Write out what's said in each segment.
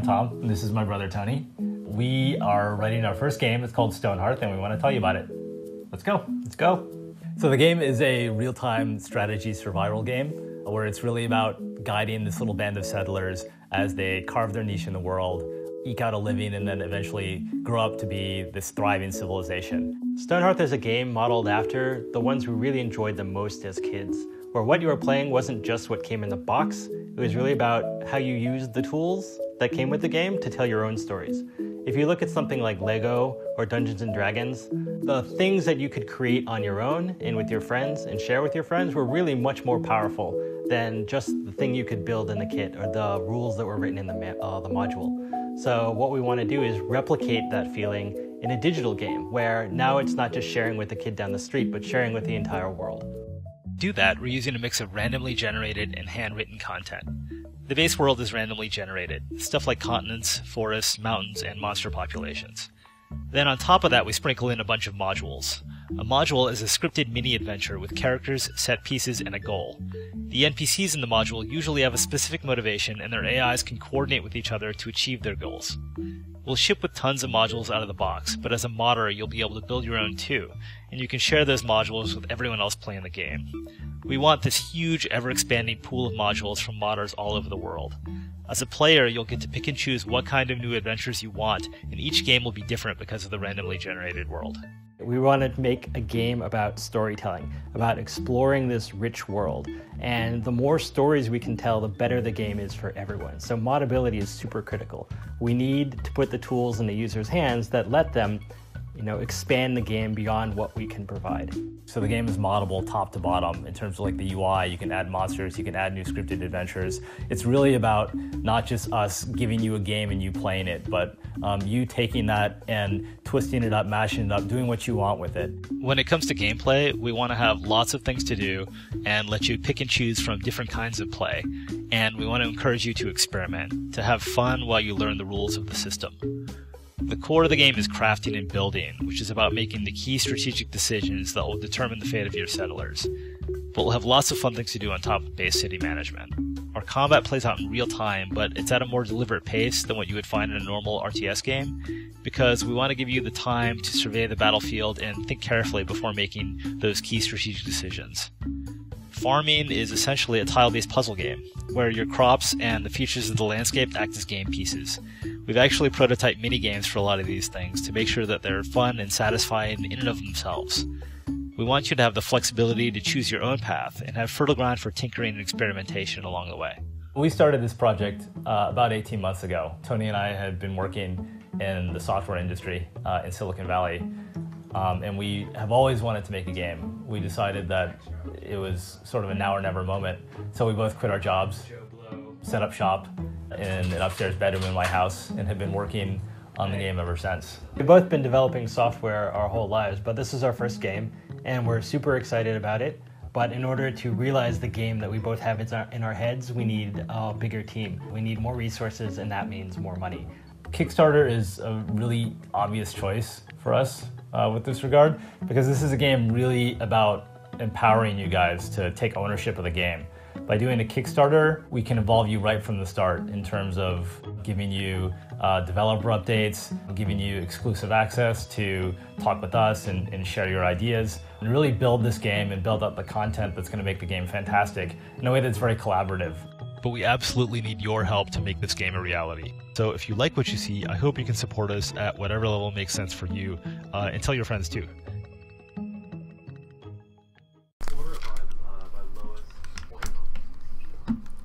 I'm Tom, and this is my brother Tony. We are writing our first game. It's called Stonehearth, and we want to tell you about it. Let's go. Let's go. So the game is a real-time strategy survival game where it's really about guiding this little band of settlers as they carve their niche in the world, eke out a living, and then eventually grow up to be this thriving civilization. Stonehearth is a game modeled after the ones we really enjoyed the most as kids, where what you were playing wasn't just what came in the box, it was really about how you used the tools that came with the game to tell your own stories. If you look at something like Lego or Dungeons & Dragons, the things that you could create on your own and with your friends and share with your friends were really much more powerful than just the thing you could build in the kit or the rules that were written in the module. So what we want to do is replicate that feeling in a digital game where now it's not just sharing with the kid down the street, but sharing with the entire world. To do that, we're using a mix of randomly generated and handwritten content. The base world is randomly generated, stuff like continents, forests, mountains, and monster populations. Then on top of that, we sprinkle in a bunch of modules. A module is a scripted mini-adventure with characters, set pieces, and a goal. The NPCs in the module usually have a specific motivation, and their AIs can coordinate with each other to achieve their goals. We'll ship with tons of modules out of the box, but as a modder, you'll be able to build your own too, and you can share those modules with everyone else playing the game. We want this huge, ever-expanding pool of modules from modders all over the world. As a player, you'll get to pick and choose what kind of new adventures you want, and each game will be different because of the randomly generated world. We wanted to make a game about storytelling, about exploring this rich world. And the more stories we can tell, the better the game is for everyone. So modability is super critical. We need to put the tools in the user's hands that let them expand the game beyond what we can provide. So the game is moddable top to bottom in terms of like the UI. You can add monsters, you can add new scripted adventures. It's really about not just us giving you a game and you playing it, but you taking that and twisting it up, mashing it up, doing what you want with it. When it comes to gameplay, we want to have lots of things to do and let you pick and choose from different kinds of play. And we want to encourage you to experiment, to have fun while you learn the rules of the system. The core of the game is crafting and building, which is about making the key strategic decisions that will determine the fate of your settlers. But we'll have lots of fun things to do on top of base city management. Our combat plays out in real time, but it's at a more deliberate pace than what you would find in a normal RTS game, because we want to give you the time to survey the battlefield and think carefully before making those key strategic decisions. Farming is essentially a tile-based puzzle game, where your crops and the features of the landscape act as game pieces. We've actually prototyped mini-games for a lot of these things to make sure that they're fun and satisfying in and of themselves. We want you to have the flexibility to choose your own path and have fertile ground for tinkering and experimentation along the way. We started this project about 18 months ago. Tony and I had been working in the software industry in Silicon Valley, and we have always wanted to make a game. We decided that it was sort of a now or never moment, so we both quit our jobs, set up shop in an upstairs bedroom in my house, and have been working on the game ever since. We've both been developing software our whole lives, but this is our first game, and we're super excited about it. But in order to realize the game that we both have in our heads, we need a bigger team. We need more resources, and that means more money. Kickstarter is a really obvious choice for us with this regard, because this is a game really about empowering you guys to take ownership of the game. By doing a Kickstarter, we can involve you right from the start in terms of giving you developer updates, giving you exclusive access to talk with us and share your ideas, and really build this game and build up the content that's going to make the game fantastic in a way that's very collaborative. But we absolutely need your help to make this game a reality. So if you like what you see, I hope you can support us at whatever level makes sense for you, and tell your friends too.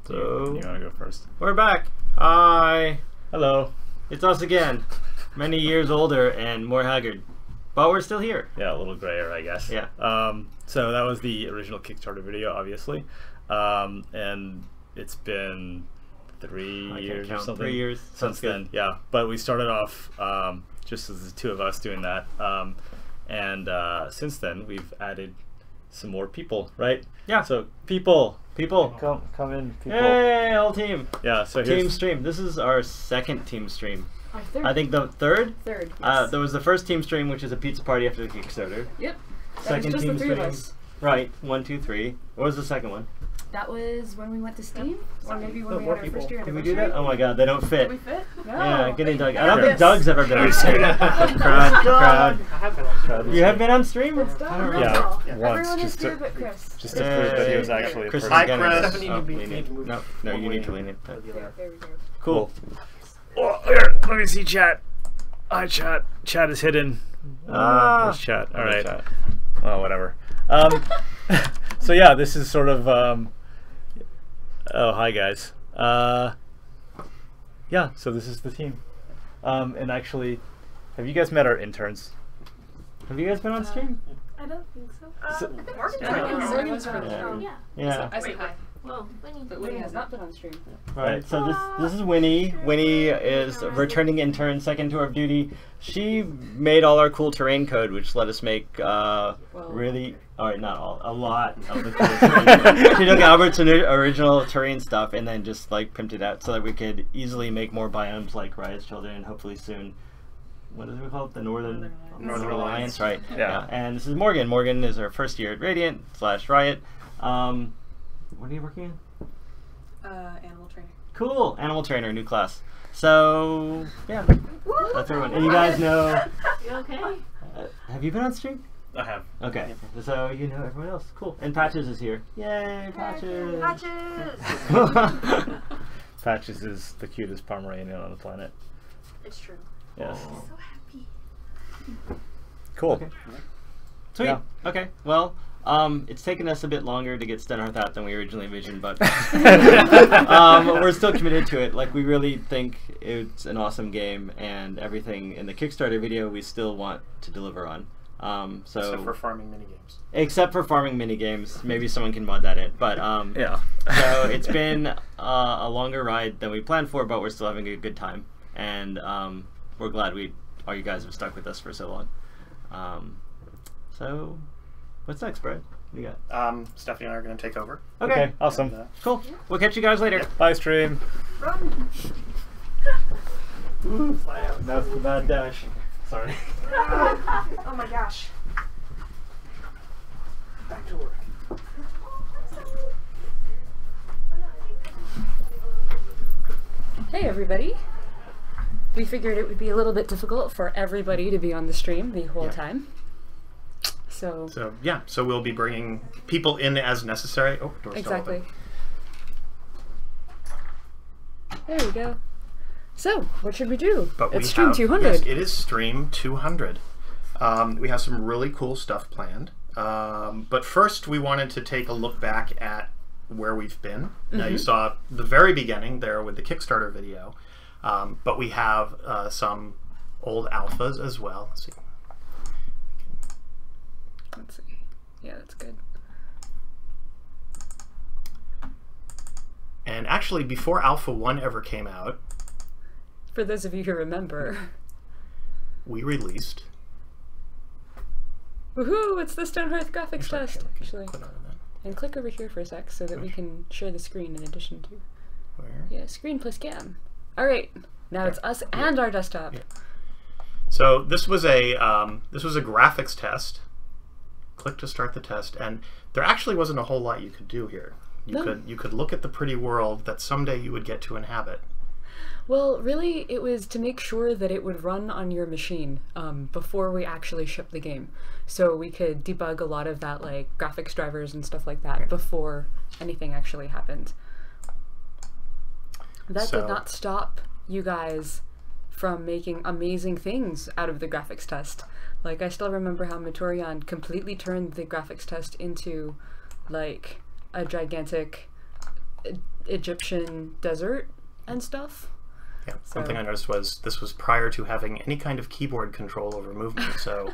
So, you want to go first? We're back. Hi. Hello. It's us again. Many years older and more haggard. But we're still here. Yeah, a little grayer, I guess. Yeah. So that was the original Kickstarter video, obviously. And it's been 3 years or something. 3 years. Since then, yeah. But we started off just as the two of us doing that. And since then, we've added some more people, right? Yeah. So people, come in, people. Hey, whole team. Yeah. So Team stream. This is our second team stream. Our third. I think the third. Third. Yes. There was the first team stream, which is a pizza party after the Kickstarter. Yep. Second just team the three of stream. us. Right. 1, 2, 3. What was the second one? That was when we went to Steam, or maybe when we had our first year Did we anniversary. do that? Oh my god, they don't fit. Did we fit? No. Yeah, get in, Doug. I got don't think this. Doug's ever been on stream. Crowd. I have been on stream. You have been on stream? It's done. Yeah, Everyone once, is just here to but Chris. just to prove that he was actually a Chris person. is getting Chris. it. Stephanie, Oh, you lean need in. to move. No, you need to lean in. There we go. Cool. Oh, here, let me see chat. Hi, chat. Chat is hidden. Where's chat? All right. Chat. Well, whatever. So yeah, this is sort of. Oh, hi guys. Yeah, so this is the team. And actually, have you guys met our interns? Have you guys been on stream? I don't think so. Morgan's Yeah. from Yeah. Yeah. I said hi. Well, But Winnie has not been on stream. Right. So this is Winnie. Winnie is a returning intern, second tour of duty. She made all our cool terrain code, which let us make really, all right, not all, a lot of the cool terrain. She took Albert's original terrain stuff and then just like pimped it out so that we could easily make more biomes like Riot's Children and hopefully soon. What is it called? The Northern Alliance, right? Yeah. And this is Morgan. Morgan is our first year at Radiant / Riot. What are you working in? animal training. Cool, animal trainer, new class. So yeah, that's everyone. And you guys know. You okay? Have you been on stream? I have. Okay, so you know everyone else. Cool. And Patches is here. Yay, Patches! Patches! Patches is the cutest Pomeranian on the planet. It's true. Yes. I'm so happy. Cool. Okay. Sweet. Yeah. Okay. Well, it's taken us a bit longer to get Stonehearth out than we originally envisioned, but we're still committed to it. Like, we really think it's an awesome game, and everything in the Kickstarter video we still want to deliver on. Except for farming minigames. Except for farming minigames. Maybe someone can mod that in. But Yeah. so it's been a longer ride than we planned for, but we're still having a good time. And we're glad all you guys have stuck with us for so long. So, what's next, Brad? What do you got? Stephanie and I are going to take over. Okay, Awesome. And, cool. We'll catch you guys later. Bye, stream. Run! Ooh, that's the bad dash. Sorry. Oh my gosh. Back to work. Hey everybody. We figured it would be a little bit difficult for everybody to be on the stream the whole time. So yeah, so we'll be bringing people in as necessary. Oh, door's still exactly. open. There we go. So, what should we do? But It's we stream have, 200. Yes, it is stream 200. We have some really cool stuff planned. But first, we wanted to take a look back at where we've been. Now, you saw the very beginning there with the Kickstarter video. But we have some old alphas as well. Let's see. Let's see. Yeah, that's good. And actually, before Alpha 1 ever came out, For those of you who remember. we released... Woohoo! It's the Stonehearth graphics test, Actually, actually. click on that. And click over here for a sec so that we can share the screen in addition to. Where? Yeah, screen plus cam. Alright, now it's us and our desktop. Yeah. So this was a graphics test. Click to start the test, and there actually wasn't a whole lot you could do here. You could look at the pretty world that someday you would get to inhabit. Well, really, it was to make sure that it would run on your machine before we actually ship the game. So we could debug a lot of that, like graphics drivers and stuff like that, before anything actually happened. That did not stop you guys from making amazing things out of the graphics test. Like, I still remember how Matorian completely turned the graphics test into, like, a gigantic Egyptian desert and stuff. Yeah. Something I noticed was this was prior to having any kind of keyboard control over movement. So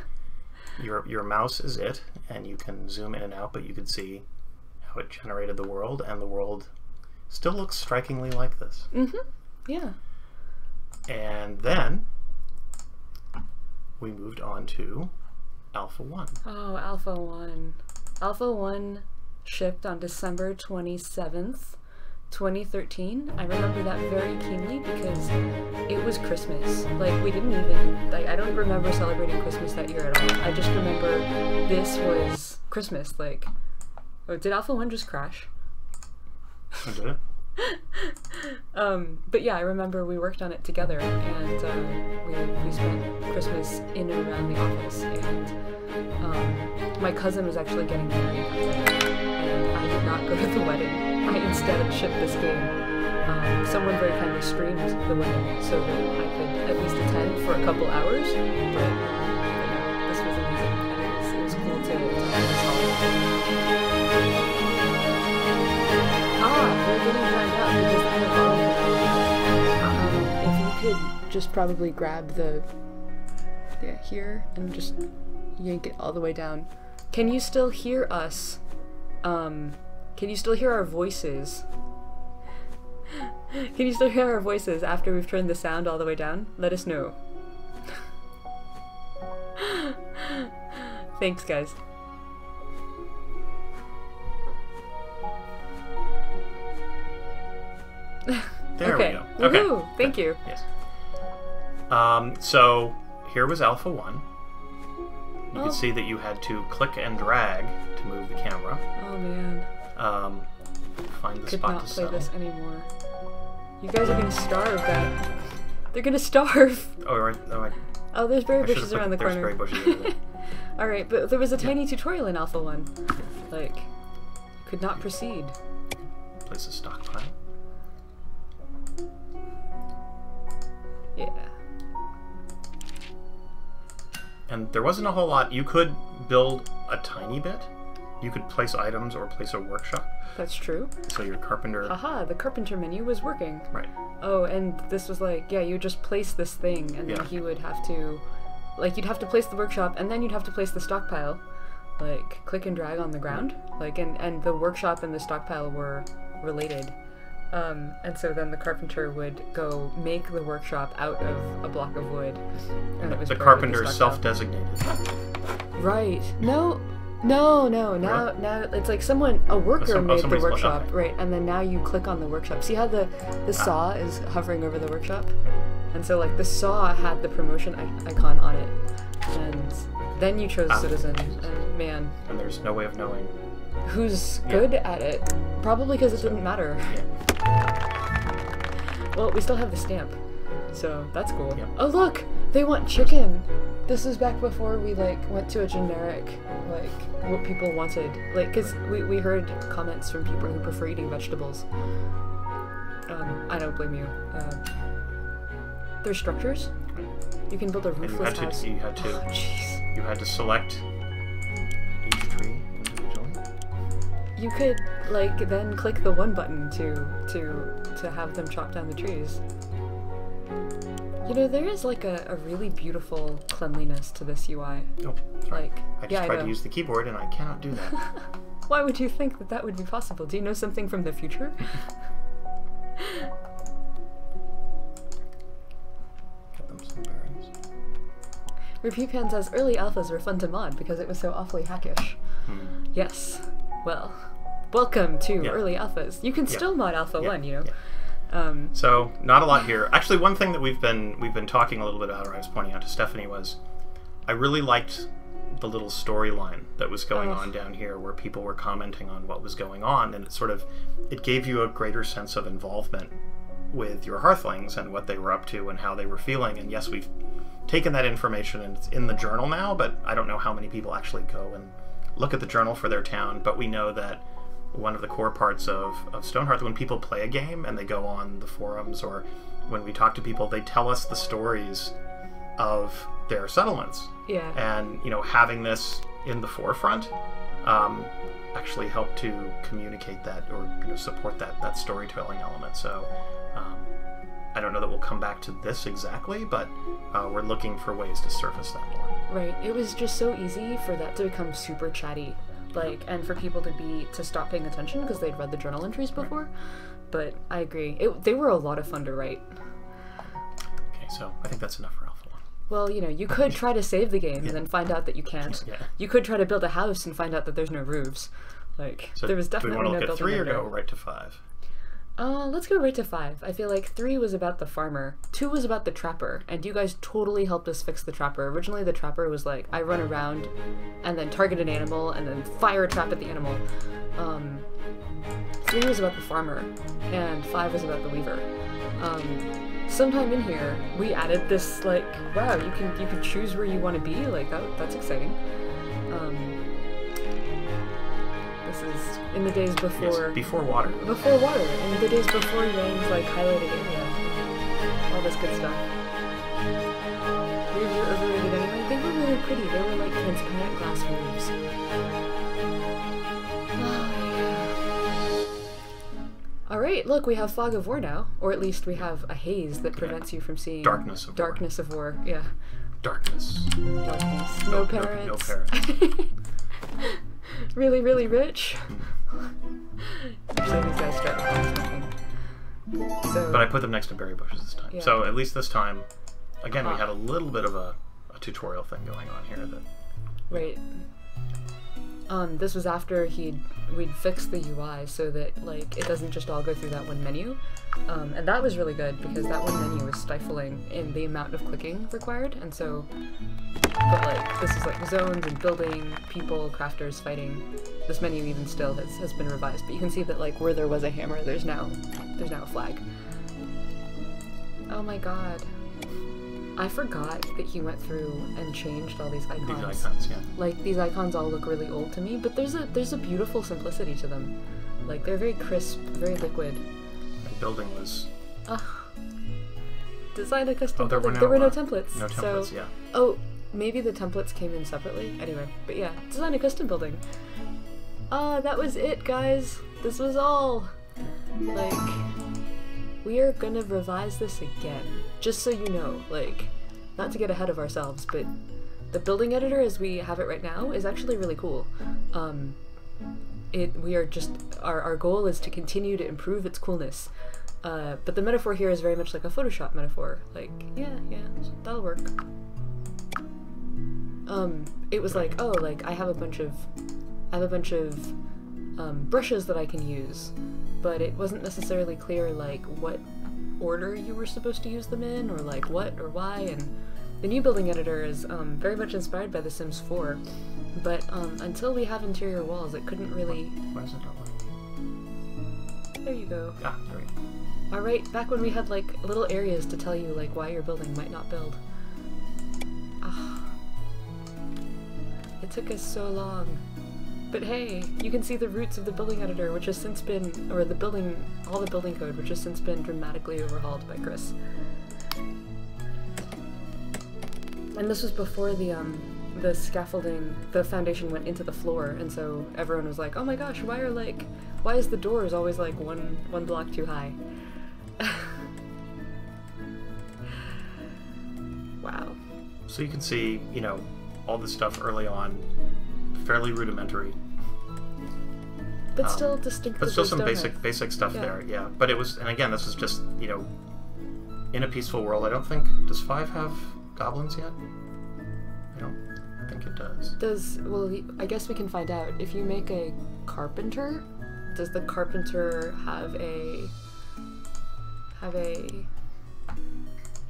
your mouse is it, and you can zoom in and out, but you could see how it generated the world, and the world still looks strikingly like this. Yeah. And then we moved on to Alpha 1. Oh, Alpha 1. Alpha 1 shipped on December 27th, 2013. I remember that very keenly because it was Christmas. Like, we didn't even, like, I don't remember celebrating Christmas that year at all. I just remember this was Christmas. Like, oh, did Alpha 1 just crash? I did it. But yeah, I remember we worked on it together, and we spent Christmas in and around the office, and my cousin was actually getting married that day, and I did not go to the wedding. I instead shipped this game. Someone very kindly streamed the wedding so that I could at least attend for a couple hours, but yeah, this was amazing, and it was cool to have this holiday. We're getting timed out because I'm if you could just probably grab the here and just yank it all the way down. Can you still hear us? Can you still hear our voices? Can you still hear our voices after we've turned the sound all the way down? Let us know. Thanks, guys. There okay. we go. Okay. Woohoo! Thank you. Yes. So here was Alpha 1. You can see that you had to click and drag to move the camera. Oh man. Find the Could spot not to play settle. this anymore. You guys are gonna starve that. They're gonna starve. Oh, right. Oh, there's berry I should've bushes put- around the there's corner. berry bushes over there. Alright, but there was a tiny tutorial in Alpha 1. Like, could not proceed. Place a stockpile. Yeah. And there wasn't a whole lot. You could build a tiny bit. You could place items or place a workshop. That's true. So your carpenter... Haha, the carpenter menu was working. Right. Oh, and this was like, yeah, you would just place this thing, and Yeah. then he would have to, like, you'd have to place the workshop, and then you'd have to place the stockpile. Like, click and drag on the ground. Like, and the workshop and the stockpile were related. And so then the carpenter would go make the workshop out of a block of wood. And it was The buried carpenter with is the stockpile. self-designated. Right. No. Now it's like a worker made the somebody's- workshop, okay. right? And then now you click on the workshop. See how the saw is hovering over the workshop? And so like the saw had the promotion icon on it, and then you chose citizen. And man, And there's no way of knowing. who's good at it? Probably because it didn't matter. Well, we still have the stamp, so that's cool. Yeah. Oh look, they want chicken. This was back before we like went to a generic like what people wanted, like because we heard comments from people who prefer eating vegetables. I don't blame you. There's structures. You can build a And roofless house. you Jeez. had to select each tree individually. You could like then click the one button to have them chop down the trees. You know, there is like a really beautiful cleanliness to this UI. Oh, sorry. Like, I just yeah, tried I know. to use the keyboard and I cannot do that. Why would you think that that would be possible? Do you know something from the future? Get them some berries. Repeatpan says early alphas were fun to mod because it was so awfully hackish. Yes. Well, welcome to Yeah. early alphas. You can still mod Alpha 1, you know. Yeah. So not a lot here. Actually, one thing that we've been talking a little bit about, or I was pointing out to Stephanie, was I really liked the little storyline that was going on down here, where people were commenting on what was going on, and it gave you a greater sense of involvement with your Hearthlings and what they were up to and how they were feeling. And yes, we've taken that information and it's in the journal now, but I don't know how many people actually go and look at the journal for their town. But we know that one of the core parts of Stonehearth, when people play a game and they go on the forums or when we talk to people, they tell us the stories of their settlements. Yeah. And, having this in the forefront actually helped to communicate that or support that storytelling element. So I don't know that we'll come back to this exactly, but we're looking for ways to surface that more. Right. It was just so easy for that to become super chatty. Like, and for people to stop paying attention because they'd read the journal entries before. But I agree. They were a lot of fun to write. Okay, so I think that's enough for Alpha 1. Well, you could try to save the game and then find out that you can't. Yeah. You could try to build a house and find out that there's no roofs. Like, So there was do we definitely want to no look at building 3 or window. go right to 5? Let's go right to 5. I feel like 3 was about the farmer, 2 was about the trapper, and you guys totally helped us fix the trapper. Originally the trapper was like, I run around and then target an animal and then fire a trap at the animal. 3 was about the farmer, and 5 was about the weaver. Sometime in here, we added this, like, wow, you can choose where you want to be, like, that's exciting. This is in the days before... Yes, before water. Before water, in the days before Yang's, like, highlighted area. All this good stuff. Roofs were overrated anyway. They were really pretty. They were, like, transparent glass roofs. Oh, yeah. Alright, look, we have Fog of War now. Or at least we have a haze that prevents you from seeing... Darkness of War. Darkness of War, yeah. Darkness. Darkness. No parents. No parents. Really, really rich. Usually these guys start with something. So, But I put them next to berry bushes this time. Yeah. So at least this time, again, we had a little bit of a tutorial thing going on here. That right. This was after we'd fixed the UI so that, like, it doesn't just all go through that one menu. And that was really good because that one menu was stifling in the amount of clicking required, and so, but like, this is like zones and building, people, crafters, fighting. This menu even still has been revised, but you can see that, like, where there was a hammer, there's now a flag. Oh my god. I forgot that he went through and changed all these icons. these icons, yeah. Like, these icons all look really old to me, but there's a beautiful simplicity to them. Like, they're very crisp, very liquid. My building was... Design a custom there building. were There were no no templates. templates, so, yeah. Oh, maybe the templates came in separately? Anyway, but yeah, design a custom building. That was it, guys. This was all. Like, we are gonna revise this again. Just so you know, like, not to get ahead of ourselves, but the building editor as we have it right now is actually really cool. We are just, our goal is to continue to improve its coolness. But the metaphor here is very much like a Photoshop metaphor. Like, yeah, that'll work. It was like, oh, like, I have a bunch of brushes that I can use, but it wasn't necessarily clear, like, what order you were supposed to use them in, or like what or why. And the new building editor is very much inspired by The Sims 4, but until we have interior walls, it couldn't really... Why is it not working? There you go. Ah, there we go. Alright, back when we had, like, little areas to tell you, like, why your building might not build. Ah. It took us so long. But hey, you can see the roots of the building editor, which has since been, or all the building code, which has since been dramatically overhauled by Chris. And this was before the scaffolding, the foundation went into the floor, and so everyone was like, oh my gosh, why is the doors always, like, one block too high? Wow. So you can see, you know, all this stuff early on, fairly rudimentary. But still distinctive. But still some Stonehearth. basic stuff Yeah. there, yeah. But it was, and again, this was just, you know, in a peaceful world. I don't think, does 5 have goblins yet? I don't think it does. I guess we can find out. If you make a carpenter, does the carpenter have a...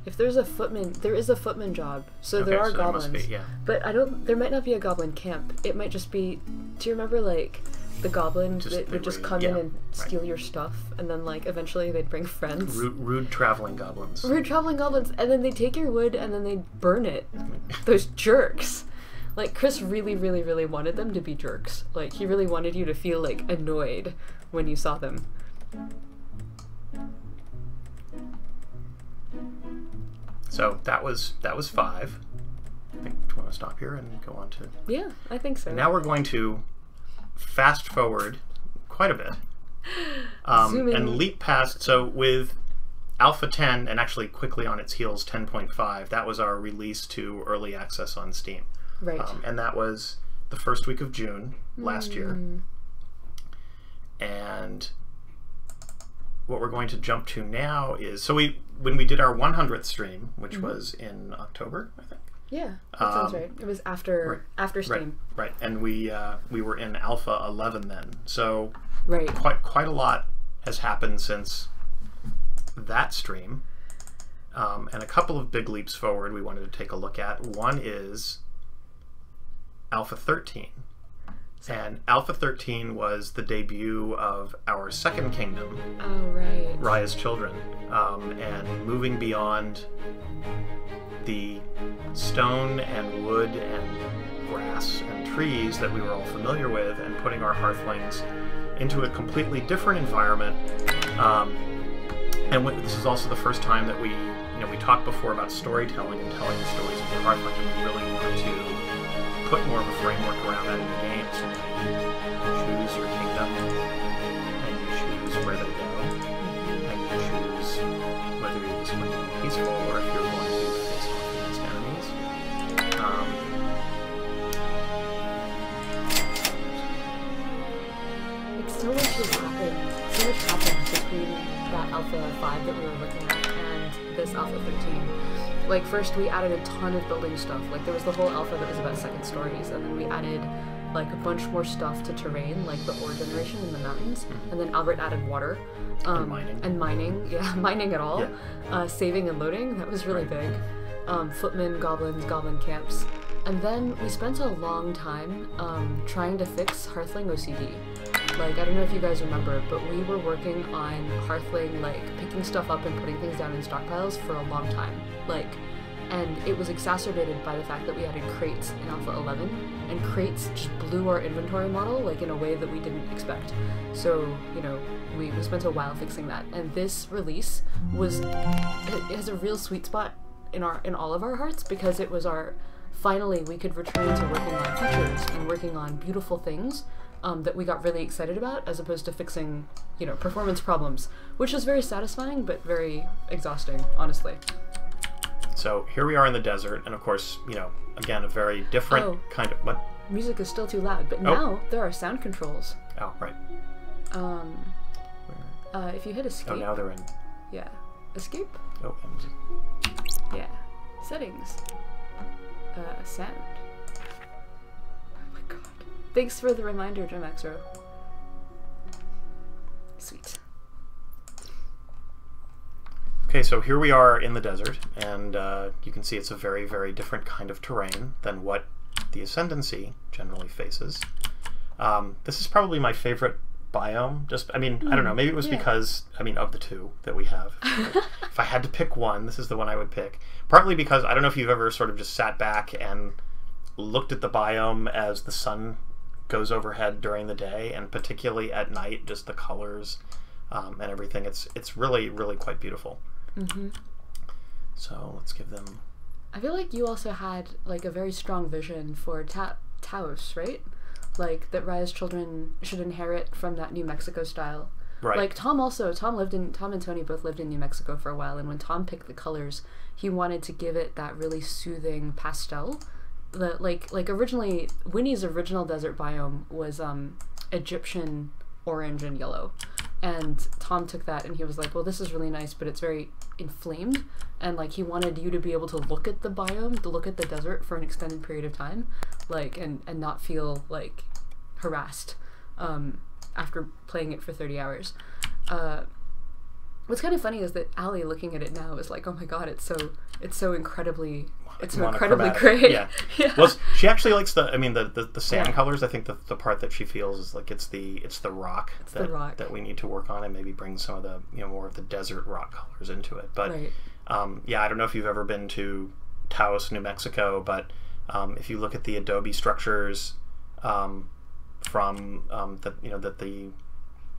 If there's a footman, there is a footman job, so Okay, there are so there goblins. must be, yeah. But there might not be a goblin camp. It might just be, do you remember, like, the goblin that would just come in and steal your stuff, and then, like, eventually they'd bring friends? Rude traveling goblins. Rude traveling goblins, and then they'd take your wood and then they'd burn it. Those jerks. Like, Chris really, really, really wanted them to be jerks. Like, he really wanted you to feel, like, annoyed when you saw them. So that was 5. I think, do you want to stop here and go on to... Yeah, I think so. Now we're going to fast forward quite a bit and leap past. So with Alpha 10, and actually quickly on its heels 10.5, that was our release to early access on Steam. Right. And that was the first week of June last year. And what we're going to jump to now is, so when we did our 100th stream, which was in October, I think. Yeah, that sounds right. It was after Steam. Right. And we were in Alpha 11 then. So Right. quite a lot has happened since that stream. And a couple of big leaps forward we wanted to take a look at. One is Alpha 13. And Alpha 13 was the debut of our second kingdom, Oh, right. Raya's Children, and moving beyond the stone and wood and grass and trees that we were all familiar with, and putting our Hearthlings into a completely different environment. This is also the first time that we talked before about storytelling and telling the stories of the Hearthlings, and we really wanted to put more of a framework around that in the game. So you choose your kingdom, and you choose where they go, and you choose whether you're just going to be peaceful or if you're going to face off against enemies. Like, so much has happened. So much happened between that Alpha 5 that we were looking at and this Alpha 13. Like, first we added a ton of building stuff. Like, there was the whole alpha that was about second stories, and then we added like a bunch more stuff to terrain, like the ore generation in the mountains, and then Albert added water. And mining. And mining, yeah, mining at all. Yeah. Saving and loading, that was really big. Footmen, goblins, goblin camps. And then we spent a long time trying to fix Hearthling OCD. Like, I don't know if you guys remember, but we were working on Hearthling, like, picking stuff up and putting things down in stockpiles for a long time. Like, and it was exacerbated by the fact that we added crates in Alpha 11, and crates just blew our inventory model, like, in a way that we didn't expect. So, you know, we spent a while fixing that. And this release it has a real sweet spot in all of our hearts, because it was finally we could return to working on features and working on beautiful things that we got really excited about, as opposed to fixing, you know, performance problems, which is very satisfying but very exhausting, honestly. So here we are in the desert, and of course, you know, again, a very different kind of... What? Music is still too loud, but now there are sound controls. Oh, right. If you hit escape... Oh, now they're in... Yeah. Escape? Oh, music. Yeah. Settings. Sound. Oh my god. Thanks for the reminder, Jim Xro. Sweet. Okay, so here we are in the desert, and you can see it's a very, very different kind of terrain than what the Ascendancy generally faces. This is probably my favorite biome. I don't know, maybe it was because, of the two that we have. If I had to pick one, this is the one I would pick. Partly because, I don't know if you've ever sort of just sat back and looked at the biome as the sun goes overhead during the day, and particularly at night, just the colors and everything. It's really, really quite beautiful. Mm-hmm. So let's give them... I feel like you also had like a very strong vision for Taos, right? Like that Raya's children should inherit from that New Mexico style. Right. Like Tom and Tony both lived in New Mexico for a while, and when Tom picked the colors, he wanted to give it that really soothing pastel. Like originally, Winnie's original desert biome was Egyptian orange and yellow. And Tom took that and he was like, well, this is really nice, but it's very inflamed. And like he wanted you to be able to look at the biome, to look at the desert for an extended period of time, like and not feel like harassed after playing it for 30 hours. What's kind of funny is that Allie, looking at it now, is like, oh my god, it's so incredibly great. Yeah. Yeah. Well, she actually likes the sand colors. I think the part that she feels is like it's the rock that we need to work on, and maybe bring some of the more of the desert rock colors into it. But right. I don't know if you've ever been to Taos, New Mexico, but if you look at the adobe structures from I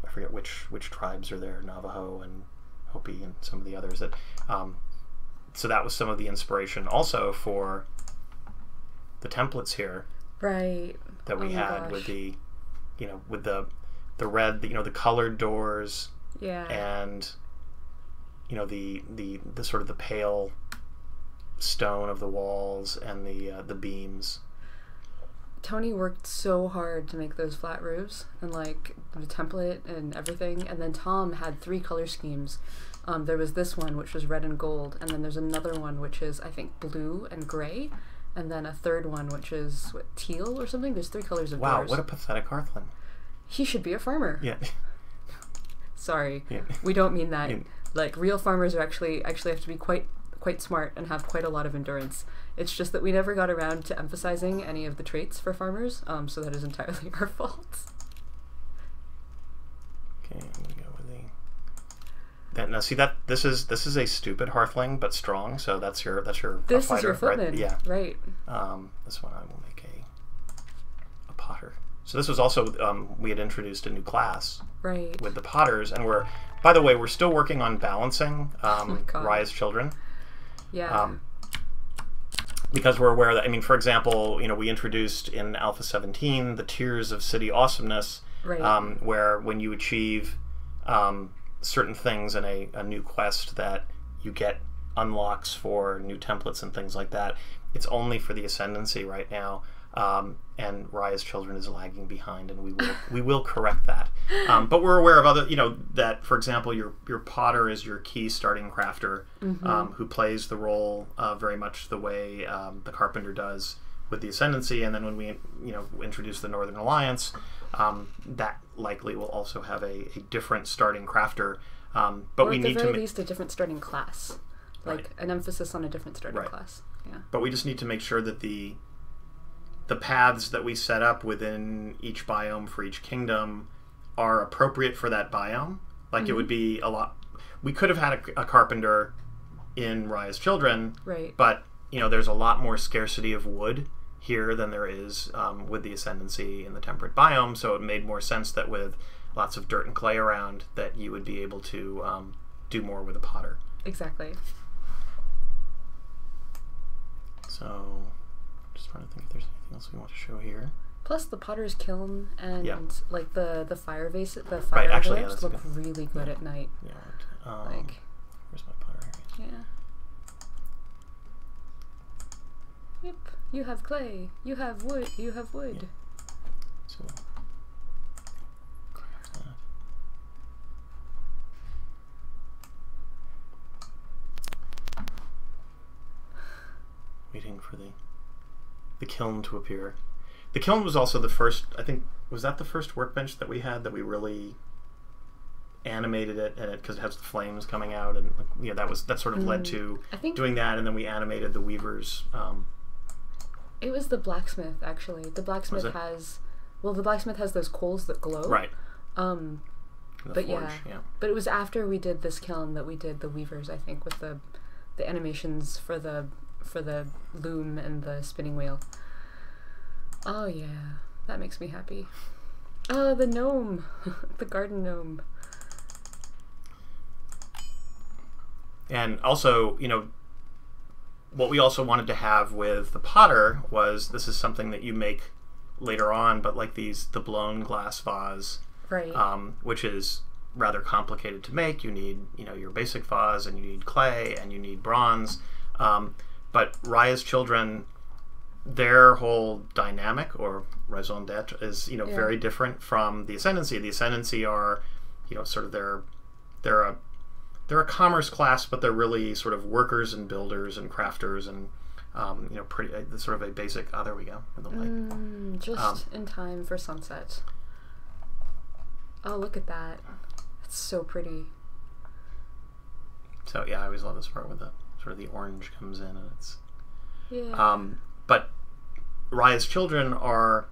forget which tribes are there, Navajo and Hopi and some of the others that. So that was some of the inspiration also for the templates here, right? That we had with the, with the red, the colored doors, yeah, and the sort of the pale stone of the walls and the beams. Tony worked so hard to make those flat roofs and like the template and everything, and then Tom had 3 color schemes. There was this one, which was red and gold, and then there's another one, which is, I think, blue and gray, and then a third one, which is, teal or something? There's 3 colors of doors. Wow, what a pathetic Hearthling. He should be a farmer. Yeah. Sorry, Yeah. we don't mean that. Yeah. Like, real farmers are actually have to be quite smart and have quite a lot of endurance. It's just that we never got around to emphasizing any of the traits for farmers, so that is entirely our fault. Okay, I'm gonna go with the. That, now see that this is a stupid hearthling but strong, so that's your This fighter, is your footman, right? Yeah. right? This one I will make a potter. So this was also we had introduced a new class Right. with the potters, and by the way, we're still working on balancing my God. Raya's Children. Yeah. Because we're aware that, I mean, for example, we introduced in Alpha 17 the tiers of city awesomeness, Right. where when you achieve certain things in a new quest that you get unlocks for new templates and things like that. It's only for the Ascendancy right now, and Raya's Children is lagging behind, and we will correct that. But we're aware of other, that for example, your Potter is your key starting crafter, who plays the role very much the way the Carpenter does with the Ascendancy, and then when we introduce the Northern Alliance, that likely will also have a different starting crafter. But or we at the need very to least a different starting class, like an emphasis on a different starting Right. class. Yeah. But we just need to make sure that the paths that we set up within each biome for each kingdom are appropriate for that biome. Like it would be a lot. We could have had a carpenter in Raya's Children, Right. but there's a lot more scarcity of wood here than there is with the Ascendancy in the temperate biome. So it made more sense that with lots of dirt and clay around, that you would be able to do more with a Potter. Exactly. So, just trying to think if there's anything else we want to show here. Plus, the Potter's Kiln and Yeah. like the fire vase, the fire Right, actually, yeah, lamps that's a look really good at night. Yeah. Like, Where's my Potter area? yeah. Yep. You have clay. You have wood. You have wood. So, craft that. Waiting for the kiln to appear. The kiln was also the first, I think, was that the first workbench that we had that we really animated it, and because it has the flames coming out, and that sort of led to I think doing that, and then we animated the weavers. it was the blacksmith, actually. The blacksmith it? has, well, the blacksmith has those coals that glow. Right. The but forge, yeah. But it was after we did this kiln that we did the weavers, I think, with the animations for the loom and the spinning wheel. Oh yeah, that makes me happy. Oh, the gnome, the garden gnome. And also, what we also wanted to have with the Potter was, this is something that you make later on, but like the blown glass vase, Right. which is rather complicated to make. You need, your basic vase, and you need clay, and you need bronze. But Raya's Children, their whole dynamic, or raison d'etre, is very different from the Ascendancy. The Ascendancy are, sort of they're a commerce class, but they're really sort of workers and builders and crafters, and pretty sort of a basic. Oh, there we go. With the light. Just in time for sunset. Oh, look at that! It's so pretty. So yeah, I always love this part where the sort of the orange comes in, and it's. Yeah. But Raya's Children are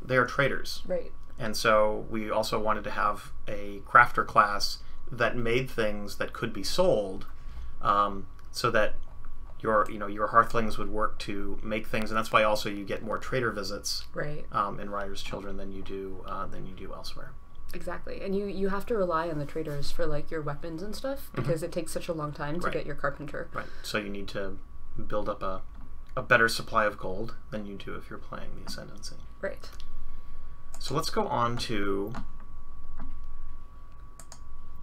they are traders, Right. and so we also wanted to have a crafter class that made things that could be sold, so that your hearthlings would work to make things, and that's why also you get more trader visits Right. in Raya's Children than you do elsewhere. Exactly. And you have to rely on the traders for like your weapons and stuff, because it takes such a long time to Right. get your carpenter. Right. So you need to build up a better supply of gold than you do if you're playing the Ascendancy. Right. So let's go on to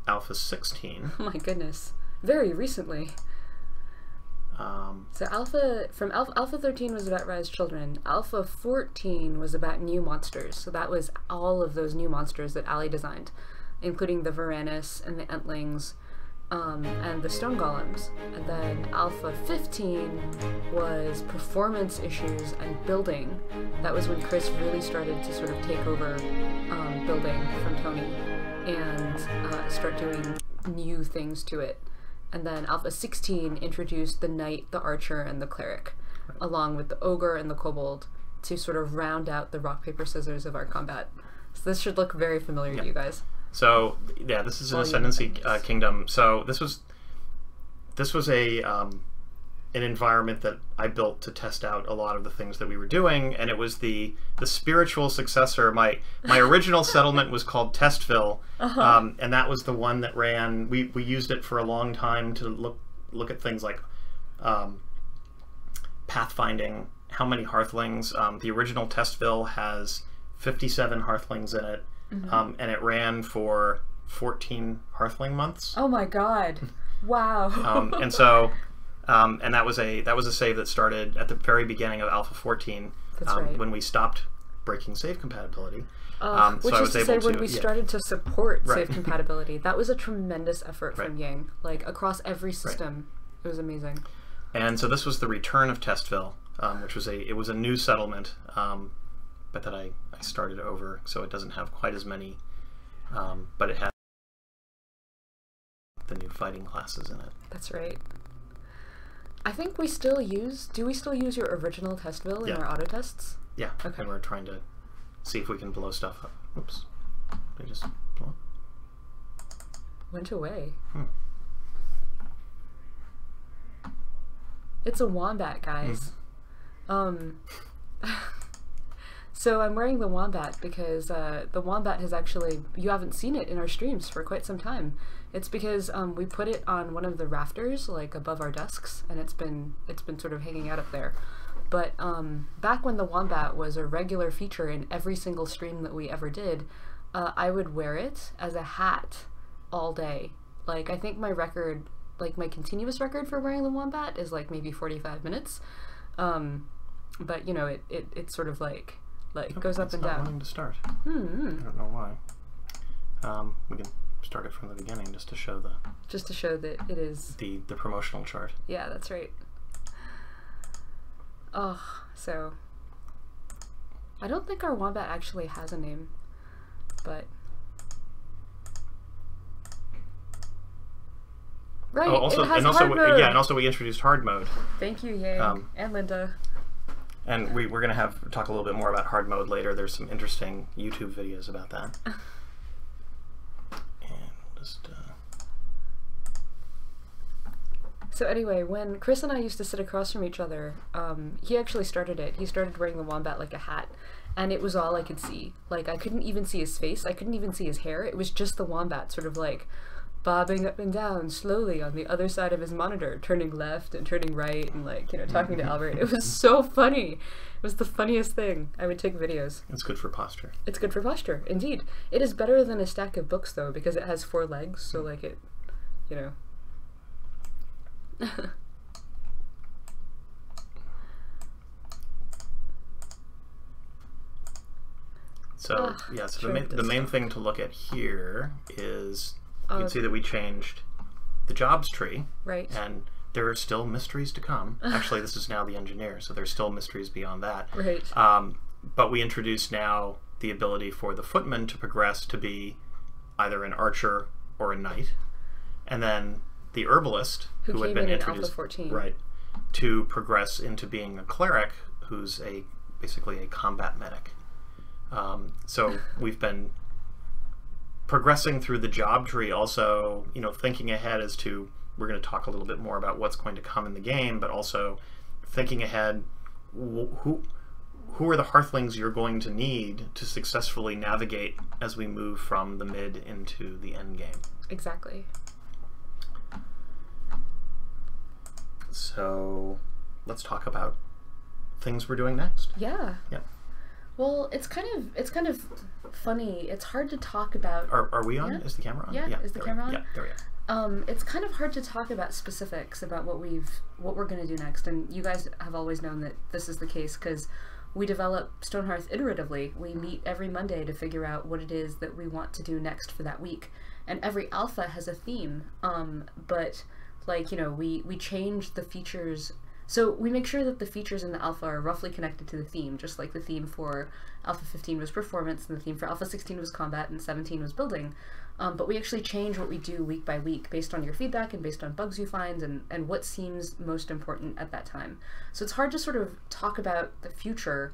Alpha 16. Oh my goodness. Very recently. So Alpha 13 was about Raya's Children. Alpha 14 was about new monsters. So that was all of those new monsters that Ali designed, including the Varanus and the Entlings. and the stone golems. And then Alpha 15 was performance issues and building. That was when Chris really started to sort of take over building from Tony and start doing new things to it. And then Alpha 16 introduced the knight, the archer, and the cleric, along with the ogre and the kobold, to sort of round out the rock, paper, scissors of our combat. So this should look very familiar to you guys. So yeah, this is an Ascendancy kingdom. So this was an environment that I built to test out a lot of the things that we were doing, and it was the spiritual successor. My original settlement was called Testville, and that was the one that ran. We used it for a long time to look at things like pathfinding. How many Hearthlings? The original Testville has 57 Hearthlings in it, and it ran for 14 Hearthling months. Oh my god! Wow. And so. And that was a save that started at the very beginning of Alpha 14. That's right. When we stopped breaking save compatibility. Which is to say, when we started to support Right. save compatibility, that was a tremendous effort from Yang. Like across every system, it was amazing. And so this was the return of Testville, which was a new settlement, but that I started over, so it doesn't have quite as many, but it has the new fighting classes in it. That's right. I think we still use. Do we still use your original Testville in our auto tests? Yeah. Okay. And we're trying to see if we can blow stuff up. Oops. Did I just blow up? Went away. It's a wombat, guys. So I'm wearing the wombat because the wombat has actually, you haven't seen it in our streams for quite some time. It's because we put it on one of the rafters, like above our desks, and it's been sort of hanging out up there. But back when the wombat was a regular feature in every single stream that we ever did, I would wear it as a hat all day. Like, I think my record, like my continuous record for wearing the wombat is like maybe 45 minutes. But you know, it sort of like goes up and down. It's not wanting to start. I don't know why. We can start it from the beginning just to show that it is the promotional chart. Yeah, that's right. Oh, so I don't think our wombat actually has a name, but right. Oh, also, it has and also, hard mode. yeah, and also we introduced hard mode. Thank you, Yang and Linda. And we're going to talk a little bit more about hard mode later. There's some interesting YouTube videos about that. And we'll just... So anyway, when Chris and I used to sit across from each other, he actually started it. He started wearing the wombat like a hat, and it was all I could see. Like, I couldn't even see his face. I couldn't even see his hair. It was just the wombat sort of like bobbing up and down slowly on the other side of his monitor, turning left and turning right and, like, you know, talking to Albert. It was so funny. It was the funniest thing. I would take videos. It's good for posture. It's good for posture, indeed. It is better than a stack of books, though, because it has 4 legs, so, like, it, you know. So, yeah, so the main thing to look at here is you can see that we changed the jobs tree. Right. And there are still mysteries to come. Actually, this is now the engineer, so there's still mysteries beyond that. Right. But we introduced now the ability for the footman to progress to be either an archer or a knight. And then the herbalist, who had been introduced, Alpha 14. right, to progress into being a cleric, who's basically a combat medic. So we've been progressing through the job tree, also, you know, thinking ahead as to, we're going to talk a little bit more about what's going to come in the game, but also thinking ahead, who are the Hearthlings you're going to need to successfully navigate as we move from the mid into the end game. Exactly. So let's talk about things we're doing next. Yeah. Yeah. Well, it's kind of funny. It's hard to talk about. Are we on? Yeah? Is the camera on? Yeah. Is the camera on? Yeah, there we are. It's kind of hard to talk about specifics about what we're going to do next, and you guys have always known that this is the case because we develop Stonehearth iteratively. We meet every Monday to figure out what it is that we want to do next for that week, and every alpha has a theme. But like, you know, we change the features. So we make sure that the features in the alpha are roughly connected to the theme, just like the theme for alpha 15 was performance, and the theme for alpha 16 was combat, and 17 was building. But we actually change what we do week by week based on your feedback and based on bugs you find and what seems most important at that time. So it's hard to sort of talk about the future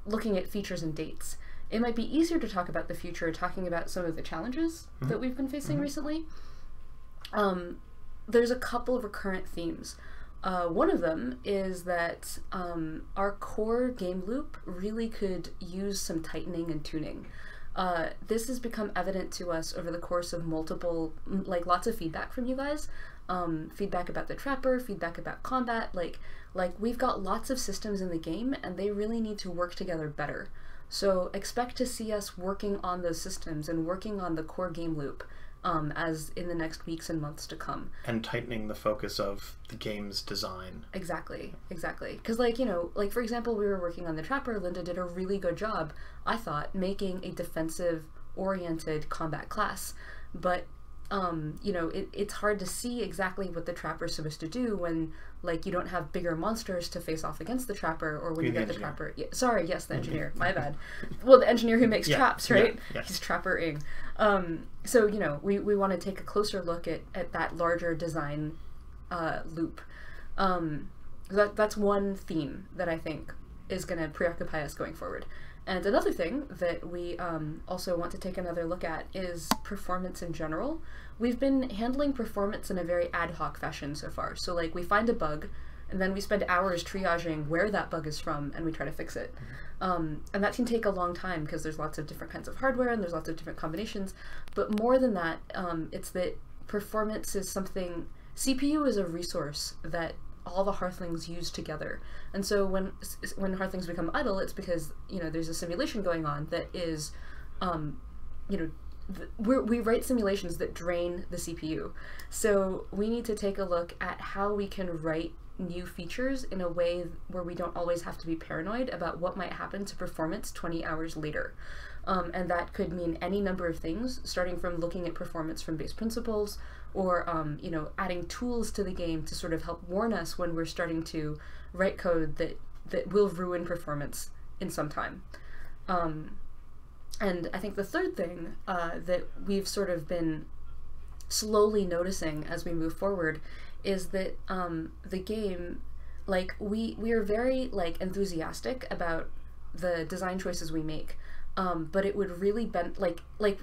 looking at features and dates. It might be easier to talk about the future talking about some of the challenges that we've been facing recently. There's a couple of recurrent themes. One of them is that our core game loop really could use some tightening and tuning. This has become evident to us over the course of multiple, like lots of feedback from you guys. Feedback about the Trapper, feedback about combat, like we've got lots of systems in the game and they really need to work together better. So expect to see us working on those systems and working on the core game loop as in the next weeks and months to come. And tightening the focus of the game's design. Exactly. Because, like, you know, like, for example, we were working on the Trapper. Linda did a really good job, I thought, making a defensive-oriented combat class. But, you know, it's hard to see exactly what the Trapper is supposed to do when, like, you don't have bigger monsters to face off against the Trapper, or when you get the Trapper. Yeah, sorry, yes, the engineer. My bad. Well, the engineer who makes traps, right? Yeah. He's Trapper-ing. So, you know, we want to take a closer look at that larger design loop. That's one theme that I think is going to preoccupy us going forward. And another thing that we also want to take another look at is performance in general. We've been handling performance in a very ad hoc fashion so far. So, like, we find a bug, and then we spend hours triaging where that bug is from, and we try to fix it. And that can take a long time because there's lots of different kinds of hardware and there's lots of different combinations. But more than that, it's that performance is something... CPU is a resource that all the Hearthlings use together. And so when Hearthlings become idle, it's because, you know, there's a simulation going on that is, you know, we write simulations that drain the CPU. So we need to take a look at how we can write new features in a way where we don't always have to be paranoid about what might happen to performance 20 hours later. And that could mean any number of things, starting from looking at performance from base principles, or you know, adding tools to the game to sort of help warn us when we're starting to write code that will ruin performance in some time. And I think the third thing that we've sort of been slowly noticing as we move forward is that the game, like, we are very, like, enthusiastic about the design choices we make. But it would really bend,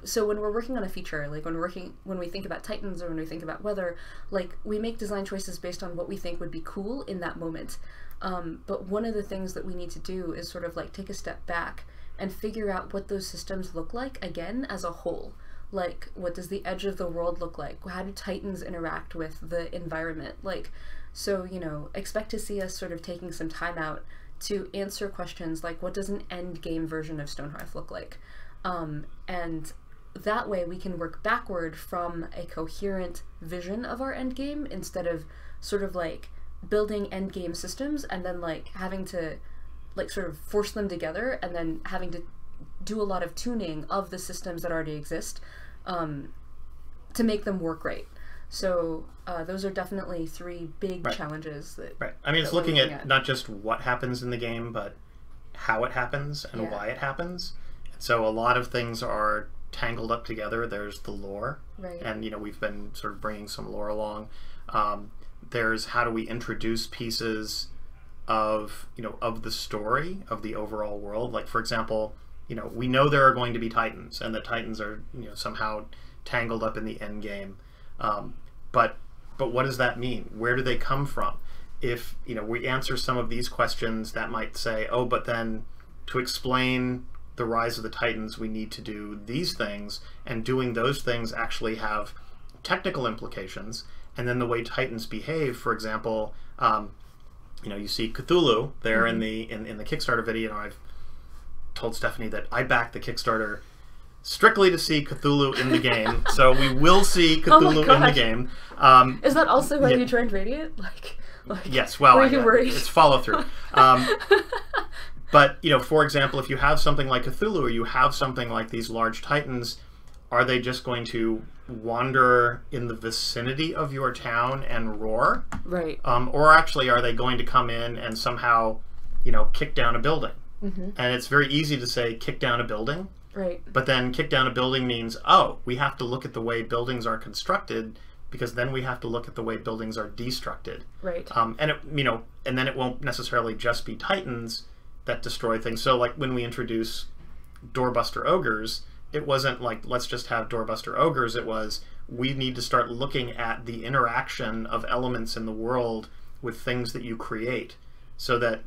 so when we're working on a feature, like when we think about Titans or when we think about weather, like, we make design choices based on what we think would be cool in that moment. But one of the things that we need to do is sort of like take a step back and figure out what those systems look like again as a whole. Like, what does the edge of the world look like? How do Titans interact with the environment? Like, so, you know, expect to see us sort of taking some time out to answer questions like, what does an end game version of Stonehearth look like? And that way we can work backward from a coherent vision of our end game instead of sort of like building end game systems and then like having to like sort of force them together and then having to do a lot of tuning of the systems that already exist to make them work right. So those are definitely three big challenges that... Right. I mean, it's looking at not just what happens in the game, but how it happens and why it happens. So a lot of things are tangled up together. There's the lore. Right. And, you know, we've been sort of bringing some lore along. There's how do we introduce pieces of, you know, of the story, of the overall world. Like, for example, you know, we know there are going to be Titans, and the Titans are, you know, somehow tangled up in the end game. But what does that mean? Where do they come from? If, you know, we answer some of these questions, that might say, oh, but then to explain the rise of the Titans, we need to do these things, and doing those things actually have technical implications. And then the way Titans behave, for example, you know, you see Cthulhu there in the Kickstarter video, and I've told Stephanie that I backed the Kickstarter strictly to see Cthulhu in the game, so we will see Cthulhu in the game. Is that also why you joined Radiant? Like yes, well, were you worried? It's follow through. But, you know, for example, if you have something like Cthulhu or you have something like these large Titans, Are they just going to wander in the vicinity of your town and roar? Right. Or actually, are they going to come in and somehow, kick down a building? And it's very easy to say kick down a building. Right. But then kick down a building means, oh, we have to look at the way buildings are constructed, because then we have to look at the way buildings are destructed. Right. And then it won't necessarily just be Titans that destroy things. So like when we introduce Doorbuster Ogres, it wasn't like, let's just have Doorbuster Ogres. It was, we need to start looking at the interaction of elements in the world with things that you create, so that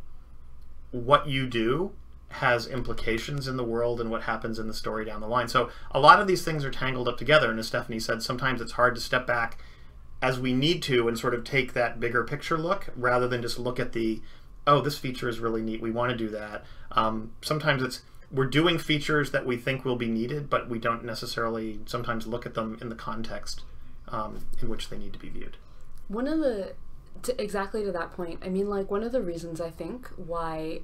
what you do has implications in the world and what happens in the story down the line. So a lot of these things are tangled up together, and as Stephanie said, sometimes it's hard to step back as we need to and sort of take that bigger picture look, rather than just look at the, oh, this feature is really neat, we want to do that. Sometimes we're doing features that we think will be needed, but we don't necessarily sometimes look at them in the context in which they need to be viewed. One of the, exactly to that point, I mean, like, one of the reasons I think why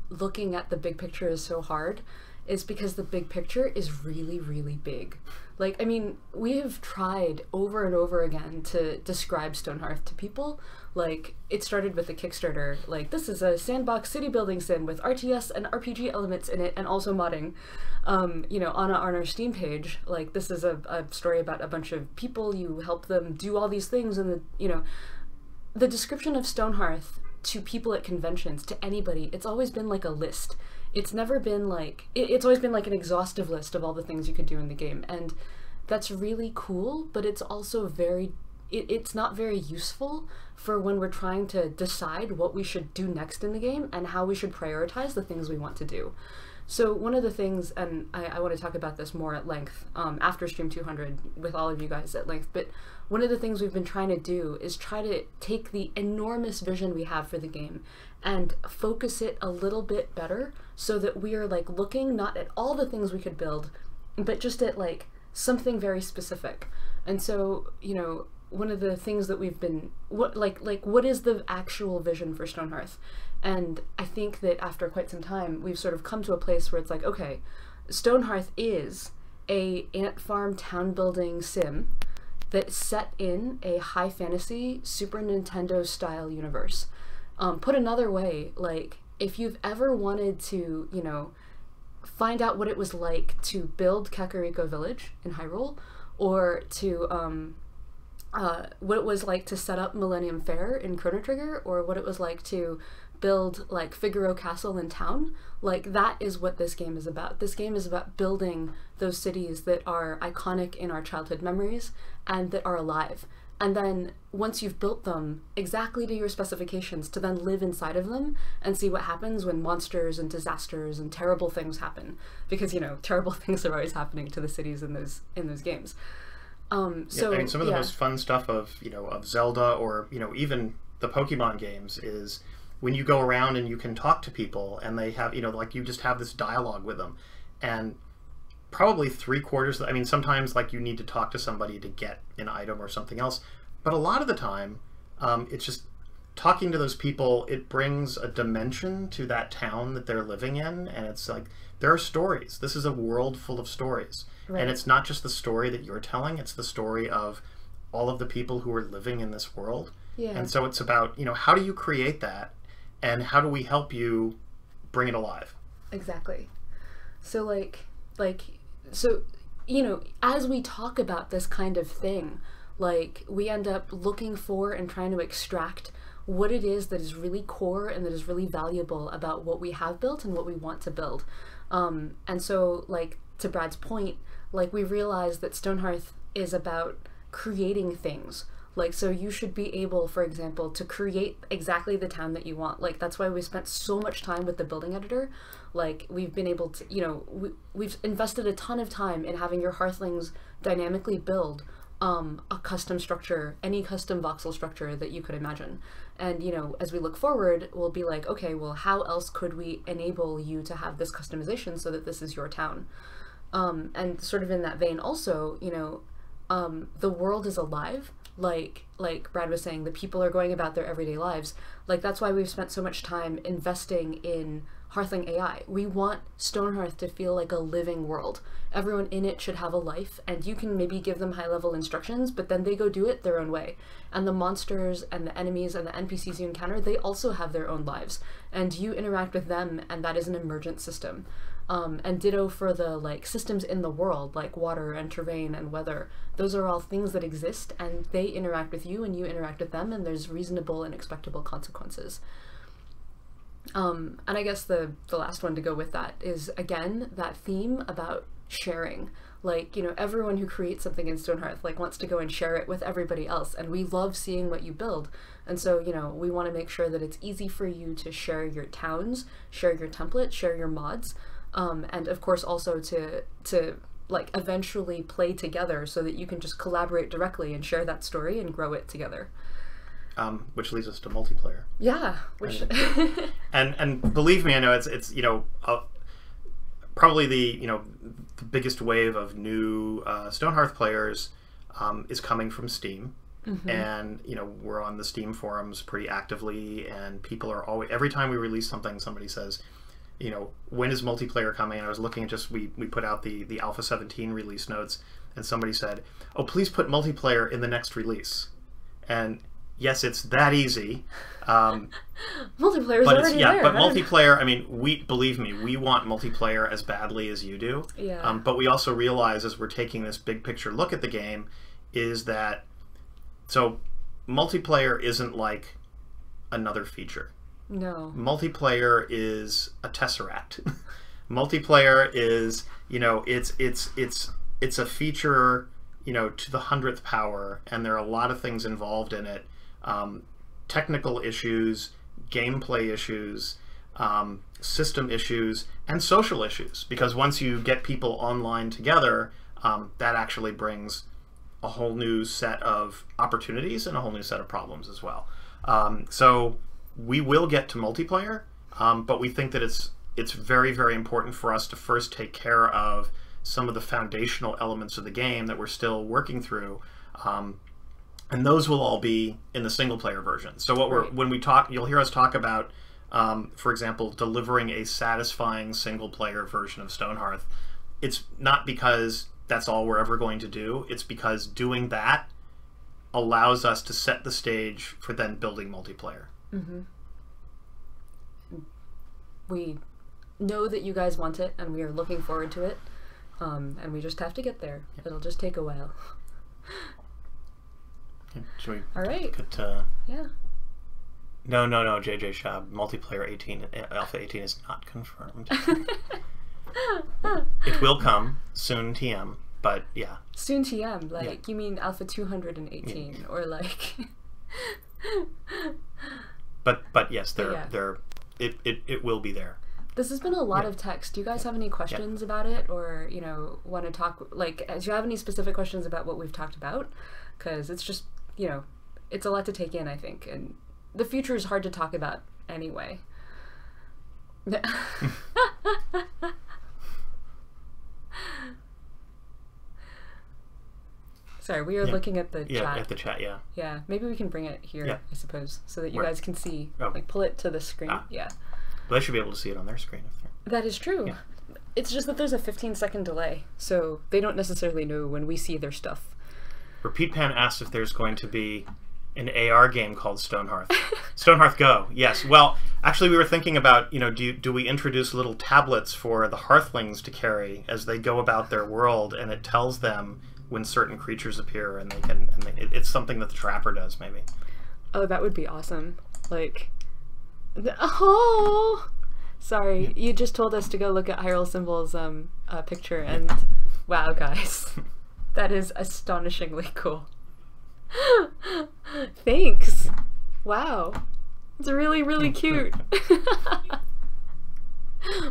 looking at the big picture is so hard is because the big picture is really, really big. Like, I mean, we have tried over and over again to describe Stonehearth to people. Like, it started with a Kickstarter, like, this is a sandbox city building sim with RTS and RPG elements in it and also modding. On our Steam page, like, this is a story about a bunch of people, you help them do all these things, and the description of Stonehearth to people at conventions, to anybody, it's always been like a list. It's never been like, it's always been like an exhaustive list of all the things you could do in the game, and that's really cool, but it's also it's not very useful for when we're trying to decide what we should do next in the game and how we should prioritize the things we want to do. So one of the things, and I want to talk about this more at length after Stream 200 with all of you guys at length, but one of the things we've been trying to do is try to take the enormous vision we have for the game and focus it a little bit better, so that we are like looking not at all the things we could build, but just at like something very specific. And so, one of the things that we've been, what is the actual vision for Stonehearth? And I think that after quite some time, we've sort of come to a place where it's like, okay, Stonehearth is a ant farm town building sim that's set in a high fantasy Super Nintendo style universe. Put another way, like, if you've ever wanted to, find out what it was like to build Kakariko Village in Hyrule, or to what it was like to set up Millennium Fair in Chrono Trigger, or what it was like to build like Figaro Castle in town, like, that is what this game is about. This game is about building those cities that are iconic in our childhood memories and that are alive. And then once you've built them exactly to your specifications, to then live inside of them and see what happens when monsters and disasters and terrible things happen, because terrible things are always happening to the cities in those games. Some of the most fun stuff of Zelda, or even the Pokemon games, is when you go around and you can talk to people and they have you just have this dialogue with them, and probably 3/4, I mean, sometimes like you need to talk to somebody to get an item or something else, but a lot of the time it's just talking to those people. It brings a dimension to that town that they're living in, and it's like, there are stories. This is a world full of stories. Right. And it's not just the story that you're telling, it's the story of all of the people who are living in this world. Yeah. And so it's about, how do you create that, and how do we help you bring it alive? Exactly. So as we talk about this kind of thing, like, we end up looking for and trying to extract what it is that is really core and that is really valuable about what we have built and what we want to build. And so, like, to Brad's point, like, we realize that Stonehearth is about creating things. Like, so you should be able, for example, to create exactly the town that you want. Like, that's why we spent so much time with the building editor. Like, we've been able to, we've invested a ton of time in having your Hearthlings dynamically build a custom structure, any custom voxel structure that you could imagine. And, as we look forward, we'll be like, okay, well, how else could we enable you to have this customization so that this is your town? And sort of in that vein also, the world is alive. Like Brad was saying, the people are going about their everyday lives. Like, that's why we've spent so much time investing in Hearthling AI. We want Stonehearth to feel like a living world. Everyone in it should have a life, and you can maybe give them high-level instructions, but then they go do it their own way. And the monsters and the enemies and the NPCs you encounter, they also have their own lives, and you interact with them, and that is an emergent system. And ditto for the like systems in the world, like water and terrain and weather. Those are all things that exist, and they interact with you, and you interact with them, and there's reasonable and expectable consequences. And I guess the last one to go with that is, again, that theme about sharing. Like, you know, everyone who creates something in Stonehearth, like, wants to go and share it with everybody else, and we love seeing what you build. And so, you know, we want to make sure that it's easy for you to share your towns, share your templates, share your mods, and of course also to like eventually play together so that you can just collaborate directly and share that story and grow it together. Which leads us to multiplayer. Yeah, which and believe me, I know it's you know probably the biggest wave of new Stonehearth players is coming from Steam. And we're on the Steam forums pretty actively, and people are always, every time we release something, somebody says, when is multiplayer coming? And I was looking at we put out the Alpha 17 release notes, and somebody said, oh, please put multiplayer in the next release. And yes, it's that easy. Multiplayer is already there. But multiplayer, I mean, believe me, we want multiplayer as badly as you do. Yeah. But we also realize, as we're taking this big picture look at the game, is that so multiplayer isn't like another feature. No. Multiplayer is a tesseract. Multiplayer is, it's a feature, to the 100th power, and there are a lot of things involved in it. Technical issues, gameplay issues, system issues, and social issues. Because once you get people online together, that actually brings a whole new set of opportunities and a whole new set of problems as well. So we will get to multiplayer, but we think that it's very, very important for us to first take care of some of the foundational elements of the game that we're still working through, and those will all be in the single player version. So when we talk, you'll hear us talk about, for example, delivering a satisfying single player version of Stonehearth. It's not because that's all we're ever going to do. It's because doing that allows us to set the stage for then building multiplayer. Mm-hmm. We know that you guys want it, and we are looking forward to it, and we just have to get there. Yeah. It'll just take a while. Should we all right. Yeah. No, JJ Shab, multiplayer 18, Alpha 18 is not confirmed. It will come soon, TM, but yeah. Soon TM, like, you mean Alpha 218, or like... But yes, it will be there. This has been a lot of text. Do you guys have any questions about it, or want to talk? Like, do you have any specific questions about what we've talked about? Because it's just it's a lot to take in, I think, and the future is hard to talk about anyway. Sorry, we are looking at the chat. Yeah, at the chat, yeah. Yeah, maybe we can bring it here, I suppose, so that you guys can see. Like, pull it to the screen. Yeah. Well, they should be able to see it on their screen. That is true. Yeah. It's just that there's a 15-second delay, so they don't necessarily know when we see their stuff. Repeat Pan asked if there's going to be an AR game called Stonehearth. Stonehearth Go, yes. Well, actually, we were thinking about, do we introduce little tablets for the Hearthlings to carry as they go about their world, and it tells them when certain creatures appear, and it's something that the Trapper does, maybe. Oh, that would be awesome. Like, oh, sorry, you just told us to go look at Hyrule Symbol's picture, and wow, guys, that is astonishingly cool. Thanks. Wow, it's really, really cute.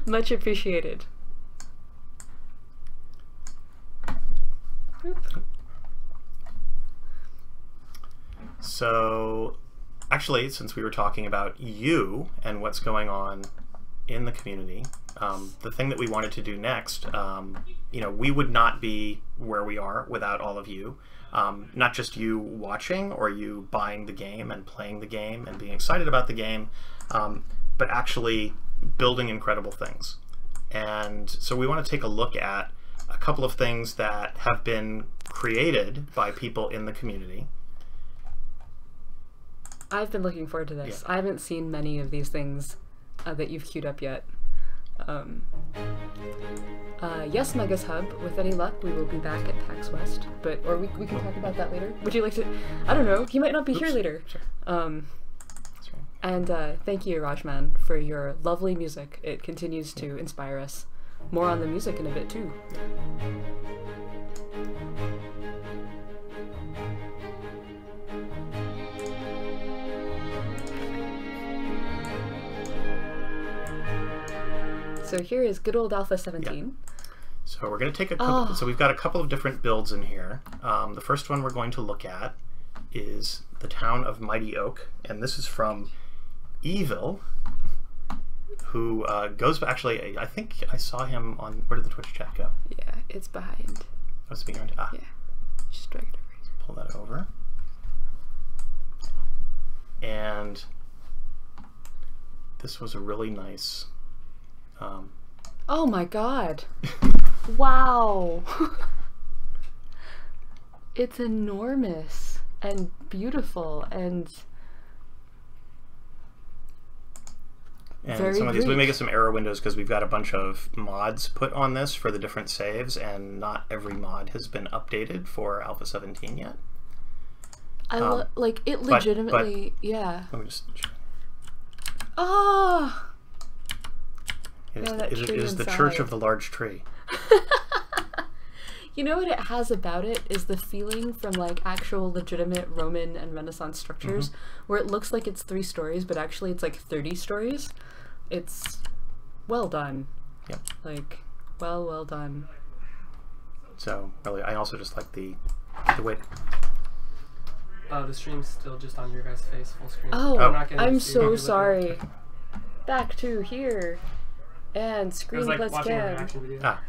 Much appreciated. So, actually, since we were talking about you and what's going on in the community, the thing that we wanted to do next, we would not be where we are without all of you. Not just you watching or you buying the game and playing the game and being excited about the game, but actually building incredible things. And so we want to take a look at a couple of things that have been created by people in the community. I've been looking forward to this. I haven't seen many of these things that you've queued up yet. Yes, Megas Hub. With any luck, we will be back at PAX West. Or we can talk about that later. Would you like to? I don't know. He might not be here later. Sure. That's right. And thank you, Rajman, for your lovely music. It continues to inspire us. More on the music in a bit too. So here is good old Alpha 17. So we're going to take a couple. So we've got a couple of different builds in here. The first one we're going to look at is the town of Mighty Oak, and this is from Evil, who goes. Actually, I think I saw him on. Where did the Twitch chat go? Yeah, it's behind. Oh, it's behind. Ah, Yeah, just drag it over. pull that over. And this was a really nice. Oh my god. Wow. It's enormous and beautiful and very some of these, we Greek. may get some error windows because we've got a bunch of mods put on this for the different saves, and not every mod has been updated for Alpha 17 yet. like it legitimately, yeah. Let me just. Ah. It is, Yeah, that it tree is the Church inside. of the Large Tree. You know what it has about it is the feeling from like actual legitimate Roman and Renaissance structures where it looks like it's 3 stories, but actually it's like 30 stories. It's well done. Yep. Like, well done. So really, I also just like the way. The stream's still just on your guys' face, full screen. Oh, I'm not getting I'm to see what so you're looking at. sorry. Back to here. And It screen was like plus watching a cam. reaction video. Ah,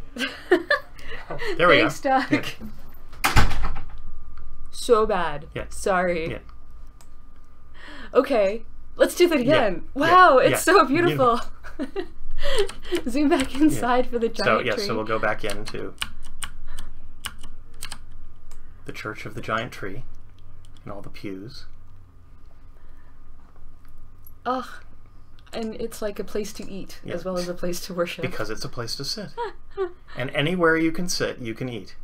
there we go. Thanks, Doug. Yeah. So bad. Yeah. Sorry. Yeah. Okay, let's do that again. Yeah. Wow, Yeah. it's so beautiful. Zoom back inside for the So giant tree. so we'll go back into the Church of the Giant Tree and all the pews. Ugh. And it's like a place to eat Yeah. as well as a place to worship. Because it's a place to sit. And anywhere you can sit, you can eat.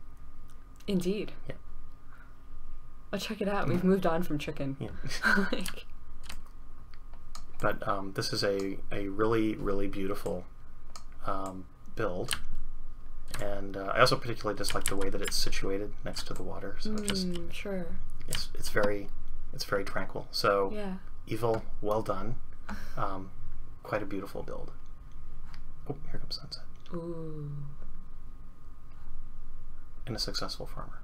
Indeed. Yeah. Oh, check it out. We've moved on from chicken. Yeah. Like, But this is a really, really beautiful build. And I also particularly just like the way that it's situated next to the water. So it just sure. it's very tranquil. So Yeah. Evil, well done. Quite a beautiful build. Oh, here comes sunset. Ooh. And a successful farmer.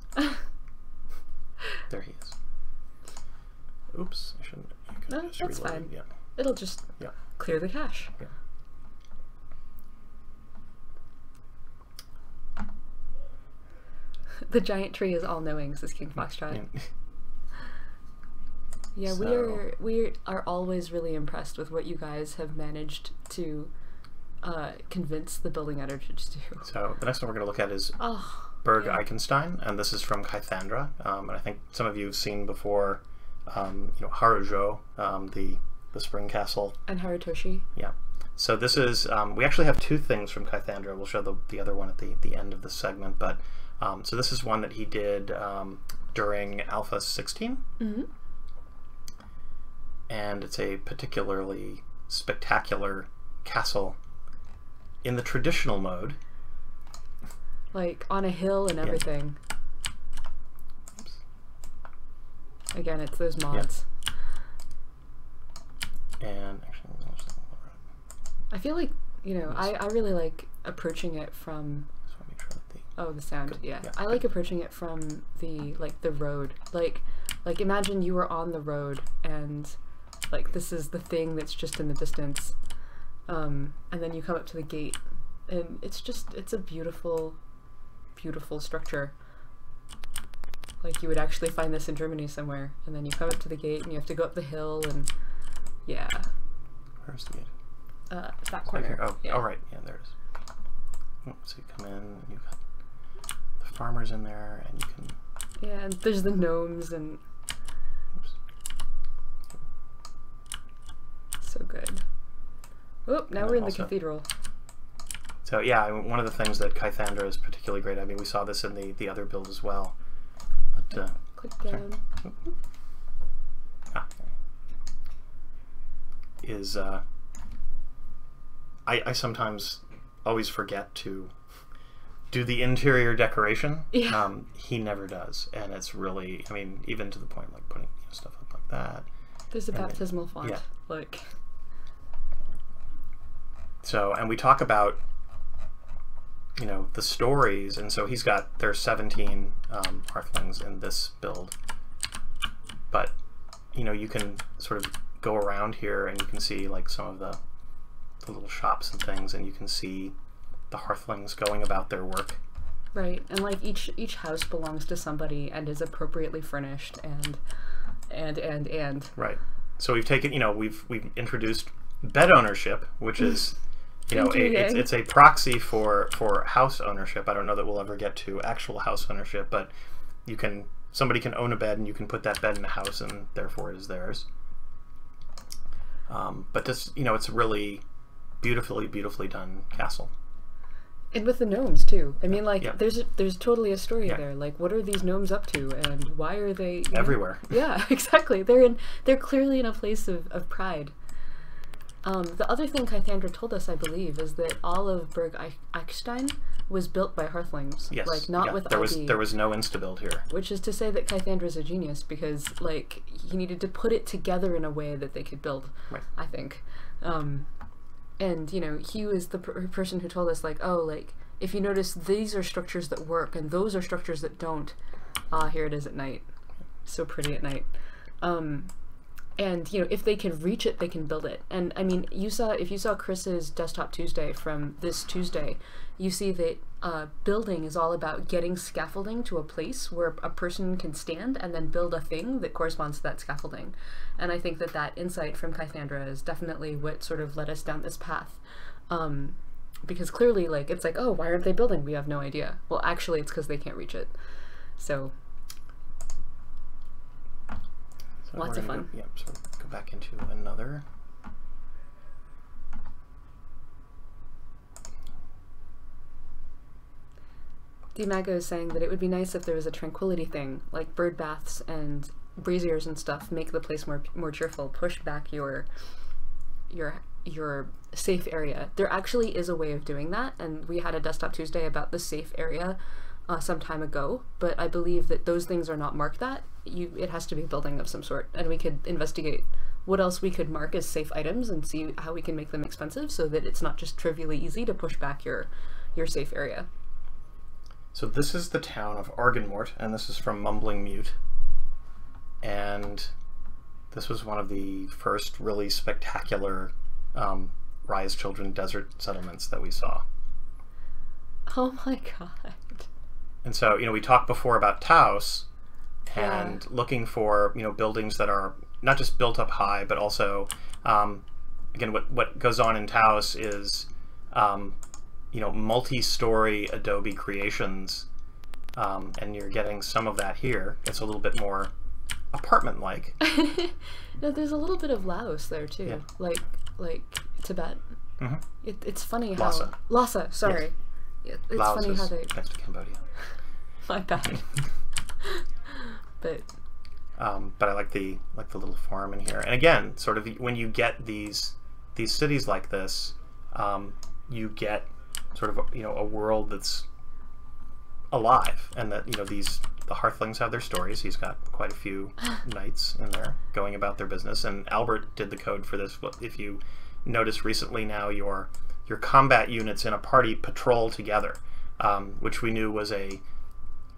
There he is. Oops, I shouldn't. You could No, just that's reload it. fine. Yeah. It'll just Yeah. clear the cache. Yeah. The giant tree is all knowing, says King Foxtrot. Yeah, So- we are always really impressed with what you guys have managed to convince the building editors to do. So the next one we're going to look at is Oh, Berg yeah. Eichenstein, and this is from Kythandra. And I think some of you have seen before, Harujo, the spring castle. And Harutoshi. Yeah. So this is, we actually have 2 things from Kythandra. We'll show the other one at the end of this segment. But so this is one that he did during Alpha 16. Mm-hmm. And it's a particularly spectacular castle in the traditional mode. Like on a hill and everything. Oops. Again, it's those mods. And actually, I feel like, I really like approaching it from just want to make sure that the sound. Good. Yeah. Yeah, I like approaching it from the road. Like imagine you were on the road and like this is the thing that's just in the distance. And then you come up to the gate and it's a beautiful structure. Like you would actually find this in Germany somewhere, and then you come up to the gate and you have to go up the hill and yeah. where's the gate? that Right corner. here. Oh, yeah. oh, right. Yeah, there it is. So you come in, and you've got the farmers in there, and you can. Yeah, and there's the gnomes and. Oops. So good. Oh, now And we're in the also- cathedral. So yeah, I mean, one of the things that Kythandra is particularly great. I mean, we saw this in the other build as well. But Click sorry. down. Ah, is I sometimes always forget to do the interior decoration. Yeah. He never does, and it's really, I mean, even to the point like putting stuff up like that. There's a And then- baptismal font. yeah. Like. So, and we talk about, you know, the stories, and so there's 17 Hearthlings in this build, but you know, you can sort of go around here and you can see like some of the little shops and things, and you can see the Hearthlings going about their work. Right, and like each house belongs to somebody and is appropriately furnished and. Right. So we've taken, you know, we've introduced bed ownership, which is, you know, Intriguing. it's a proxy for house ownership. I don't know that we'll ever get to actual house ownership, but somebody can own a bed and you can put that bed in a house and therefore it is theirs. But this, you know, it's a really beautifully done castle. And with the gnomes too. I mean, like, Yeah. there's totally a story Yeah. there. Like, what are these gnomes up to, and why are they you know? Everywhere. Yeah, exactly. They're clearly in a place of pride. The other thing Kythandra told us, I believe, is that all of Berg Eichstein was built by Hearthlings. Yes. Like, not yeah. with there IB. was no insta-build here. Which is to say that Kythandra's a genius because, like, he needed to put it together in a way that they could build, Right. I think. And, you know, he was the person who told us, like, oh, like, if you notice, these are structures that work and those are structures that don't. Ah, here it is at night. So pretty at night. And, you know, if they can reach it, they can build it. And, I mean, if you saw Chris's Desktop Tuesday from this Tuesday, you see that building is all about getting scaffolding to a place where a person can stand and then build a thing that corresponds to that scaffolding. And I think that insight from Kythandra is definitely what sort of led us down this path. Because clearly, like, it's like, oh, why aren't they building? We have no idea. Well, actually, it's because they can't reach it. So So lots we're of gonna fun. So go back into another. DMago is saying that it would be nice if there was a tranquility thing, like bird baths and braziers and stuff, make the place more cheerful, push back your safe area. There actually is a way of doing that, and we had a Desktop Tuesday about the safe area some time ago, but I believe that those things are not marked that. It has to be building of some sort, and we could investigate what else we could mark as safe items and see how we can make them expensive so that it's not just trivially easy to push back your safe area. So this is the town of Argenmort, and this is from Mumbling Mute. And this was one of the first really spectacular Rise Children desert settlements that we saw. Oh my god. And so, you know, we talked before about Taos and Yeah. looking for, you know, buildings that are not just built up high, but also, again, what goes on in Taos is, you know, multi-story Adobe creations, and you're getting some of that here. It's a little bit more apartment-like. No, there's a little bit of Laos there too, Yeah. like Tibet. Mhm. It's funny how Lhasa. Lhasa. Sorry, it's Laos funny is how they. next to Cambodia. My bad. But But I like the little farm in here. And again, sort of when you get these cities like this, you get sort of, you know, a world that's alive, and that, you know, the Hearthlings have their stories. He's got quite a few knights in there going about their business, and Albert did the code for this. If you notice recently now, your combat units in a party patrol together, which we knew was a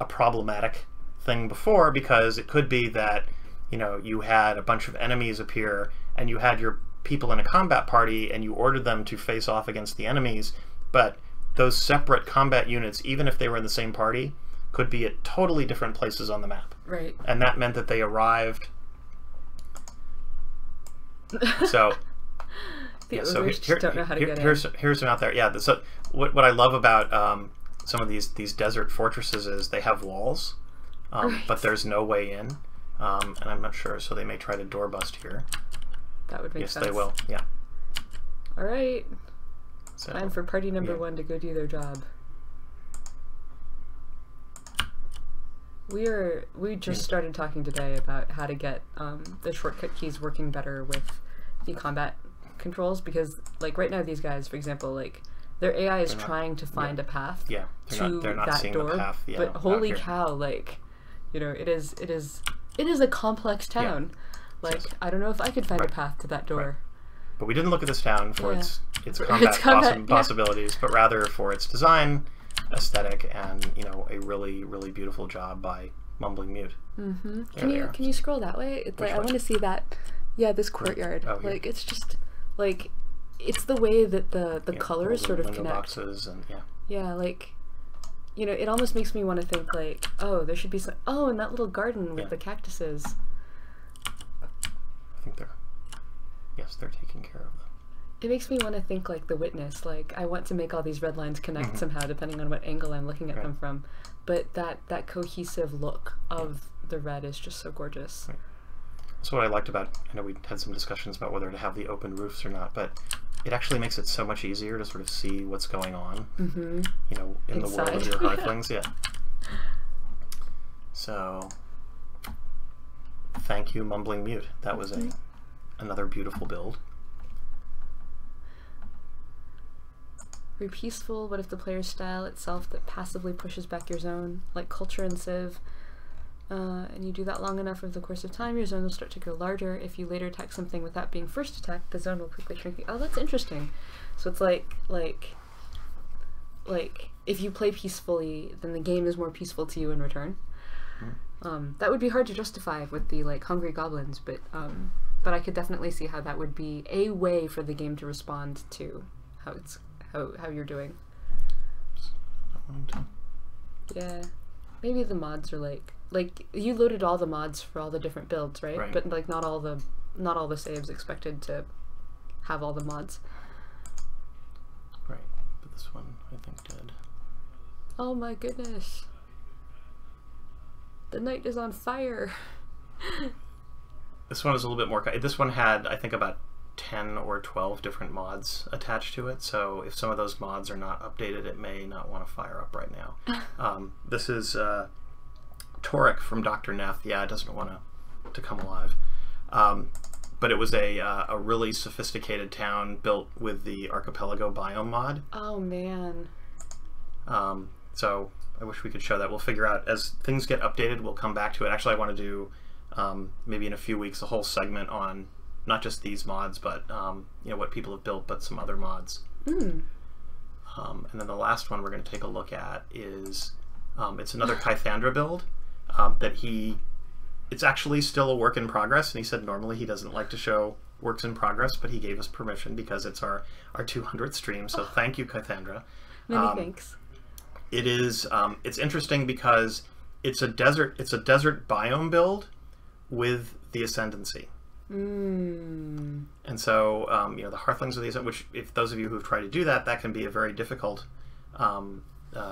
problematic thing before, because it could be that, you know, you had a bunch of enemies appear and you had your people in a combat party and you ordered them to face off against the enemies, but those separate combat units, even if they were in the same party, could be at totally different places on the map. right. And that meant that they arrived. So The so ogres just don't know how to get here's them out there. Yeah. So what I love about some of these desert fortresses is they have walls, Right. but there's no way in, and I'm not sure. So they may try to door bust here. That would make Yes, sense. they will. Yeah. All right. So, Time for party number yeah. 1 to go do their job. We just started talking today about how to get the shortcut keys working better with the combat controls, because like right now these guys, for example, like their AI is trying to find a path Yeah. to They're not that seeing door. the path. Yeah, But out holy here. cow, like, you know, it is a complex town. Like, I don't know if I could find a path to that door. But we didn't look at this town for Yeah. its For combat, its combat, yeah. possibilities, but rather for its design, aesthetic, and a really, really beautiful job by Mumbling Mute. Mm-hmm. There Can you scroll that way? It's like I way? want to see that. Yeah, this courtyard. Oh, here. Like it's just like it's the way that the colors all sort of window connect. boxes and Yeah, like it almost makes me want to think like, oh, there should be some. Oh, and that little garden with Yeah. the cactuses. I think they're taking care of them. It makes me want to think like The Witness. Like I want to make all these red lines connect somehow, depending on what angle I'm looking at them from. But that cohesive look of the red is just so gorgeous. Right. That's what I liked about. I know we had some discussions about whether to have the open roofs or not, but it actually makes it so much easier to sort of see what's going on. Mm-hmm. In the world of your Inside. Hearthlings. Yeah. So, thank you, Mumbling Mute. That was another beautiful build. Very peaceful. What if the player's style itself that passively pushes back your zone, like Culture and Civ, and you do that long enough over the course of time, your zone will start to grow larger. If you later attack something without being first attacked, the zone will quickly shrink. Oh, that's interesting. So it's like if you play peacefully, then the game is more peaceful to you in return. That would be hard to justify with the like hungry goblins, but I could definitely see how that would be a way for the game to respond to how you're doing. Yeah, maybe the mods are like you loaded all the mods for all the different builds, right? Right. But like not all the saves expected to have all the mods. Right, but this one I think did. Oh my goodness. The night is on fire. This one is a little bit more. This one had, I think, about 10 or 12 different mods attached to it. So if some of those mods are not updated, it may not want to fire up right now. This is Toric from Dr. Neff. Yeah, it doesn't want to come alive. But it was a really sophisticated town built with the Archipelago biome mod. Oh man. So I wish we could show that. We'll figure out as things get updated. We'll come back to it. Actually, I want to do maybe in a few weeks a whole segment on not just these mods, but what people have built, but some other mods. And then the last one we're going to take a look at is it's another Kythandra build it's actually still a work in progress, and he said normally he doesn't like to show works in progress, but he gave us permission because it's our 200th stream. So thank you, Kythandra. Many thanks. It is it's interesting because it's a desert biome build with the Ascendancy. And so the Hearthlings of the Ascent, which if those of you who've tried to do that can be a very difficult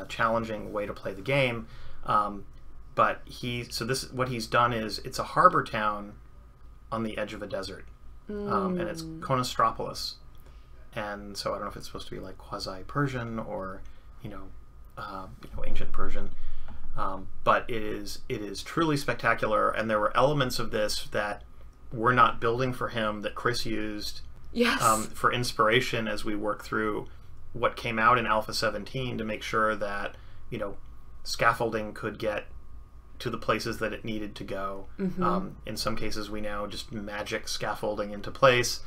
challenging way to play the game. But what he's done is it's a harbor town on the edge of a desert, and it's Konostropolis. And so I don't know if it's supposed to be like quasi-Persian or ancient Persian, but it is truly spectacular. And there were elements of this that we're not building for him that Chris used for inspiration as we work through what came out in Alpha 17 to make sure that scaffolding could get to the places that it needed to go. In some cases we now just magic scaffolding into place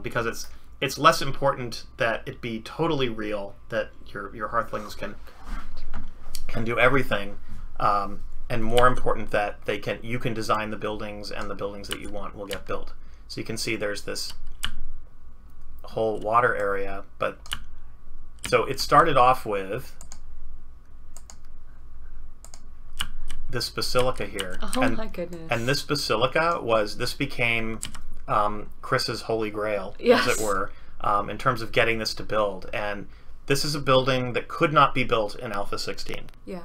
because it's less important that it be totally real, that your Hearthlings can do everything, and more important that you can design the buildings, and the buildings that you want will get built. So you can see there's this whole water area, but so it started off with this basilica here. Oh my goodness. And this basilica became Chris's holy grail, yes. as it were. in terms of getting this to build. And this is a building that could not be built in Alpha 16. Yeah.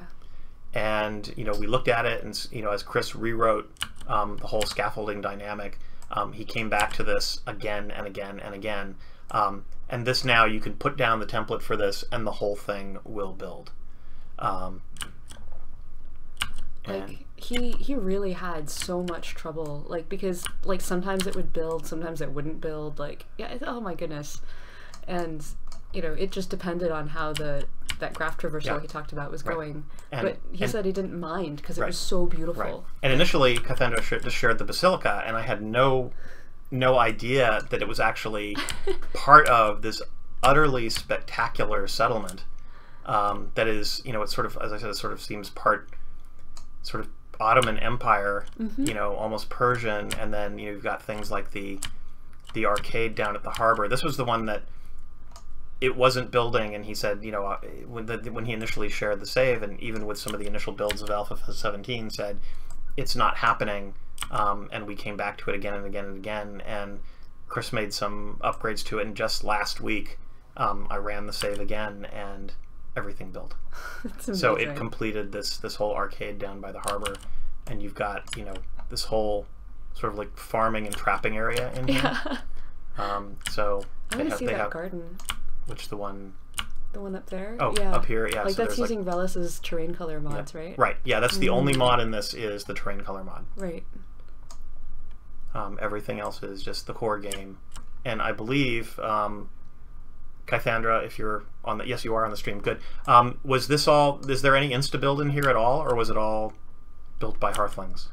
And we looked at it, and as Chris rewrote the whole scaffolding dynamic, he came back to this again and again and again. And this now, you can put down the template for this, and the whole thing will build. Like he really had so much trouble, like, because like sometimes it would build, sometimes it wouldn't build. Like, yeah, oh my goodness. And it just depended on how that graph traversal he talked about was going. But he said he didn't mind because it was so beautiful. Right. And initially, Cassandra just shared the basilica, and I had no idea that it was actually part of this utterly spectacular settlement. That is, it's sort of, as I said, it sort of seems part sort of Ottoman Empire, almost Persian, and then you've got things like the arcade down at the harbor. This was the one that it wasn't building, and he said, when he initially shared the save, and even with some of the initial builds of Alpha 17, said it's not happening, and we came back to it again and again and again, and Chris made some upgrades to it, and just last week I ran the save again, and everything built. So it completed this whole arcade down by the harbor, and you've got this whole sort of like farming and trapping area in here. So I want to see that garden. Which the one up there? Oh, yeah. Up here, yeah. Like, so that's using Velus's terrain color mods, right? Right, yeah, that's the only mod in this is the terrain color mod. Right. Everything else is just the core game. And I believe, Cassandra, if you're on the... Yes, you are on the stream, good. Was this all... Is there any insta-build in here at all, or was it all built by Hearthlings?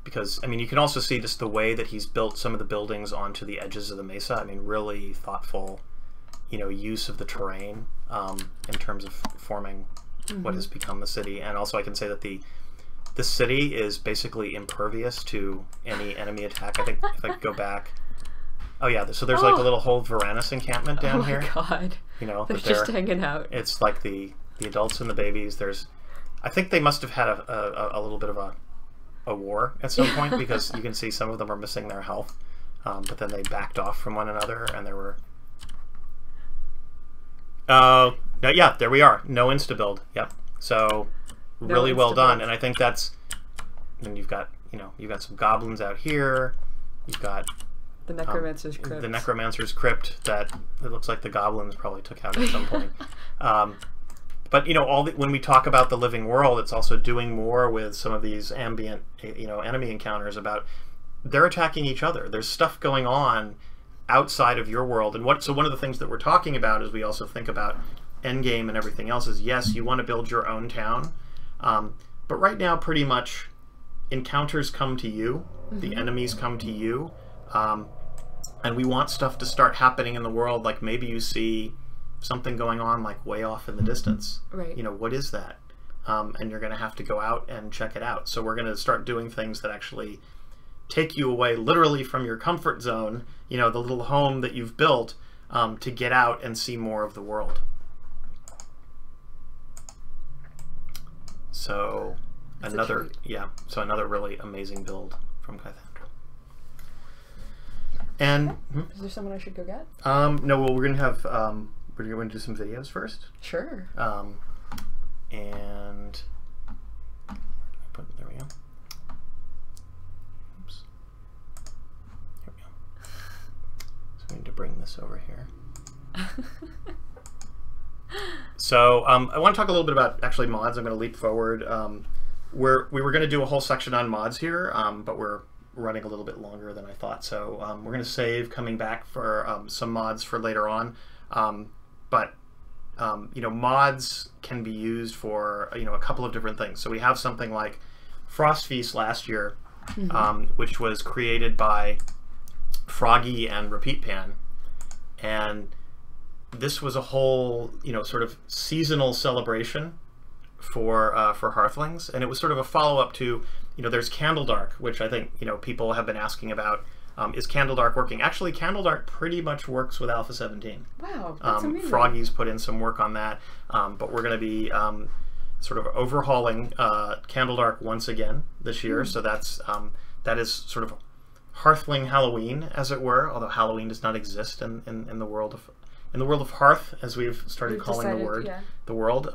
Because, I mean, you can also see just the way that he's built some of the buildings onto the edges of the mesa. I mean, really thoughtful, use of the terrain in terms of forming what has become the city. And also I can say that the city is basically impervious to any enemy attack. I think if I go back... Oh, yeah, so there's like a little whole Varanus encampment down here. Oh, my God. They're just hanging out. It's like the adults and the babies. I think they must have had a little bit of a war at some point, because you can see some of them are missing their health, but then they backed off from one another, and there were yeah, there we are, no insta build. Yep. So really well done. And I think that's... Then you've got some goblins out here, you've got the Necromancer's Crypt. The Necromancer's Crypt that it looks like the goblins probably took out at some point. But when we talk about the living world, it's also doing more with some of these ambient, enemy encounters. About they're attacking each other. There's stuff going on outside of your world, and so one of the things that we're talking about is we also think about endgame and everything else. Is yes, you want to build your own town, but right now, pretty much, encounters come to you, the enemies come to you, and we want stuff to start happening in the world. Like maybe you see something going on like way off in the distance. Right. What is that? And you're going to have to go out and check it out. So we're going to start doing things that actually take you away literally from your comfort zone, the little home that you've built, to get out and see more of the world. So another really amazing build from Cassandra. And is there someone I should go get? No, well, we're going to have we're going to do some videos first. Sure. And there we go. Oops. Here we go. So we need to bring this over here. So I want to talk a little bit about actually mods. I'm going to leap forward. We were going to do a whole section on mods here, but we're running a little bit longer than I thought. So we're going to save coming back for some mods for later on. But mods can be used for a couple of different things. So we have something like Frost Feast last year, which was created by Froggy and Repeat Pan, and this was a whole sort of seasonal celebration for Hearthlings, and it was sort of a follow-up to there's Candledark, which I think people have been asking about. Is Candledark working? Actually, Candledark pretty much works with Alpha 17. Wow, that's amazing. Froggy's put in some work on that, but we're going to be sort of overhauling Candledark once again this year. So that is sort of Hearthling Halloween, as it were, although Halloween does not exist in the world of Hearth, as we've started calling the world.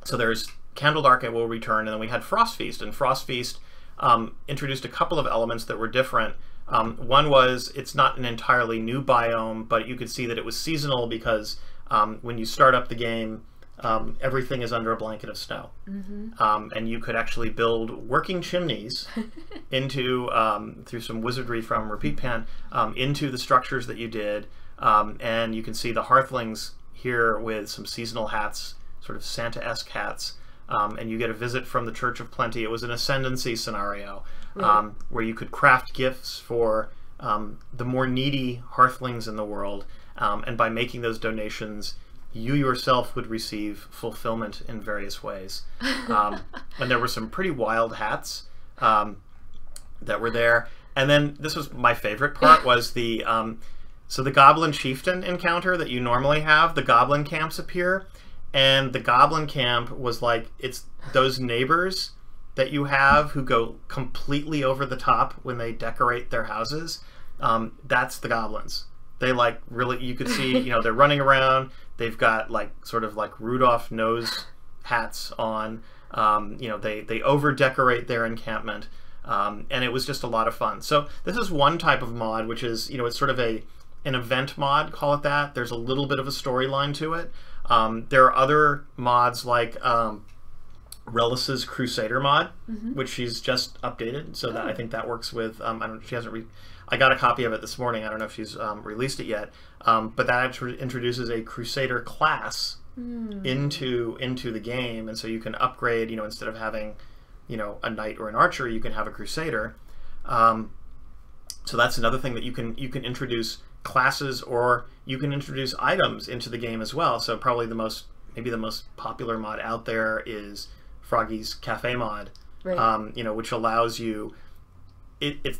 So there's Candledark will return, and then we had Frost Feast, and Frost Feast introduced a couple of elements that were different. One was it's not an entirely new biome, but you could see that it was seasonal because when you start up the game, everything is under a blanket of snow. And you could actually build working chimneys into, through some wizardry from Repeat Pan, into the structures that you did. And you can see the Hearthlings here with some seasonal hats, sort of Santa-esque hats. And you get a visit from the Church of Plenty. It was an ascendancy scenario where you could craft gifts for the more needy Hearthlings in the world. And by making those donations, you yourself would receive fulfillment in various ways. And there were some pretty wild hats that were there. And then this was my favorite part, was the so the Goblin Chieftain encounter that you normally have, the Goblin camps appear. And the Goblin camp was like, it's those neighbors that you have who go completely over the top when they decorate their houses. That's the goblins. They like really, you could see, you know, they're running around. They've got like sort of like Rudolph nose hats on. You know, they over decorate their encampment. And it was just a lot of fun. So this is one type of mod, which is, you know, it's sort of an event mod, call it that. There's a little bit of a storyline to it. There are other mods like Relis's Crusader mod, which she's just updated, so that I think that works with. I don't. She hasn't. I got a copy of it this morning. I don't know if she's released it yet, but that actually introduces a Crusader class into the game, and so you can upgrade. You know, instead of having, you know, a knight or an archer, you can have a Crusader. So that's another thing that you can introduce classes, or you can introduce items into the game as well. So probably maybe the most popular mod out there is Froggy's Cafe mod, you know, which allows you,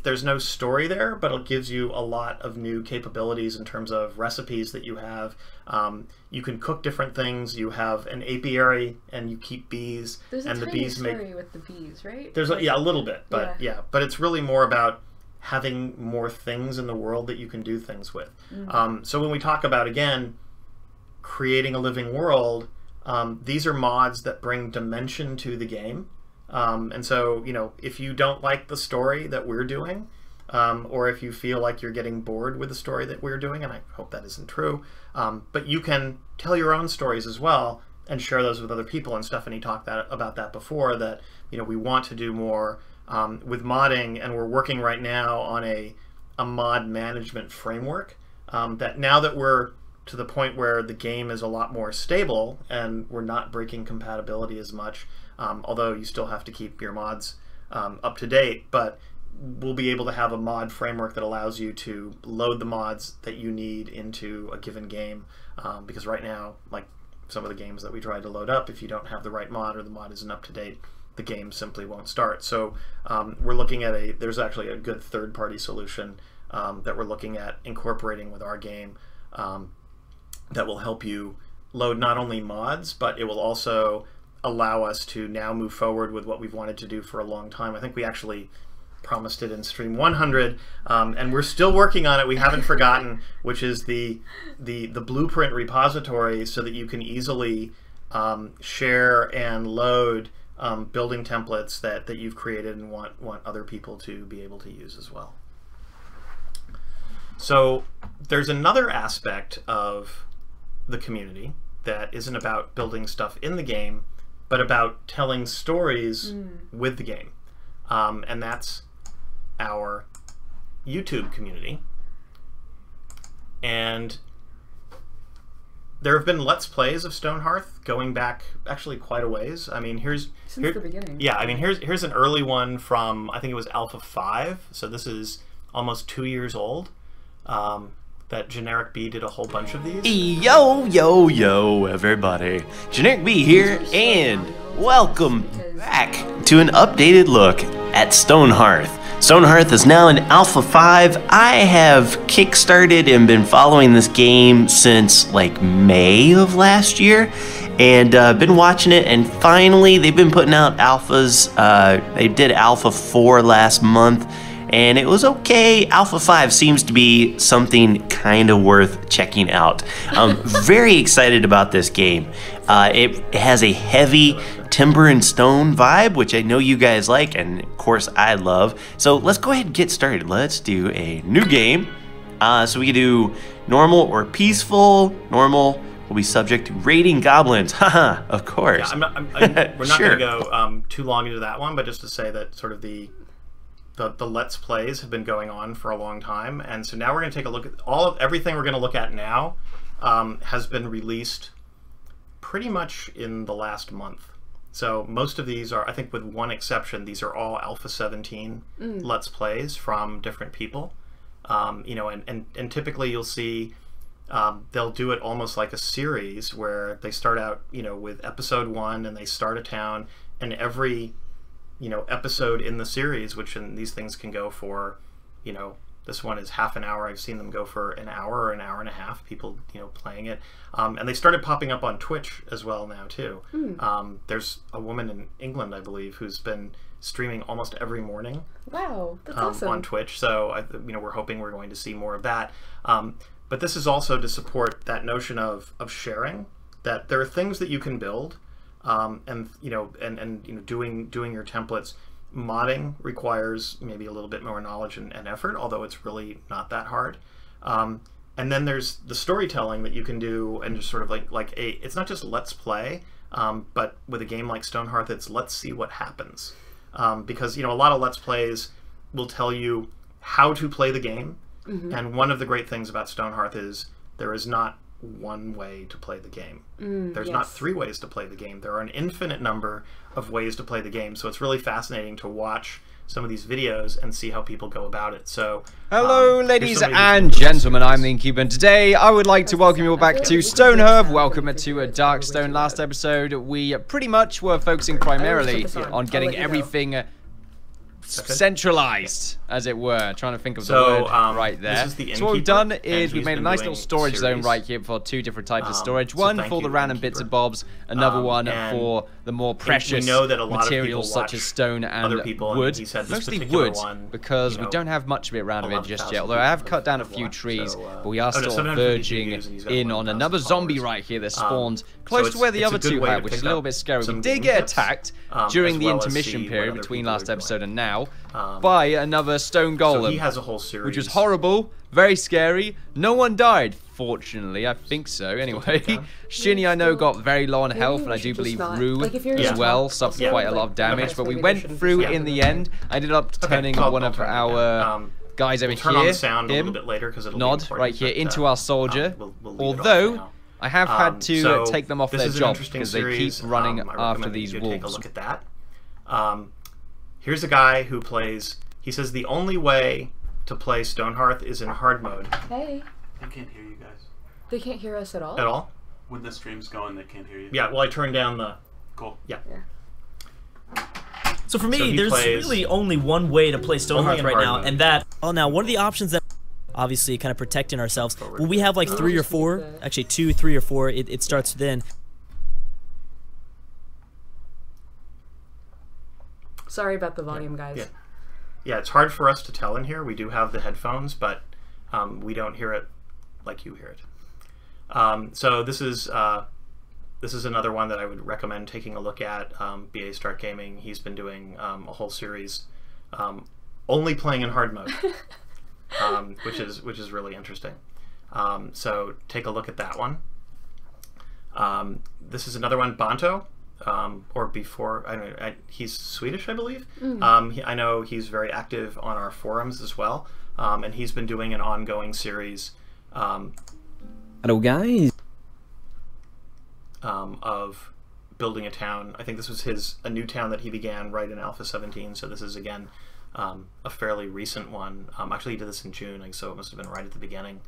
there's no story there, but it gives you a lot of new capabilities in terms of recipes that you have. You can cook different things. You have an apiary, and you keep bees. There's and a the tiny bees story with the bees, right? There's a little bit, but but it's really more about having more things in the world that you can do things with. So when we talk about, again, creating a living world, these are mods that bring dimension to the game. And so, you know, if you don't like the story that we're doing, or if you feel like you're getting bored with the story that we're doing, and I hope that isn't true, but you can tell your own stories as well and share those with other people. And Stephanie talked about that before, that, you know, we want to do more with modding, and we're working right now on a mod management framework, that now that we're to the point where the game is a lot more stable and we're not breaking compatibility as much, although you still have to keep your mods up to date, but we'll be able to have a mod framework that allows you to load the mods that you need into a given game, because right now, like some of the games that we tried to load up, if you don't have the right mod or the mod isn't up to date, the game simply won't start. So we're looking at there's actually a good third-party solution that we're looking at incorporating with our game, that will help you load not only mods, but it will also allow us to now move forward with what we've wanted to do for a long time. I think we actually promised it in stream 100, and we're still working on it. We haven't forgotten, which is the blueprint repository, so that you can easily share and load building templates that you've created and want other people to be able to use as well. So there's another aspect of the community that isn't about building stuff in the game, but about telling stories with the game. And that's our YouTube community. And there have been Let's Plays of Stonehearth going back actually quite a ways. I mean, since the beginning. Yeah, I mean, here's an early one from, I think it was Alpha 5, so this is almost 2 years old. That Generic B did a whole bunch of these. Yo, everybody. Generic B here, and welcome back to an updated look at Stonehearth. Stonehearth is now in Alpha 5. I have kickstarted and been following this game since like May of last year, and been watching it, and finally they've been putting out alphas. They did Alpha 4 last month, and it was okay. Alpha 5 seems to be something kind of worth checking out. I'm very excited about this game. It has a heavy timber and stone vibe, which I know you guys like, and of course I love. So let's go ahead and get started. Let's do a new game. So we can do normal or peaceful. Normal will be subject to raiding goblins. Haha, of course. Yeah, we're not Sure. going to go too long into that one, but just to say that sort of the Let's Plays have been going on for a long time, and so now we're going to take a look at everything we're going to look at now has been released pretty much in the last month. So most of these are, I think with one exception, these are all Alpha 17 Let's Plays from different people. You know, and typically you'll see they'll do it almost like a series where they start out, you know, with episode 1 and they start a town, and every, you know, episode in the series, which these things can go for, you know, this one is half an hour. I've seen them go for an hour or an hour and a half, people, you know, playing it. And they started popping up on Twitch as well now, too. There's a woman in England, I believe, who's been streaming almost every morning. Wow, that's awesome. On Twitch. So, you know, we're hoping we're going to see more of that. But this is also to support that notion of sharing, that there are things that you can build, and you know, and you know, doing your templates. Modding requires maybe a little bit more knowledge and effort, although it's really not that hard. And then there's the storytelling that you can do, and just sort of like it's not just let's play, but with a game like Stonehearth, it's let's see what happens. Because, you know, a lot of let's plays will tell you how to play the game, and one of the great things about Stonehearth is there is not one way to play the game. There's not 3 ways to play the game. There are an infinite number of ways to play the game, so it's really fascinating to watch some of these videos and see how people go about it. So hello ladies and gentlemen, I'm the Innkeeper, and today I would like to welcome you all back to Stonehearth. Welcome to Darkstone. Last episode we pretty much were focusing primarily on getting everything centralized, as it were. Trying to think of the word right there. So what we've done is we've made a nice little storage zone right here for 2 different types of storage. One for the random bits and bobs, another one for the more precious materials such as stone and wood. Mostly wood, because we don't have much of it around it just yet. Although I have cut down a few trees, but we are still verging in on another zombie right here that spawned close to where the other 2 have, which is a little bit scary. We did get attacked during the intermission period between last episode and now by another stone golem, so he has a whole series, which was horrible, very scary. No one died, fortunately. I think so. Anyway, Shinny, I know, got very low on health, and I do believe Rue as well suffered quite a lot of damage. But we went through in the end. I ended up turning one of our guys over here, him, Nod, right here, into our soldier. Although I have had to take them off their job because they keep running after these wolves. Take a look at that. Here's a guy who plays, he says the only way to play Stonehearth is in hard mode. Hey. They can't hear you guys. They can't hear us at all? At all? When the stream's going, they can't hear you. Yeah, well, I turned down the... Cool. Yeah. So for me, there's really only one way to play Stonehearth right now, and that... Well, now, one of the options that... Obviously, kind of protecting ourselves. When we have like 3 or 4, actually 2, 3, or 4, it starts then. Sorry about the volume, guys. Yeah. Yeah, it's hard for us to tell in here. We do have the headphones, but we don't hear it like you hear it. So this is another one that I would recommend taking a look at. BA Start Gaming, he's been doing a whole series only playing in hard mode, which is really interesting. So take a look at that one. This is another one, Banto. Or before, I don't know, he's Swedish, I believe. I know he's very active on our forums as well, and he's been doing an ongoing series. Hello, guys. Of building a town. I think this was a new town that he began right in Alpha 17. So this is again a fairly recent one. Actually, he did this in June, so it must have been right at the beginning.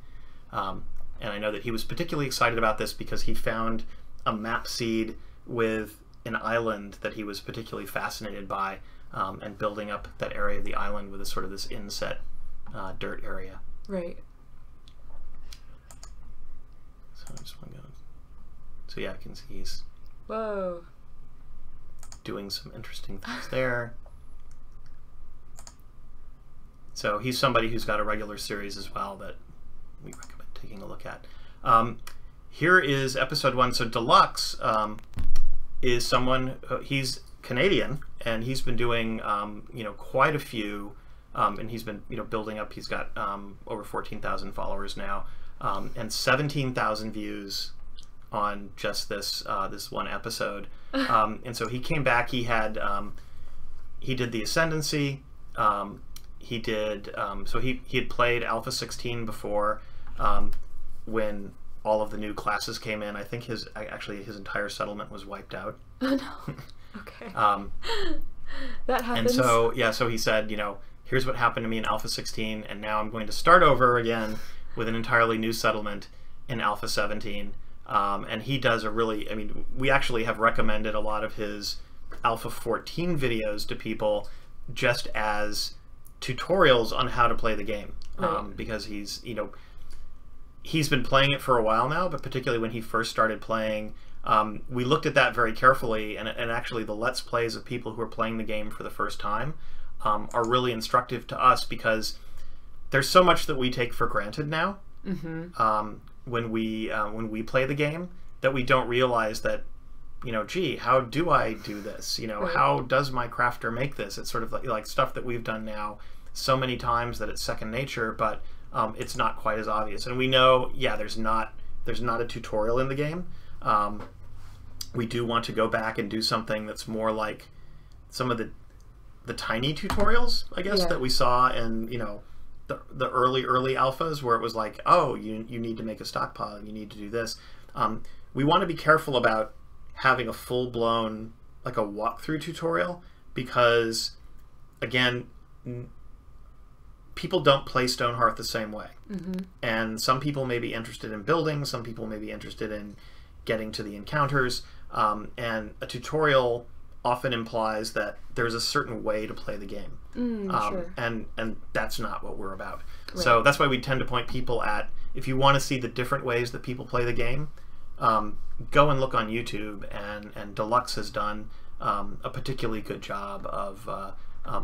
And I know that he was particularly excited about this because he found a map seed with an island that he was particularly fascinated by, and building up that area of the island with a sort of this inset dirt area. Right. So I just want to go. So yeah, I can see he's Whoa. Doing some interesting things there. So he's somebody who's got a regular series as well that we recommend taking a look at. Here is episode 1. So Deluxe is someone, he's Canadian, and he's been doing quite a few, and he's been building up. He's got over 14,000 followers now, and 17,000 views on just this this one episode. And so he came back. He had he did the Ascendancy. He did so he had played Alpha 16 before when all of the new classes came in. I think his entire settlement was wiped out. Oh no. Okay. That happens. And so so he said, here's what happened to me in Alpha 16, and now I'm going to start over again with an entirely new settlement in Alpha 17. And he does a really, we actually have recommended a lot of his Alpha 14 videos to people just as tutorials on how to play the game. Right. Because he's been playing it for a while now, but particularly when he first started playing, we looked at that very carefully, and actually the Let's Plays of people who are playing the game for the first time are really instructive to us, because there's so much that we take for granted now when we play the game, that we don't realize that, gee, how do I do this? Right. How does my crafter make this? It's sort of like stuff that we've done now so many times that it's second nature, but it's not quite as obvious. And we know, there's not a tutorial in the game. We do want to go back and do something that's more like some of the tiny tutorials, I guess, that we saw in the early alphas, where it was like, oh, you need to make a stockpile, you need to do this. We want to be careful about having a full-blown, like a walkthrough tutorial, because again, people don't play Stonehearth the same way. And some people may be interested in building, some people may be interested in getting to the encounters, and a tutorial often implies that there's a certain way to play the game. Sure. And that's not what we're about. Right. So that's why we tend to point people at, if you want to see the different ways that people play the game, go and look on YouTube, and Deluxe has done a particularly good job of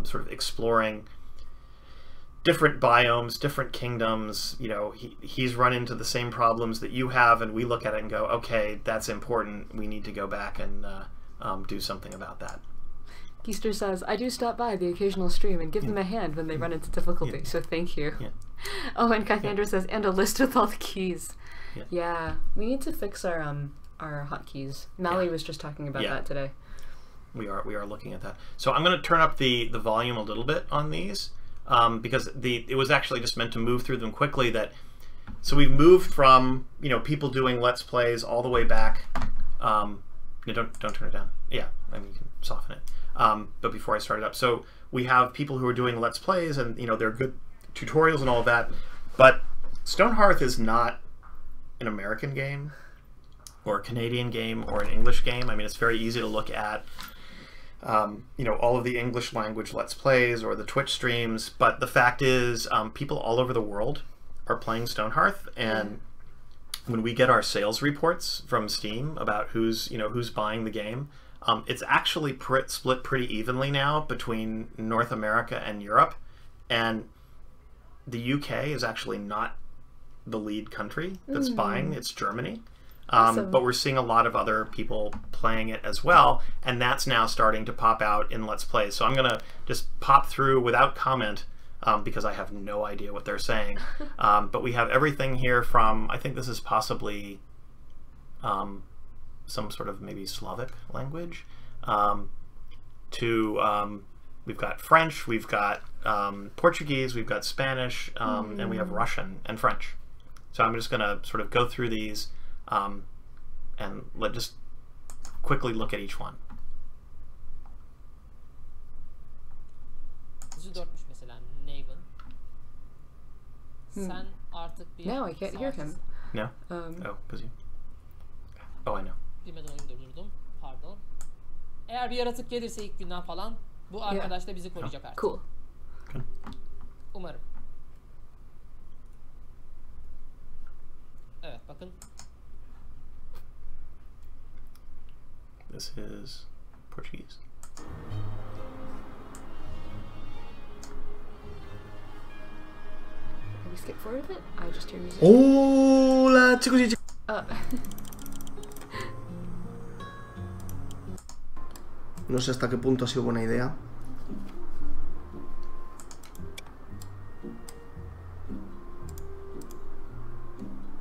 sort of exploring different biomes, different kingdoms. He's run into the same problems that you have, and we look at it and go, okay, that's important. We need to go back and do something about that. Keister says, I do stop by the occasional stream and give them a hand when they run into difficulty, so thank you. Oh, and Kythandra says, and a list with all the keys. Yeah, we need to fix our hotkeys. Mally was just talking about that today. We are looking at that. So I'm going to turn up the volume a little bit on these, because it was actually just meant to move through them quickly. So we've moved from people doing Let's Plays all the way back. Don't turn it down. Yeah, you can soften it. But before I start it up, so we have people who are doing Let's Plays, and they're good tutorials and all of that. But Stonehearth is not an American game, or a Canadian game, or an English game. It's very easy to look at all of the English language Let's Plays or the Twitch streams, but the fact is people all over the world are playing Stonehearth, and when we get our sales reports from Steam about who's buying the game, it's actually split pretty evenly now between North America and Europe, and the UK is actually not the lead country that's buying. It's Germany. Awesome. But we're seeing a lot of other people playing it as well, and that's now starting to pop out in Let's Plays. So I'm going to just pop through without comment, because I have no idea what they're saying. But we have everything here from, I think this is possibly some sort of maybe Slavic language, to we've got French, we've got Portuguese, we've got Spanish, and we have Russian and French. So I'm just going to sort of go through these, and let's just quickly look at each one. Now I can't hear him. No? Oh, because you... Oh, I know. Pardon. Eğer bir yaratık gelirse ilk günden falan, bu arkadaş da bizi koruyacak artık. Cool. Umarım. Evet, bakın. this is Portuguese. Can we skip forward a bit? I just hear music. Hola, chicos y chicas. No sé hasta qué punto ha sido buena idea.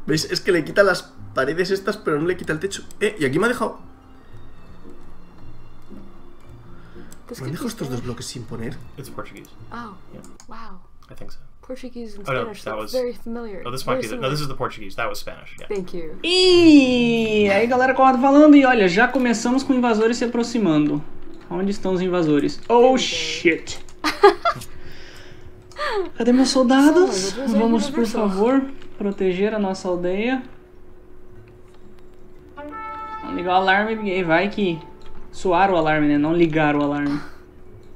¿Veis? Es que le quita las paredes estas, pero no le quita el techo. Y aquí me ha dejado... ¿Me han dejado estos dos bloques sin poner? It's Portuguese. Oh, yeah. Wow. I think so. Portuguese and Spanish, that was very familiar. Oh, this might be no, this is the Portuguese. That was Spanish. Yeah. Thank you. E aí, galera, Conrado falando, e olha, já começamos com invasores se aproximando. Onde estão os invasores? Oh, shit. Cadê meus soldados? Vamos, por favor, proteger a nossa aldeia. Vamos ligar o alarme, porque vai que... Soar o alarme, né? Não ligar o alarme.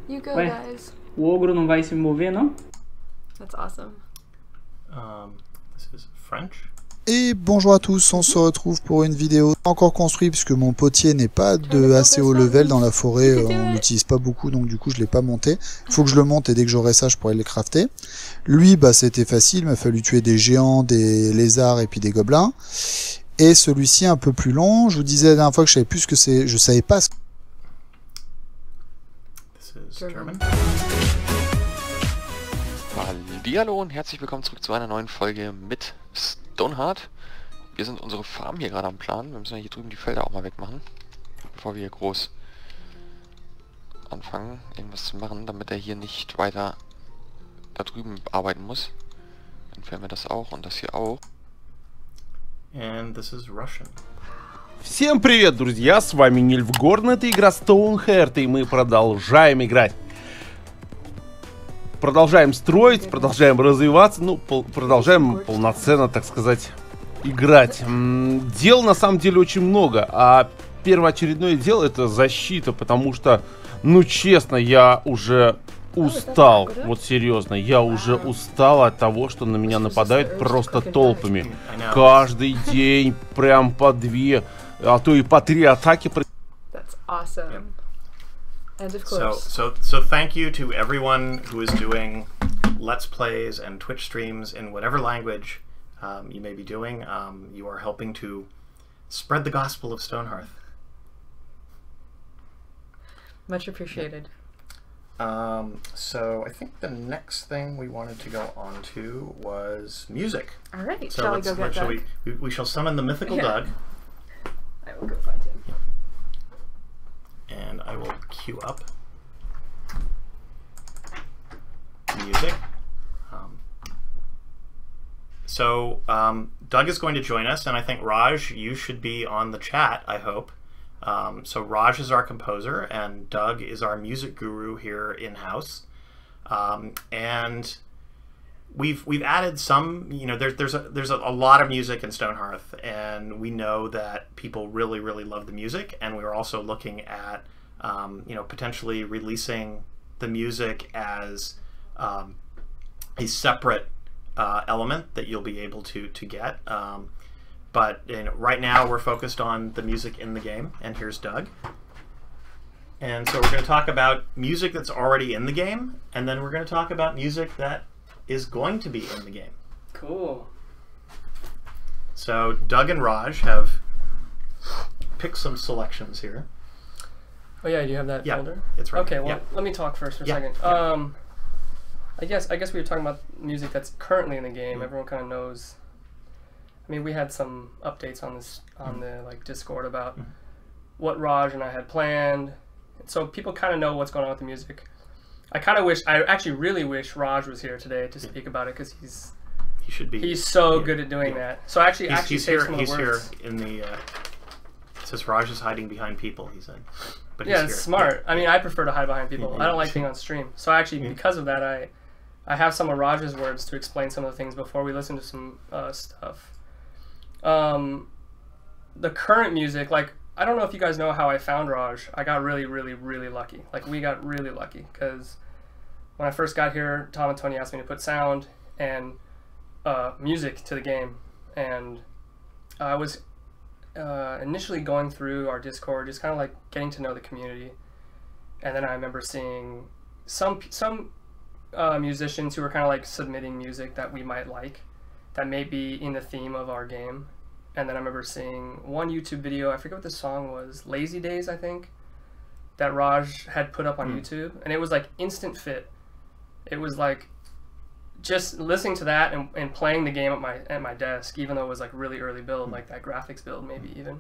You go, Ué, guys. o ogro não vai se mover, não? That's awesome. This is French. Et bonjour à tous, on se retrouve pour une vidéo pas encore construite puisque mon potier n'est pas de assez haut level dans la forêt, on l'utilise pas beaucoup donc du coup je l'ai pas monté. Il faut que je le monte et dès que j'aurai ça je pourrai le crafter. Lui bah c'était facile, il m'a fallu tuer des géants, des lézards et puis des gobelins. Et celui-ci un peu plus long, je vous disais la dernière fois que je savais plus ce que c'est, je savais pas ce que... Hallihallo und herzlich willkommen zurück zu einer neuen Folge mit Stonehearth. Wir sind unsere Farm hier gerade am Plan. Wir müssen ja hier drüben die Felder auch mal wegmachen, bevor wir hier groß anfangen, irgendwas zu machen, damit er hier nicht weiter da drüben arbeiten muss. Dann entfernen wir das auch und das hier auch. And this is Russian. Всем привет, друзья! С вами Нильфгорн, это игра Stonehearth, и мы продолжаем играть. Продолжаем строить, продолжаем развиваться, ну, продолжаем полноценно, так сказать, играть. Дел на самом деле очень много, а первоочередное дело это защита, потому что, ну, честно, я уже устал, вот серьезно, я уже устал от того, что на меня нападают просто толпами. Каждый день прям по 2, а то и по 3 атаки. That's awesome. And of course. So thank you to everyone who is doing Let's Plays and Twitch streams in whatever language you may be doing. You are helping to spread the gospel of Stonehearth. Much appreciated. So I think the next thing we wanted to go on to was music. All right, so shall we go get Doug? We shall summon the mythical Doug. I will go find him. And I will queue up music. Doug is going to join us, and I think Raj, you should be on the chat, I hope. So Raj is our composer, and Doug is our music guru here in-house. And we've added some, you know, there's a lot of music in Stonehearth, and we know that people really love the music, and we're also looking at you know, potentially releasing the music as a separate element that you'll be able to get. But you know, right now we're focused on the music in the game, and here's Doug. And so we're going to talk about music that's already in the game, and then we're going to talk about music that is going to be in the game. Cool. So Doug and Raj have picked some selections here. Oh yeah, do you have that folder? It's right. Okay, well let me talk first for a second. I guess we were talking about music that's currently in the game. Everyone kind of knows. I mean, we had some updates on this on the Discord about what Raj and I had planned, so people kind of know what's going on with the music. I actually really wish Raj was here today to speak about it, because he should be. He's so good at doing that. So actually he's say here. Some of the he's words. Here in the. It says Raj is hiding behind people. He said, but yeah, he's it's here. smart. I mean, I prefer to hide behind people. I don't like being on stream. So actually, because of that, I have some of Raj's words to explain some of the things before we listen to some stuff. The current music, I don't know if you guys know how I found Raj. I got really lucky. We got really lucky, because when I first got here, Tom and Tony asked me to put sound and music to the game, and I was initially going through our Discord, just kind of like getting to know the community, and then I remember seeing some musicians who were kind of like submitting music that we might like, that may be in the theme of our game. And then I remember seeing one YouTube video, I forget what the song was, Lazy Days, I think, that Raj had put up on YouTube, and it was like instant fit. It was like just listening to that and playing the game at my desk, even though it was like really early build, like that graphics build maybe even.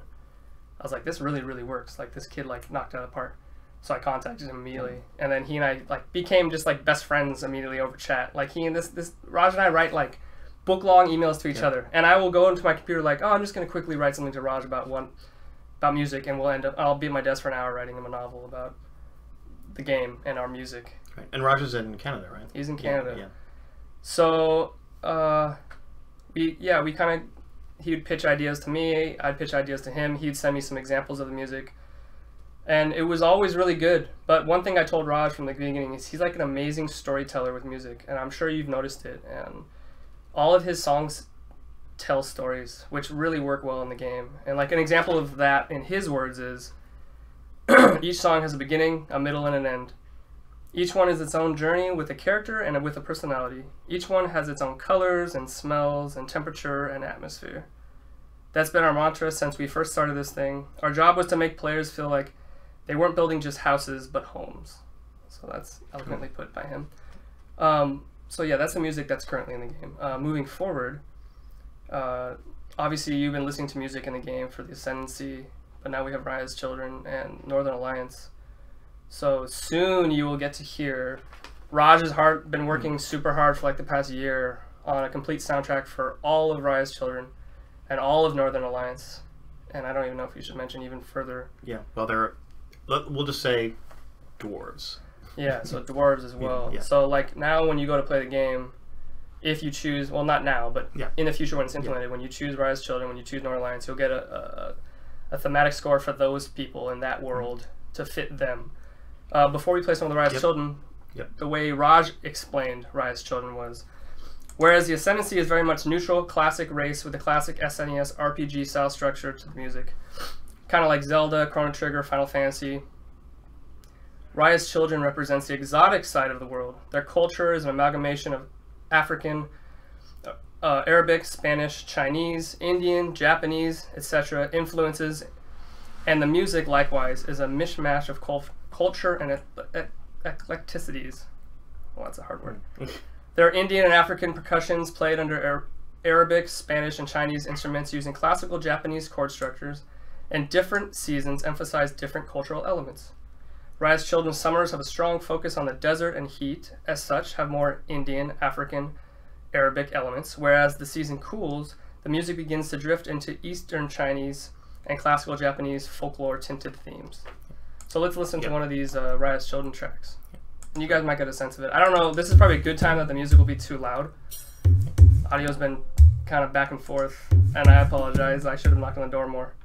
I was like, this really works. Like this kid like knocked it out of the park. So I contacted him immediately, and then he and I like became just like best friends immediately over chat. Like he and this Raj and I write like book-long emails to each other, and I will go into my computer like, oh, I'm just gonna quickly write something to Raj about music, and I'll be at my desk for an hour writing him a novel about the game and our music. Right. And Raj is in Canada, right? He's in Canada. Yeah. So he would pitch ideas to me, I'd pitch ideas to him, he'd send me some examples of the music, and it was always really good. But one thing I told Raj from the beginning is he's like an amazing storyteller with music, and I'm sure you've noticed it, and all of his songs tell stories which really work well in the game. And like an example of that in his words is each song has a beginning, a middle, and an end. Each one is its own journey with a character and with a personality. Each one has its own colors and smells and temperature and atmosphere. That's been our mantra since we first started this thing. Our job was to make players feel like they weren't building just houses but homes. So that's eloquently put by him. So yeah, that's the music that's currently in the game. Moving forward, obviously you've been listening to music in the game for the Ascendancy, but now we have Raya's Children and Northern Alliance. So soon you will get to hear Raj has been working super hard for like the past year on a complete soundtrack for all of Raya's Children and all of Northern Alliance. And I don't even know if you should mention even further. Yeah, well, we'll just say dwarves. Yeah, so dwarves as well. Yeah. So like now when you go to play the game, if you choose, well not now, but in the future when it's implemented, when you choose Raya's Children, when you choose Northern Alliance, you'll get a thematic score for those people in that world to fit them. Before we play some of the Raya's Children, the way Raj explained Raya's Children was, whereas the Ascendancy is very much neutral, classic race with a classic SNES RPG style structure to the music, kind of like Zelda, Chrono Trigger, Final Fantasy, Raya's Children represents the exotic side of the world. Their culture is an amalgamation of African, Arabic, Spanish, Chinese, Indian, Japanese, etc. influences, and the music likewise is a mishmash of culture and eclecticities. Well, that's a hard word. There are Indian and African percussions played under Arabic, Spanish, and Chinese instruments using classical Japanese chord structures, and different seasons emphasize different cultural elements. Raya's Children's summers have a strong focus on the desert and heat, as such have more Indian, African, Arabic elements, whereas the season cools, the music begins to drift into Eastern Chinese and classical Japanese folklore tinted themes. So let's listen to one of these Raya's Children tracks. And you guys might get a sense of it. I don't know, this is probably a good time that the music will be too loud. Audio's been kind of back and forth, and I apologize, I should have knocked on the door more.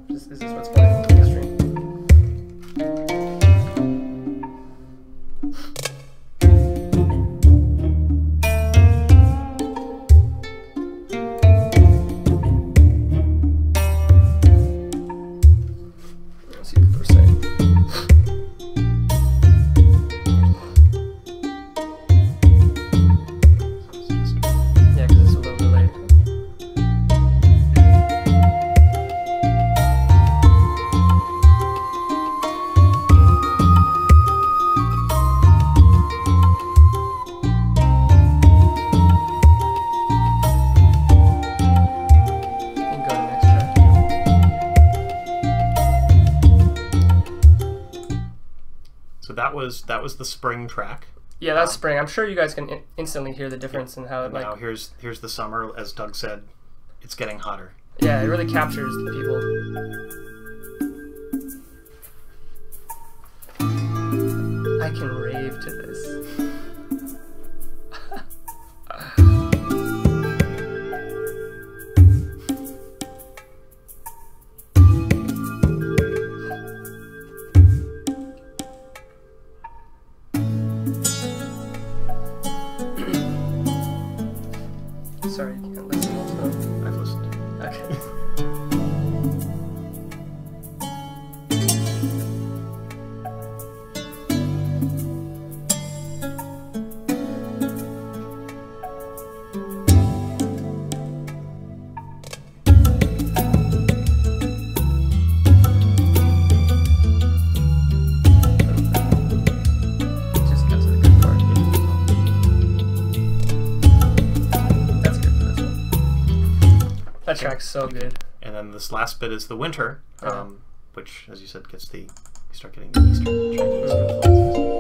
Is this what's playing on the stream? Let's see what they're saying. Yeah, because it's a little delayed. That was the spring track. Yeah, that's spring. I'm sure you guys can instantly hear the difference in how it now here's the summer, as Doug said. It's getting hotter. Yeah, it really captures the people. I can rave to this. sorry, you can't listen also. I've listened. Okay. That track's so good. And then this last bit is the winter, which, as you said, gets the, you start getting the Eastern Chinese influences.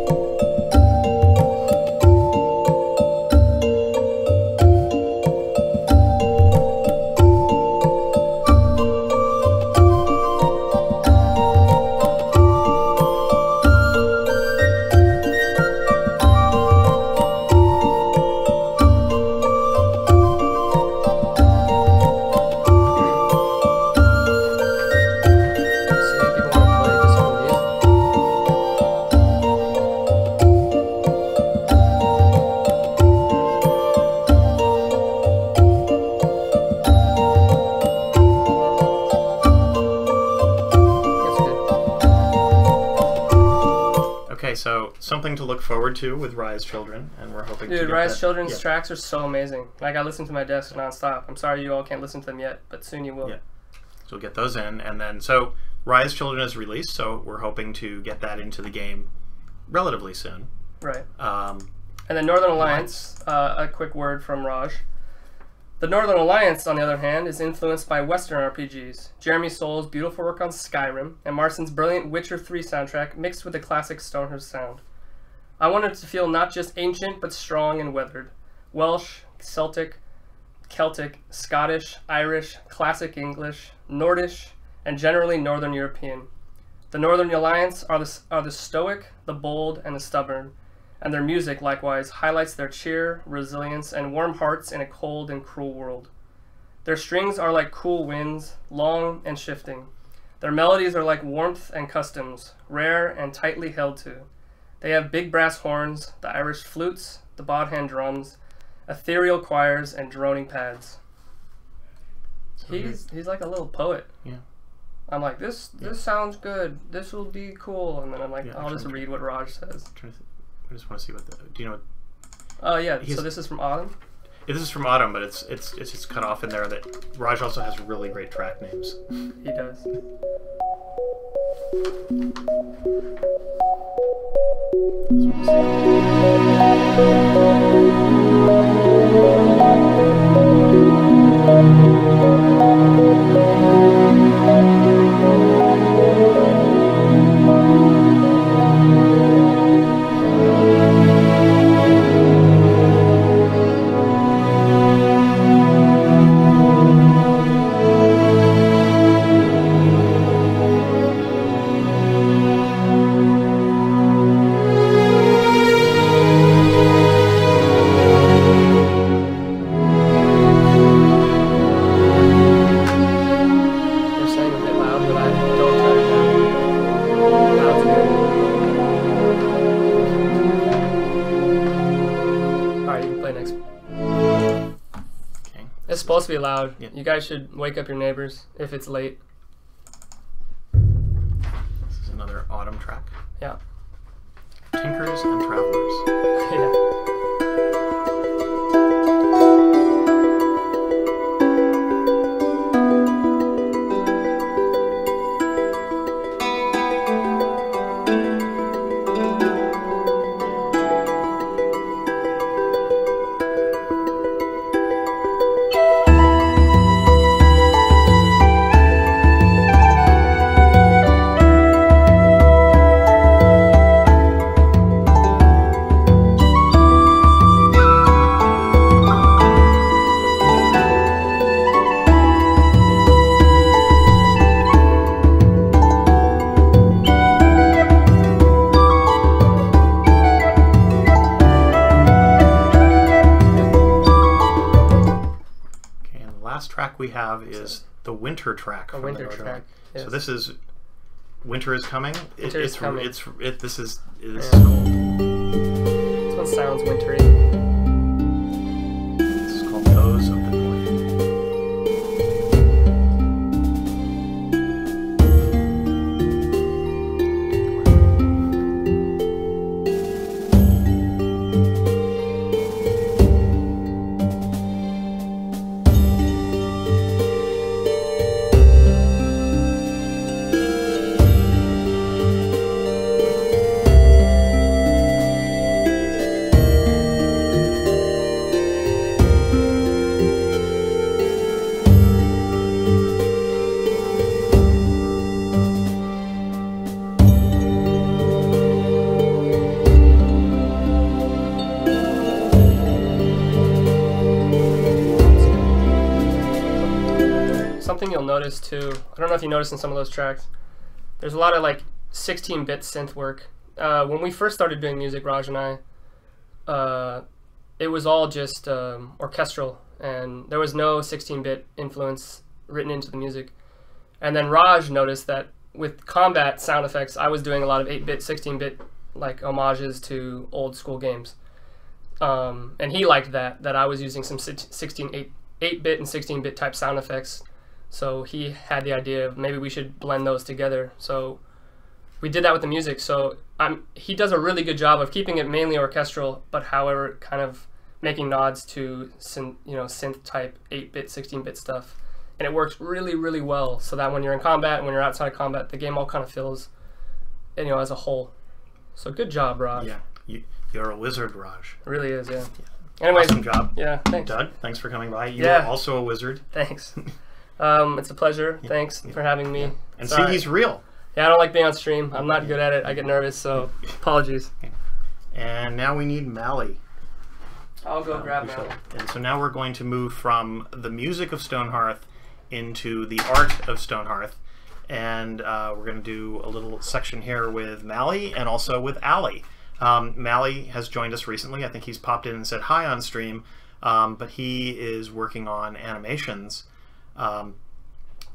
So something to look forward to with Rise Children, and we're hoping. Dude, Rise Children's tracks are so amazing. Like I listen to my desk nonstop. I'm sorry you all can't listen to them yet, but soon you will. Yeah, so we'll get those in, and then so Rise Children is released, so we're hoping to get that into the game relatively soon. Right. And then Northern Alliance. A quick word from Raj. The Northern Alliance, on the other hand, is influenced by Western RPGs, Jeremy Soul's beautiful work on Skyrim, and Marston's brilliant Witcher 3 soundtrack mixed with the classic Stonehearth sound. I wanted it to feel not just ancient, but strong and weathered. Welsh, Celtic, Scottish, Irish, classic English, Nordish, and generally Northern European. The Northern Alliance are the stoic, the bold, and the stubborn, and their music likewise highlights their cheer, resilience, and warm hearts in a cold and cruel world. Their strings are like cool winds, long and shifting. Their melodies are like warmth and customs, rare and tightly held to. They have big brass horns, the Irish flutes, the bodhand drums, ethereal choirs, and droning pads. So he's like a little poet. Yeah. I'm like, this sounds good. This will be cool. And then I'm like, I'll just read what Raj says. I just want to see what the. Do you know what? Oh yeah. So this is from Autumn. Yeah, this is from Autumn, but it's just cut off in there that Raj also has really great track names. He does. It's supposed to be loud. Yeah. You guys should wake up your neighbors if it's late. This is another Autumn track. Yeah. Tinkers and Travelers. Yeah. We have is the winter track. A winter track. Yes. So this is winter is coming. Winter is coming. This is cold. This one sounds wintry. This is called Those echoes of the north. Something you'll notice too, I don't know if you noticed in some of those tracks, there's a lot of like 16-bit synth work. When we first started doing music, Raj and I, it was all just orchestral, and there was no 16-bit influence written into the music. And then Raj noticed that with combat sound effects, I was doing a lot of 8-bit, 16-bit like homages to old school games. And he liked that I was using some 8-bit and 16-bit type sound effects. So he had the idea of maybe we should blend those together. So we did that with the music. So he does a really good job of keeping it mainly orchestral, but however, kind of making nods to synth type 8-bit, 16-bit stuff. And it works really, really well. So that when you're in combat and when you're outside of combat, the game all kind of feels, as a whole. So good job, Raj. Yeah, you're a wizard, Raj. It really is, yeah. Anyways, awesome job. Yeah, thanks. Doug, thanks for coming by. You are also a wizard. Thanks. It's a pleasure. Yeah. Thanks for having me. Yeah. And see, he's real. Yeah, I don't like being on stream. I'm not good at it. I get nervous, so apologies. And now we need Mally. I'll go grab Mally. And so now we're going to move from the music of Stonehearth into the art of Stonehearth. And we're going to do a little section here with Mally and also with Allie. Mally has joined us recently. I think he's popped in and said hi on stream, but he is working on animations.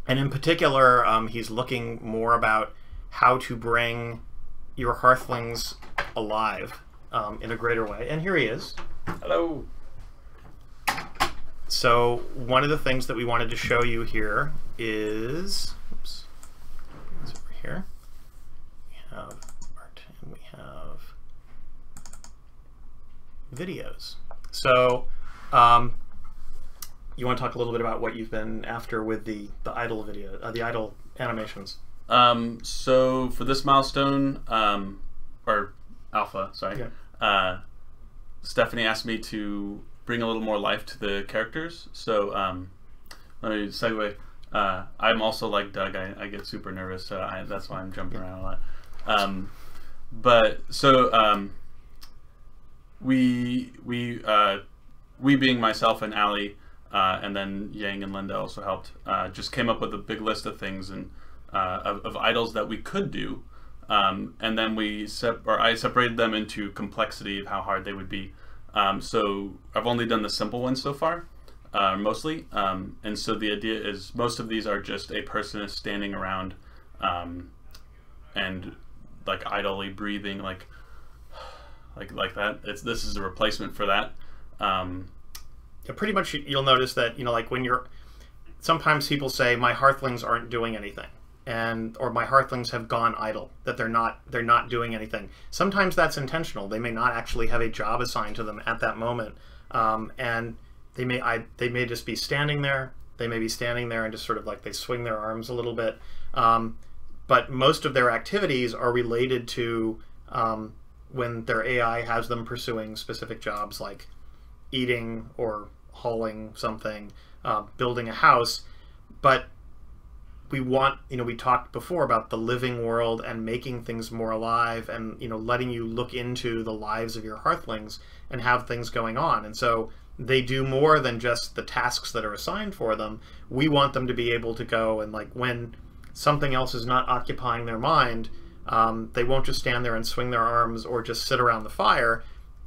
And in particular, he's looking more about how to bring your Hearthlings alive in a greater way. And here he is. Hello. So one of the things that we wanted to show you here is, oops, it's over here. We have art and we have videos. So you want to talk a little bit about what you've been after with the idle video, the idle animations? So for this milestone, or alpha, sorry, Stephanie asked me to bring a little more life to the characters. So let me segue. I'm also like Doug. I get super nervous, so that's why I'm jumping around a lot. But so we being myself and Allie, and then Yang and Linda also helped, just came up with a big list of things and of idols that we could do, and then I separated them into complexity of how hard they would be. So I've only done the simple ones so far, mostly, and so the idea is most of these are just a person is standing around and like idly breathing, like that. This is a replacement for that. Yeah, pretty much you'll notice that, like when sometimes people say my Hearthlings aren't doing anything, or my Hearthlings have gone idle, that they're not doing anything. Sometimes that's intentional. They may not actually have a job assigned to them at that moment, and they may just be standing there. They may be standing there and just sort of like they swing their arms a little bit, but most of their activities are related to when their AI has them pursuing specific jobs like eating or hauling something, building a house. But we talked before about the living world and making things more alive and, letting you look into the lives of your Hearthlings and have things going on. And so they do more than just the tasks that are assigned for them. We want them to be able to go and, like, when something else is not occupying their mind, they won't just stand there and swing their arms or just sit around the fire.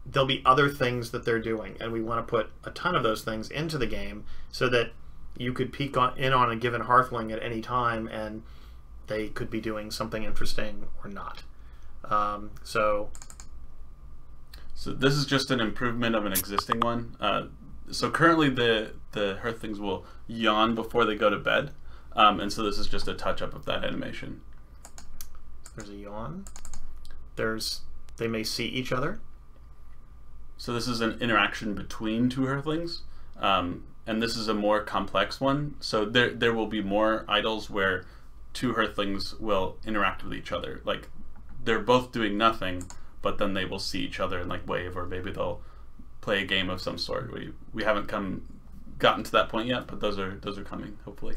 There'll be other things that they're doing, and we want to put a ton of those things into the game so that you could peek in on a given Hearthling at any time and they could be doing something interesting or not. So this is just an improvement of an existing one. So currently the the Hearthlings will yawn before they go to bed, and so this is just a touch-up of that animation. There's a yawn. They may see each other. So this is an interaction between two Hearthlings, and this is a more complex one. So there will be more idols where two Hearthlings will interact with each other. Like, they're both doing nothing, but then they will see each other and like wave, or maybe they'll play a game of some sort. We haven't gotten to that point yet, but those are coming, hopefully.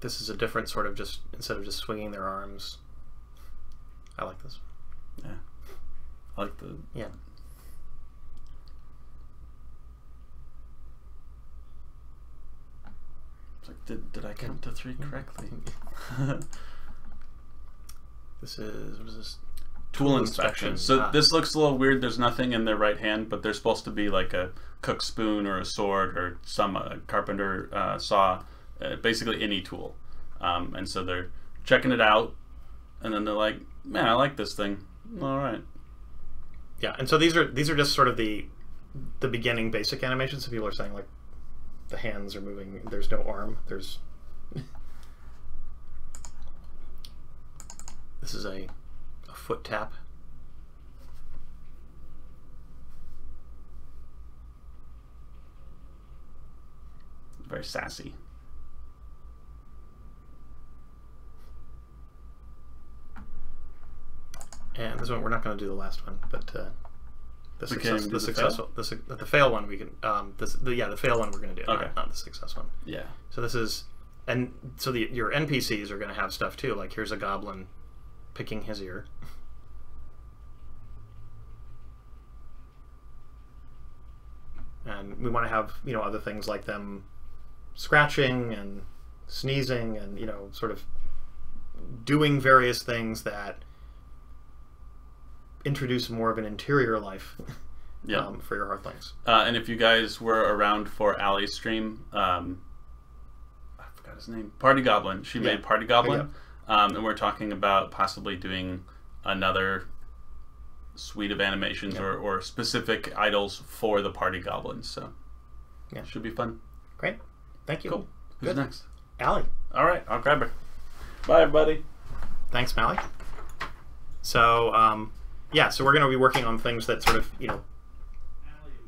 This is a different sort of, just instead of just swinging their arms. I like this. Yeah. I like the... Yeah. It's like, did I count to 3 correctly? This is... What is this? Tool inspection. So this looks a little weird. There's nothing in their right hand, but there's supposed to be like a cook's spoon or a sword or some carpenter saw, basically any tool. And so they're checking it out, and then they're like, man, I like this thing. All right. Yeah, and so these are just sort of the beginning basic animations. So people are saying like the hands are moving. There's no arm. There's this is a foot tap. Very sassy. And this one, we're not going to do the last one, but the fail one we can. The fail one we're going to do. Okay. Not the success one. Yeah. So this is, and so your NPCs are going to have stuff too. Like here's a goblin picking his ear. And we want to have, other things like them scratching and sneezing and, sort of doing various things that introduce more of an interior life for your Hearthlings. And if you guys were around for Allie's stream, I forgot his name, Party Goblin. She made Party Goblin. And we're talking about possibly doing another suite of animations or specific idols for the Party Goblins. So should be fun. Great. Thank you. Cool. Who's next? Allie. All right, I'll grab her. Bye, everybody. Thanks, Mally. So, so we're going to be working on things that sort of,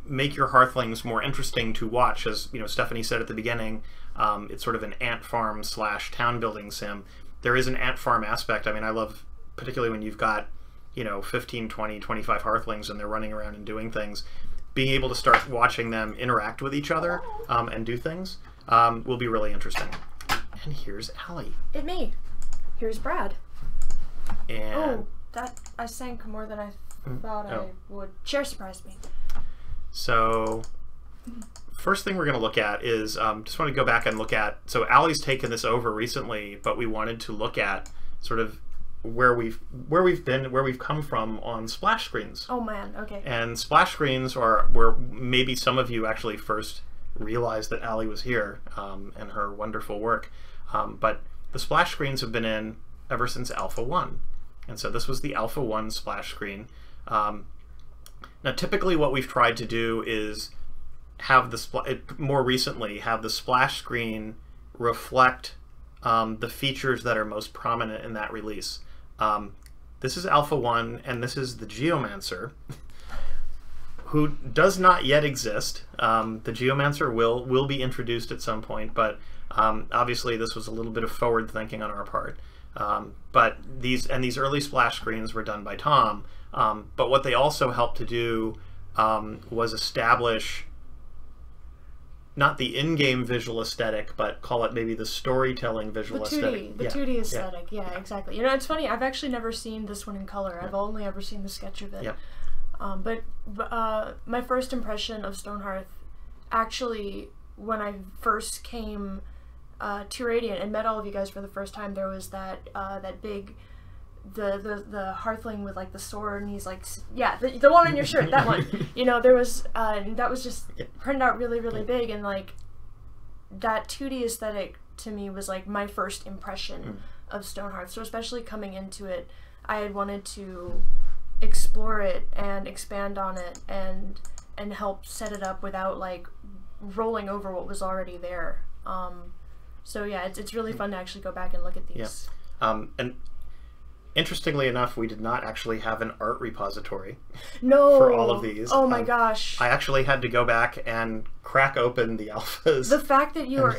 make your Hearthlings more interesting to watch. As, Stephanie said at the beginning, it's sort of an ant farm / town building sim. There is an ant farm aspect. I mean, I love, particularly when you've got, 15, 20, 25 Hearthlings and they're running around and doing things, being able to start watching them interact with each other and do things will be really interesting. And here's Allie. It's me. Here's Brad. And I sank more than I thought I would. Share surprised me. So, first thing we're going to look at is, just want to go back and look at, so Allie's taken this over recently, but we wanted to look at sort of where we've come from on splash screens. Oh man, okay. And splash screens are where maybe some of you actually first realized that Allie was here and her wonderful work. But the splash screens have been in ever since Alpha 1. And so this was the Alpha 1 splash screen. Now typically what we've tried to do is have more recently have the splash screen reflect the features that are most prominent in that release. This is Alpha 1, and this is the Geomancer, who does not yet exist. The Geomancer will be introduced at some point, but obviously this was a little bit of forward thinking on our part. But these early splash screens were done by Tom. But what they also helped to do was establish not the in-game visual aesthetic, but call it maybe the storytelling visual aesthetic. The 2D aesthetic, yeah, exactly. It's funny, I've actually never seen this one in color. I've only ever seen the sketch of it. Yeah. But my first impression of Stonehearth, actually, when I first came to Radiant and met all of you guys for the first time, there was that big, the Hearthling with like the sword, and he's like, the one on your shirt, that one. There was that was just printed out really big, and like that 2D aesthetic to me was like my first impression of Stonehearth. So especially coming into it, I had wanted to explore it and expand on it and help set it up without like rolling over what was already there. So yeah, it's really fun to actually go back and look at these. Yeah. And interestingly enough, we did not actually have an art repository for all of these. Oh my gosh. I actually had to go back and crack open the alphas. The fact that you are...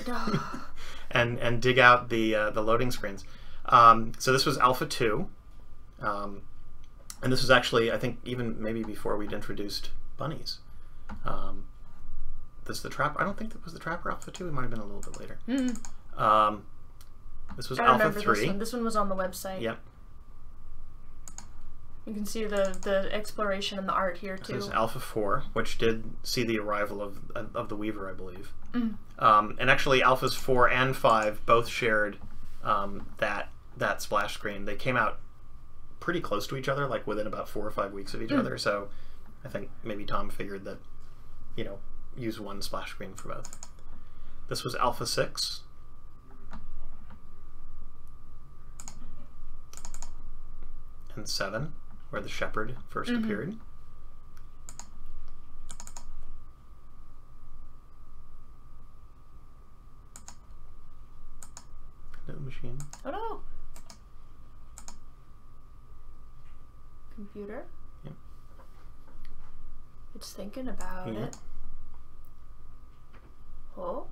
and dig out the loading screens. So this was Alpha 2. And this was actually, I think, even maybe before we'd introduced bunnies. This the Trapper. I don't think that was the Trapper Alpha 2. It might have been a little bit later. This was Alpha 3. This one was on the website. Yep. You can see the exploration and the art here too. This is Alpha 4, which did see the arrival of the Weaver, I believe. And actually, Alphas 4 and 5 both shared that splash screen. They came out pretty close to each other, like within about 4 or 5 weeks of each other. So I think maybe Tom figured that, you know, use one splash screen for both. This was Alpha 6. And 7, where the shepherd first appeared. No machine. Oh no! Computer? Yep. It's thinking about it. Oh?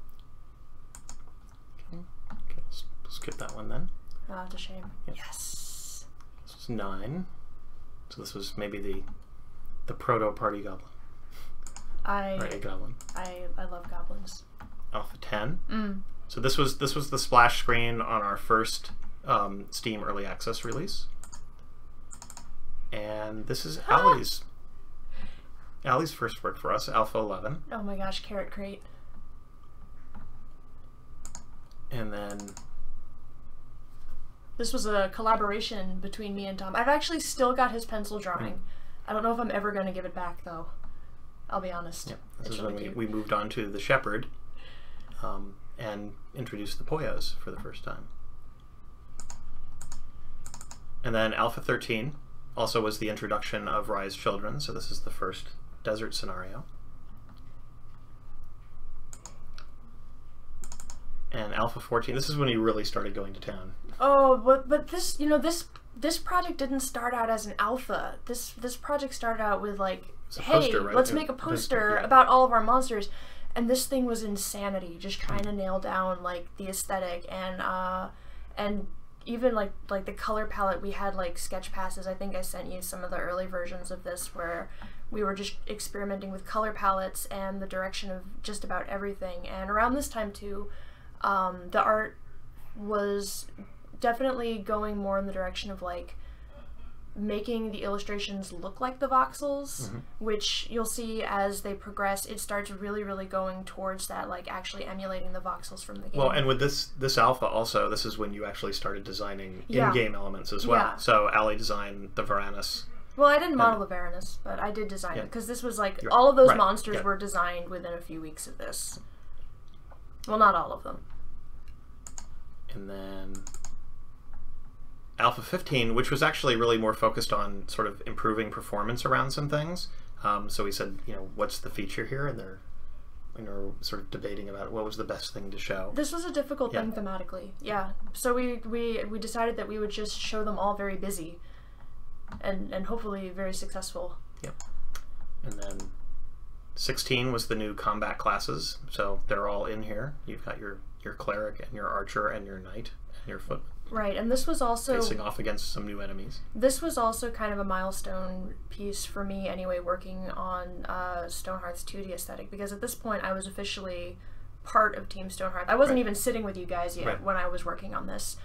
Okay, let's skip that one then. Oh, it's a shame. Yep. Yes! This was 9. So this was maybe the proto-party goblin. Or a goblin. I love goblins. Alpha 10. So this was the splash screen on our first Steam Early Access release. And this is Allie's first work for us, Alpha 11. Oh my gosh, Carrot Crate. And then this was a collaboration between me and Tom. I've actually still got his pencil drawing. I don't know if I'm ever going to give it back though. I'll be honest. Yep. This is when we moved on to the Shepherd and introduced the Poyos for the first time. And then Alpha 13 also was the introduction of Rise Children, so this is the first desert scenario. And Alpha 14, this is when he really started going to town. Oh, but this, you know, this project didn't start out as an alpha. This project started out with like, hey, poster, right? Let's make a poster about all of our monsters. And this thing was insanity, just trying to nail down like the aesthetic and even like the color palette. We had like sketch passes. I think I sent you some of the early versions of this where we were just experimenting with color palettes and the direction of just about everything. And around this time too, the art was definitely going more in the direction of like making the illustrations look like the voxels, which you'll see as they progress, it starts really going towards that, like actually emulating the voxels from the game. Well, and with this alpha also, this is when you actually started designing in-game elements as well. So Allie designed the Varanus. Well, I didn't model the Varanus, but I did design it, because this was like, all of those monsters were designed within a few weeks of this. Well, not all of them. And then Alpha 15, which was actually really more focused on sort of improving performance around some things. So we said, you know, what's the feature here? And they're, you know, sort of debating about what was the best thing to show. This was a difficult thing thematically, So we decided that we would just show them all very busy and hopefully very successful. Yep. And then 16 was the new combat classes. So they're all in here. You've got your cleric and your archer and your knight and your footman. Right, and this was also facing off against some new enemies. This was also kind of a milestone piece for me anyway, working on Stonehearth's 2D aesthetic, because at this point I was officially part of Team Stonehearth. I wasn't even sitting with you guys yet when I was working on this.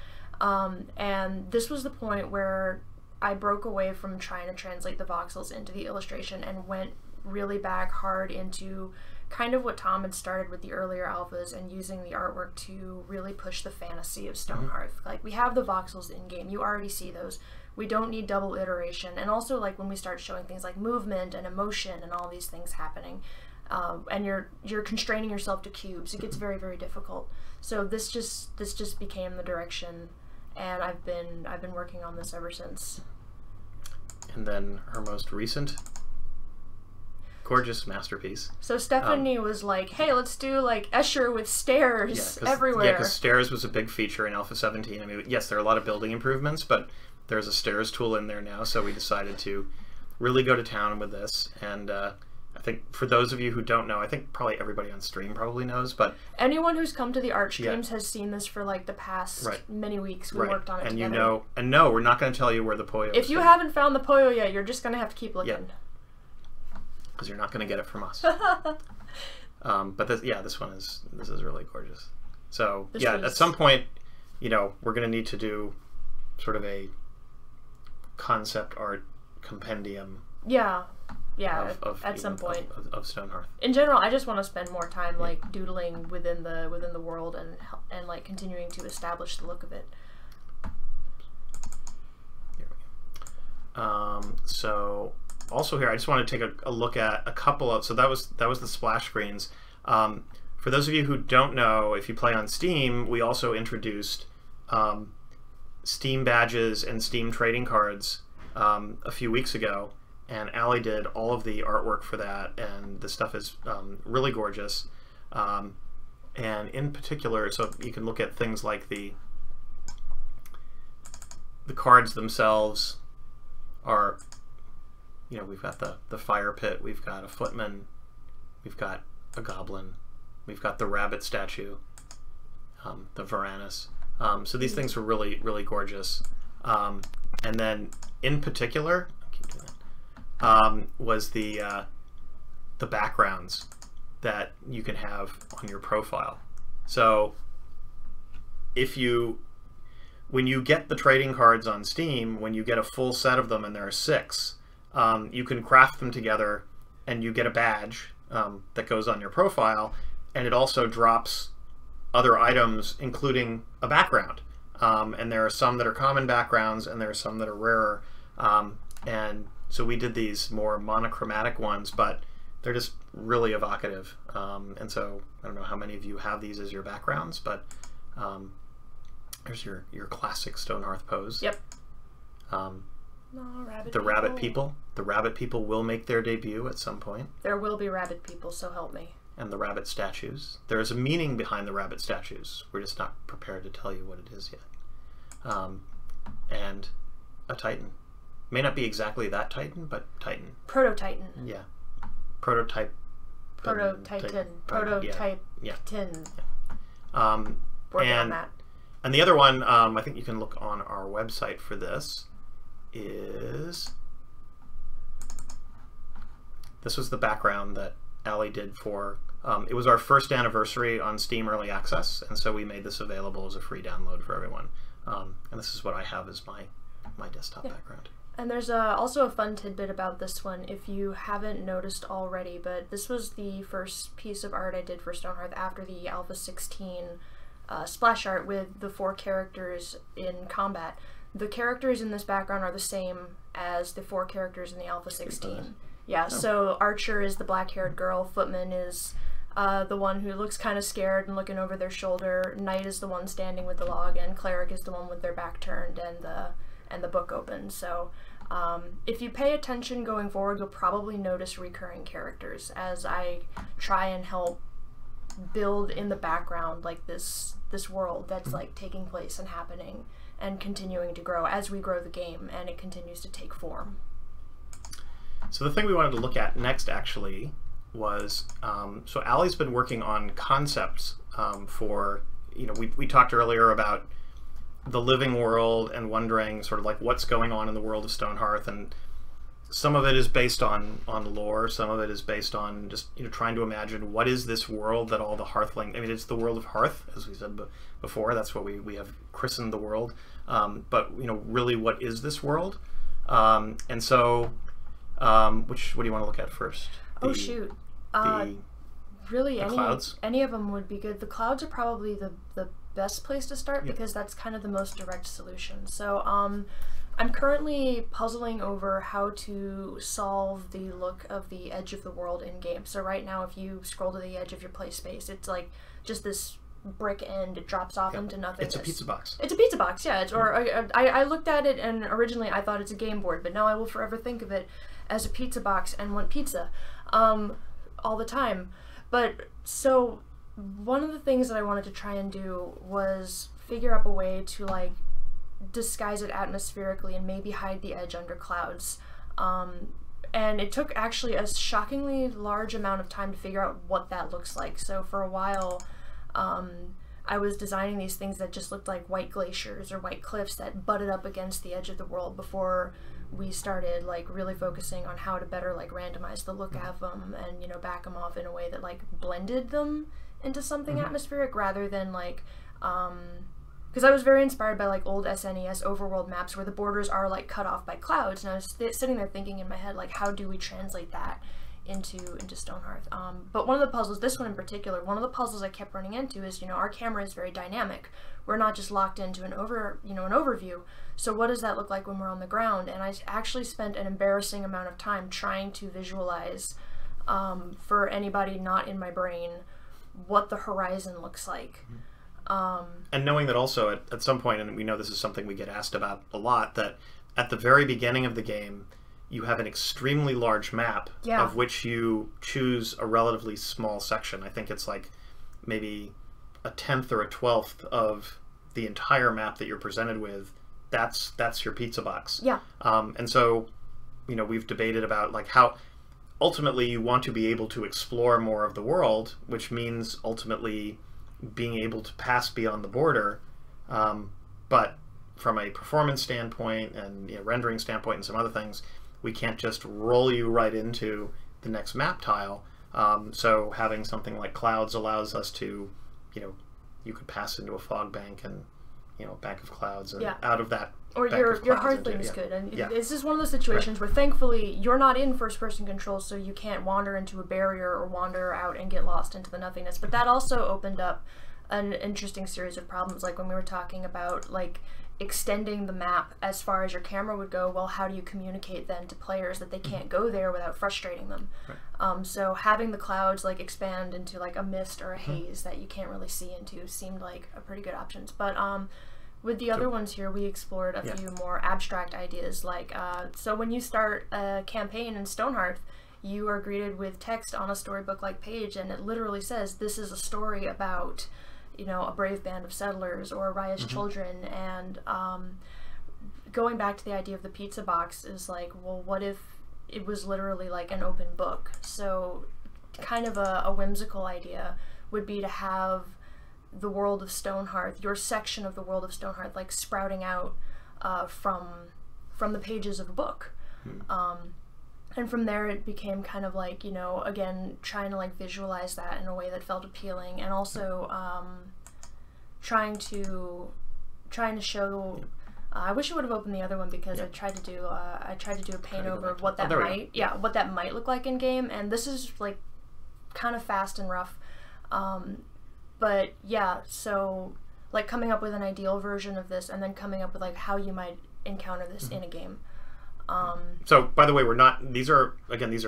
And this was the point where I broke away from trying to translate the voxels into the illustration and went really back hard into kind of what Tom had started with the earlier alphas and using the artwork to really push the fantasy of Stonehearth. Like, we have the voxels in game, you already see those. We don't need double iteration. And also, like, when we start showing things like movement and emotion and all these things happening, and you're constraining yourself to cubes, it gets very difficult. So this just became the direction, and I've been working on this ever since. And then her most recent gorgeous masterpiece. So Stephanie was like, hey, let's do like Escher with stairs everywhere. Yeah, because stairs was a big feature in Alpha 17. I mean, yes, there are a lot of building improvements, but there's a stairs tool in there now, so we decided to really go to town with this. And I think for those of you who don't know, I think probably everybody on stream probably knows, but anyone who's come to the art streams has seen this for like the past many weeks. We worked on it together. And no, we're not going to tell you where the Poyo is. If you haven't found the Poyo yet, you're just going to have to keep looking. Because you're not going to get it from us. But this one is really gorgeous. So at some point, we're going to need to do sort of a concept art compendium. At some point of Stonehearth. In general, I just want to spend more time like doodling within the world and like continuing to establish the look of it. Here we go. So also here, I just want to take a look at a couple of. So that was the splash screens. For those of you who don't know, if you play on Steam, we also introduced Steam badges and Steam trading cards a few weeks ago. And Allie did all of the artwork for that, and the stuff is really gorgeous. And in particular, so you can look at things like the cards themselves are, we've got the fire pit, we've got a footman, we've got a goblin, we've got the rabbit statue, the Varanus. So these things are really, really gorgeous. And then in particular, was the backgrounds that you can have on your profile. So when you get the trading cards on Steam, when you get a full set of them, and there are 6, you can craft them together and you get a badge that goes on your profile, and it also drops other items, including a background. And there are some that are common backgrounds, and there are some that are rarer. And so we did these more monochromatic ones, but they're just really evocative. And so I don't know how many of you have these as your backgrounds, but there's your classic Stonehearth pose. Yep. The rabbit people. The rabbit people will make their debut at some point. There will be rabbit people, so help me. And the rabbit statues. There is a meaning behind the rabbit statues. We're just not prepared to tell you what it is yet. And a Titan. May not be exactly that Titan, but Titan. Proto-Titan. Yeah. Prototype. Proto-Titan. Prototype. Yeah. Tin. And the other one, I think you can look on our website for this, this was the background that Allie did for, it was our first anniversary on Steam Early Access, and so we made this available as a free download for everyone. And this is what I have as my desktop background. And there's also a fun tidbit about this one, if you haven't noticed already, but this was the first piece of art I did for Stonehearth after the Alpha 16 splash art with the 4 characters in combat. The characters in this background are the same as the 4 characters in the Alpha 16. Yeah, so Archer is the black-haired girl, Footman is the one who looks kind of scared and looking over their shoulder, Knight is the one standing with the log, and Cleric is the one with their back turned and the book open. So if you pay attention going forward, you'll probably notice recurring characters as I try and help build in the background like this world that's like taking place and happening and continuing to grow as we grow the game and it continues to take form. So the thing we wanted to look at next actually was, so Allie's been working on concepts for, we talked earlier about the living world and wondering sort of like what's going on in the world of Stonehearth, and some of it is based on lore, some of it is based on just trying to imagine what is this world that all the Hearthling, I mean it's the world of Hearth, as we said before, that's what we have christened the world, but really what is this world? And so what do you want to look at first? Really clouds? Any of them would be good. The clouds are probably the best place to start because that's kind of the most direct solution. So I'm currently puzzling over how to solve the look of the edge of the world in game. So right now if you scroll to the edge of your play space, it's like just this brick and it drops off into nothingness. It's a pizza box. It's a pizza box, yeah. I looked at it and originally I thought it's a game board, but now I will forever think of it as a pizza box and want pizza all the time. But so one of the things that I wanted to try and do was figure out a way to like disguise it atmospherically and maybe hide the edge under clouds. And it took actually a shockingly large amount of time to figure out what that looks like. So for a while, I was designing these things that just looked like white glaciers or white cliffs that butted up against the edge of the world before we started like really focusing on how to better like randomize the look of them and, you know, back them off in a way that like blended them into something atmospheric rather than like, because I was very inspired by like old SNES overworld maps where the borders are like cut off by clouds, and I was sitting there thinking in my head like, how do we translate that into Stonehearth? But one of the puzzles, this one in particular, one of the puzzles I kept running into is, you know, our camera is very dynamic. We're not just locked into an overview. So what does that look like when we're on the ground? And I actually spent an embarrassing amount of time trying to visualize, for anybody not in my brain, what the horizon looks like. And knowing that also at some point, and we know this is something we get asked about a lot, that at the very beginning of the game, you have an extremely large map of which you choose a relatively small section. I think it's like maybe a 10th or a 12th of the entire map that you're presented with. That's your pizza box. Yeah. And so, you know, we've debated about like how ultimately you want to be able to explore more of the world, which means ultimately being able to pass beyond the border. But from a performance standpoint and, you know, rendering standpoint and some other things, we can't just roll you right into the next map tile. So having something like clouds allows us to, you know, you could pass into a fog bank and, you know, a bank of clouds, and out of that. Or your Hearthling's good. And this is one of those situations where thankfully you're not in first-person control, so you can't wander into a barrier or wander out and get lost into the nothingness. But that also opened up an interesting series of problems, like when we were talking about like extending the map as far as your camera would go. Well, how do you communicate then to players that they can't go there without frustrating them? So having the clouds like expand into like a mist or a haze that you can't really see into seemed like a pretty good options. But with the other ones here, we explored a few more abstract ideas, like so when you start a campaign in Stonehearth, you are greeted with text on a storybook-like page, and it literally says, this is a story about, you know, a brave band of settlers or Raya's children. And going back to the idea of the pizza box is like, well, what if it was literally like an open book? So kind of a whimsical idea would be to have the world of Stonehearth, your section of the world of Stonehearth, like sprouting out from the pages of a book. And from there it became kind of like, you know, again, trying to like visualize that in a way that felt appealing, and also trying to show. I wish I would have opened the other one, because I tried to do a paint over of what that what that might look like in game, and this is like kind of fast and rough. But yeah, so like coming up with an ideal version of this, and then coming up with like how you might encounter this in a game. So, by the way, these are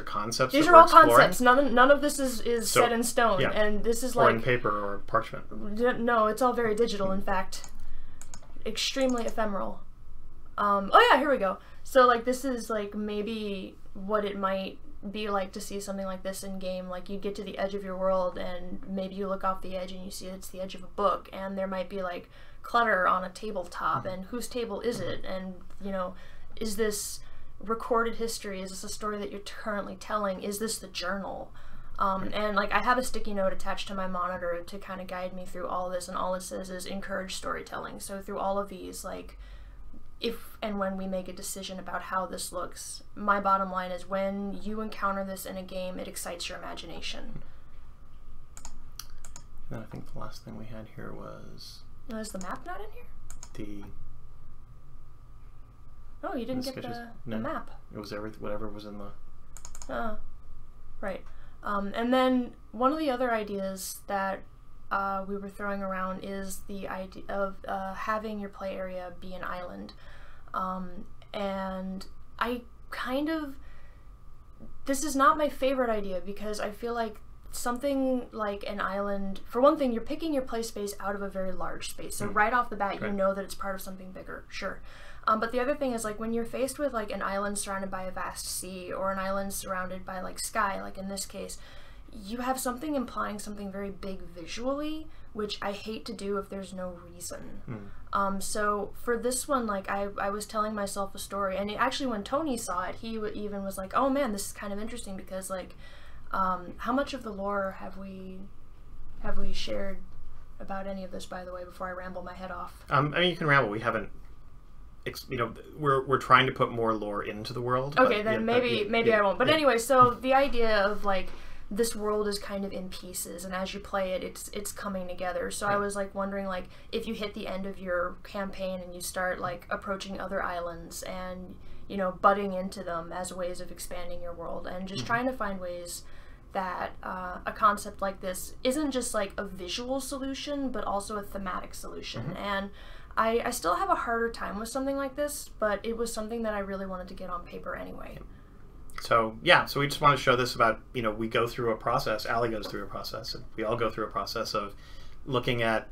concepts. These are all concepts. None of this is set in stone, and this is or like in paper or parchment. No, it's all very digital. In fact, extremely ephemeral. Oh yeah, here we go. So like this is like maybe what it might be like to see something like this in game. Like you get to the edge of your world, and maybe you look off the edge and you see it's the edge of a book, and there might be like clutter on a tabletop, and whose table is it? And you know, is this recorded history? Is this a story that you're currently telling? Is this the journal? And like I have a sticky note attached to my monitor to kind of guide me through all of this, and all it says is encourage storytelling. So through all of these, like if and when we make a decision about how this looks, my bottom line is when you encounter this in a game, it excites your imagination. And I think the last thing we had here was... No, is the map not in here? Oh, you didn't get the map. It was whatever was in the... Right. And then one of the other ideas that we were throwing around is the idea of having your play area be an island. And I kind of... This is not my favorite idea, because I feel like something like an island, for one thing, you're picking your play space out of a very large space. So right off the bat, you know that it's part of something bigger, sure. But the other thing is, like, when you're faced with, like, an island surrounded by a vast sea, or an island surrounded by, like, sky, like in this case, you have something implying something very big visually, which I hate to do if there's no reason. So for this one, like, I was telling myself a story, and actually when Tony saw it, he even was like, oh man, this is kind of interesting, because, like, how much of the lore have we shared about any of this, by the way, before I ramble my head off? I mean, you can ramble. We haven't, you know, we're trying to put more lore into the world. Okay, then maybe I won't. But anyway, so the idea of, like, this world is kind of in pieces, and as you play it, it's coming together. So I was, like, wondering, like, if you hit the end of your campaign and you start, like, approaching other islands and, you know, butting into them as ways of expanding your world, and just trying to find ways that a concept like this isn't just, like, a visual solution, but also a thematic solution. And I still have a harder time with something like this, but it was something that I really wanted to get on paper anyway. So yeah, so we just want to show this about, you know, we go through a process, Allie goes through a process, and we all go through a process of looking at,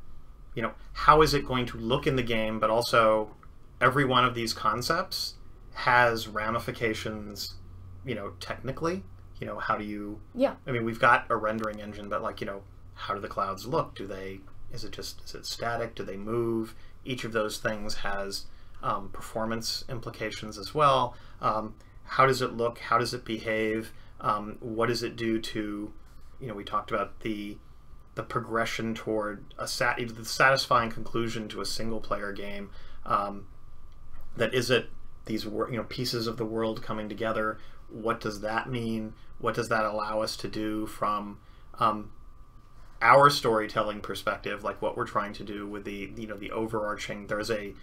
you know, how is it going to look in the game, but also every one of these concepts has ramifications, you know, technically. You know, how do you, I mean, we've got a rendering engine, but, like, you know, how do the clouds look? Is it static? Do they move? Each of those things has performance implications as well. How does it look? How does it behave? What does it do to, you know, we talked about the progression toward the satisfying conclusion to a single player game. That is it, these, you know, pieces of the world coming together. What does that mean? What does that allow us to do from our storytelling perspective, like what we're trying to do with the, you know, the overarching, there's a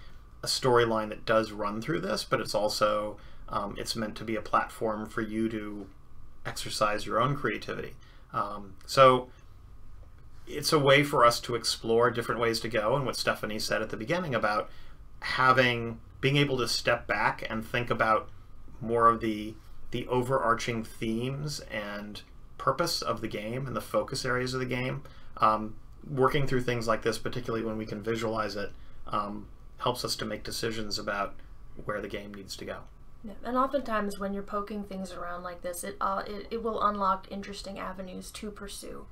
storyline that does run through this, but it's also, it's meant to be a platform for you to exercise your own creativity. So it's a way for us to explore different ways to go, and what Stephanie said at the beginning about being able to step back and think about more of the overarching themes and purpose of the game and the focus areas of the game. Working through things like this, particularly when we can visualize it, helps us to make decisions about where the game needs to go. Yeah, and oftentimes when you're poking things around like this, it will unlock interesting avenues to pursue.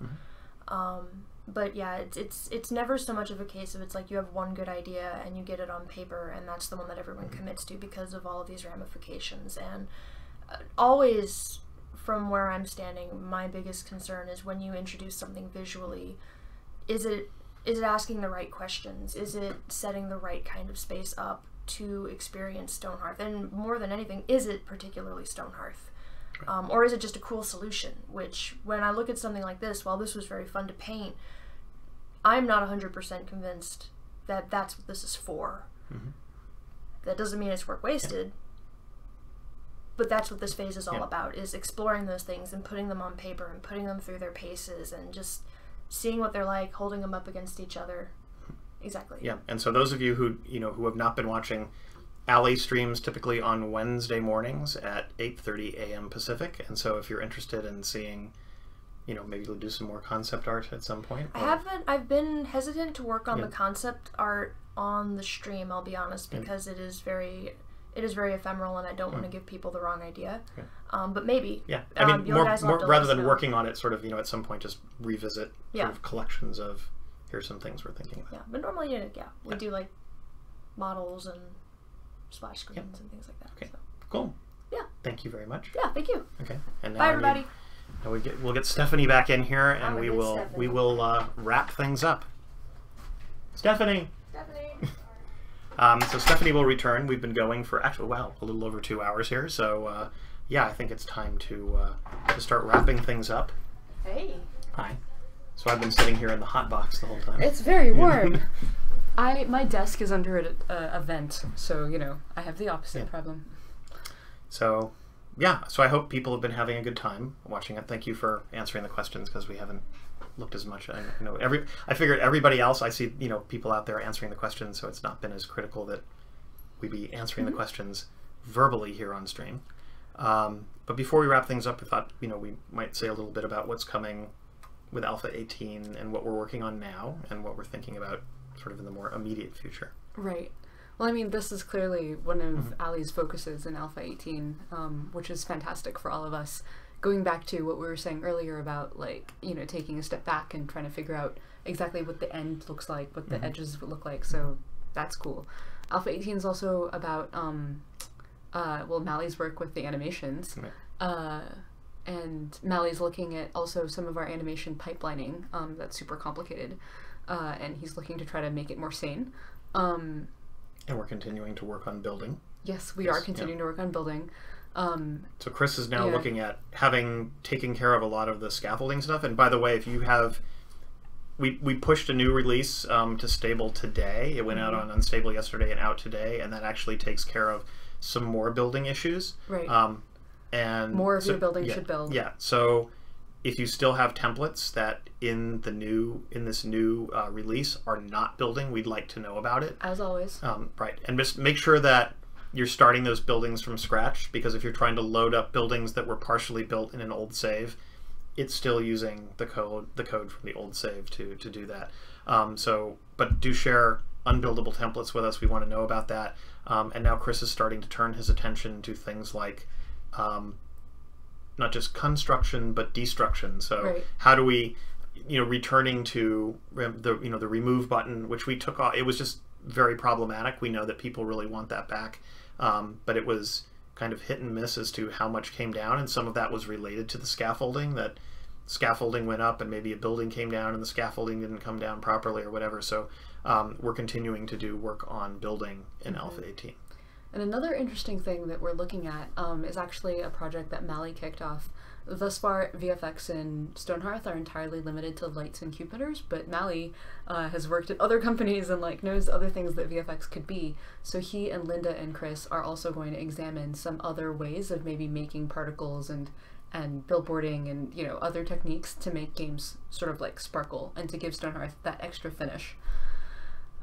But yeah, it's never so much of a case of, it's like you have one good idea and you get it on paper, and that's the one that everyone commits to because of all of these ramifications. And always, from where I'm standing, my biggest concern is when you introduce something visually, is it asking the right questions? Is it setting the right kind of space up to experience Stonehearth? And more than anything, is it particularly Stonehearth? Or is it just a cool solution? Which, when I look at something like this, while this was very fun to paint, I'm not 100% convinced that that's what this is for. That doesn't mean it's work wasted, but that's what this phase is all about, is exploring those things and putting them on paper and putting them through their paces and just seeing what they're like, holding them up against each other. Exactly. Yeah, and so those of you who, you know, who have not been watching, Allie streams typically on Wednesday mornings at 8:30 a.m. Pacific, and so if you're interested in seeing, you know, maybe we'll do some more concept art at some point. I've been hesitant to work on the concept art on the stream, I'll be honest, because it is very ephemeral, and I don't want to give people the wrong idea. But maybe. Yeah, I mean, more rather than working on it, sort of, you know, at some point, just revisit sort of collections of, here's some things we're thinking about. Yeah, but normally, we do, like, models and splash screens and things like that. Okay, so. Cool. Yeah. Thank you very much. Yeah, thank you. Okay, and now bye, everybody. We'll get Stephanie back in here, and we will wrap things up. Stephanie. So Stephanie will return. We've been going for actually, wow, a little over 2 hours here. So yeah, I think it's time to start wrapping things up. Hey. Hi. So I've been sitting here in the hot box the whole time. It's very warm. My desk is under a vent, so, you know, I have the opposite problem. So yeah, so I hope people have been having a good time watching it. Thank you for answering the questions, because we haven't looked as much. I know I figured everybody else, I see, you know, people out there answering the questions, so it's not been as critical that we be answering the questions verbally here on stream. But before we wrap things up, we thought, you know, we might say a little bit about what's coming with Alpha 18 and what we're working on now and what we're thinking about sort of in the more immediate future. Right. Well, I mean, this is clearly one of Ali's focuses in Alpha 18, which is fantastic for all of us. Going back to what we were saying earlier about, like, you know, taking a step back and trying to figure out exactly what the end looks like, what the edges look like, so that's cool. Alpha 18 is also about, well, Mally's work with the animations, and Mally's looking at also some of our animation pipelining that's super complicated, and he's looking to try to make it more sane. And we're continuing to work on building. Yes, we are continuing to work on building. So Chris is now looking at having taken care of a lot of the scaffolding stuff. And by the way, if you have, we pushed a new release to stable today. It went out on unstable yesterday and out today, and that actually takes care of some more building issues. Right. And more of your building should build. Yeah. So if you still have templates that in this new release are not building, we'd like to know about it. As always. Right. And just make sure that you're starting those buildings from scratch, because if you're trying to load up buildings that were partially built in an old save, it's still using the code from the old save to do that. But do share unbuildable templates with us. We want to know about that. And now Chris is starting to turn his attention to things like not just construction but destruction. So how do we, returning to the remove button, which we took off. It was just very problematic. We know that people really want that back, but it was kind of hit and miss as to how much came down, and some of that was related to the scaffolding, that scaffolding went up and maybe a building came down and the scaffolding didn't come down properly or whatever. So we're continuing to do work on building in Alpha 18. And another interesting thing that we're looking at is actually a project that Mally kicked off. Thus far, VFX and Stonehearth are entirely limited to lights and Cupiders, but Mally has worked at other companies and knows other things that VFX could be. So he and Linda and Chris are also going to examine some other ways of maybe making particles and billboarding and other techniques to make games sort of like sparkle and to give Stonehearth that extra finish.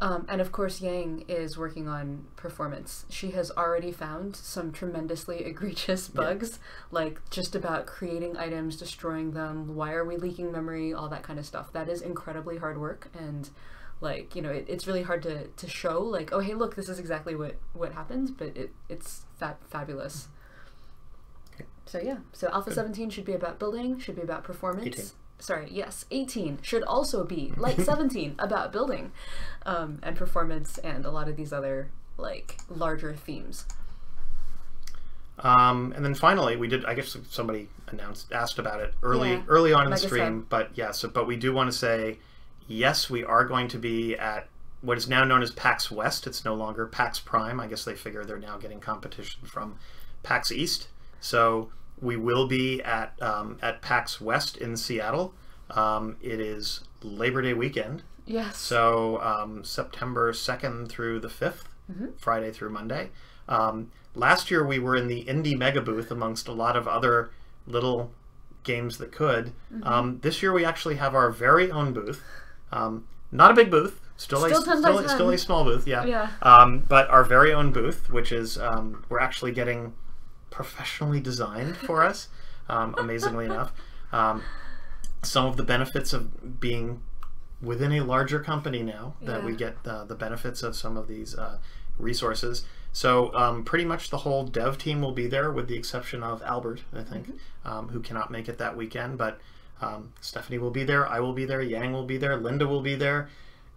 And of course, Yang is working on performance. She has already found some tremendously egregious bugs, like just about creating items, destroying them, why are we leaking memory, all that kind of stuff. That is incredibly hard work, and it's really hard to show, like, oh, hey, look, this is exactly what happens, but it's fabulous. Okay. So yeah, so Alpha 17 should be about building, should be about performance. 18. Sorry, yes, 18 should also be, like 17, about building and performance and a lot of these other, larger themes. And then finally, we did, I guess somebody asked about it early on in the stream, but but we do want to say, yes, we are going to be at what is now known as PAX West. It's no longer PAX Prime. I guess they figure they're now getting competition from PAX East. So we will be at PAX West in Seattle. It is Labor Day weekend. Yes. So September 2nd through the 5th, Friday through Monday. Last year we were in the Indie Mega Booth amongst a lot of other little games that could. This year we actually have our very own booth. Not a big booth. Still a small booth, yeah. But our very own booth, which is we're actually getting professionally designed for us, amazingly enough. Some of the benefits of being within a larger company now, that we get the benefits of some of these resources. So pretty much the whole dev team will be there, with the exception of Albert, I think, who cannot make it that weekend. But Stephanie will be there, I will be there, Yang will be there, Linda will be there,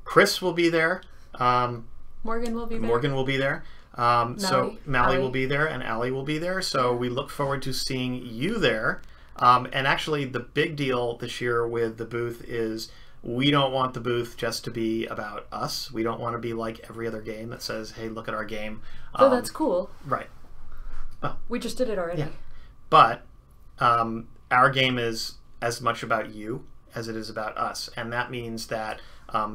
Chris will be there, Morgan will be there. Morgan will be there. So Mally will be there and Allie will be there. So we look forward to seeing you there. And actually the big deal this year with the booth is we don't want the booth just to be about us. We don't want to be like every other game that says, hey, look at our game. Oh, that's cool. Right. We just did it already. Yeah. But our game is as much about you as it is about us. And that means that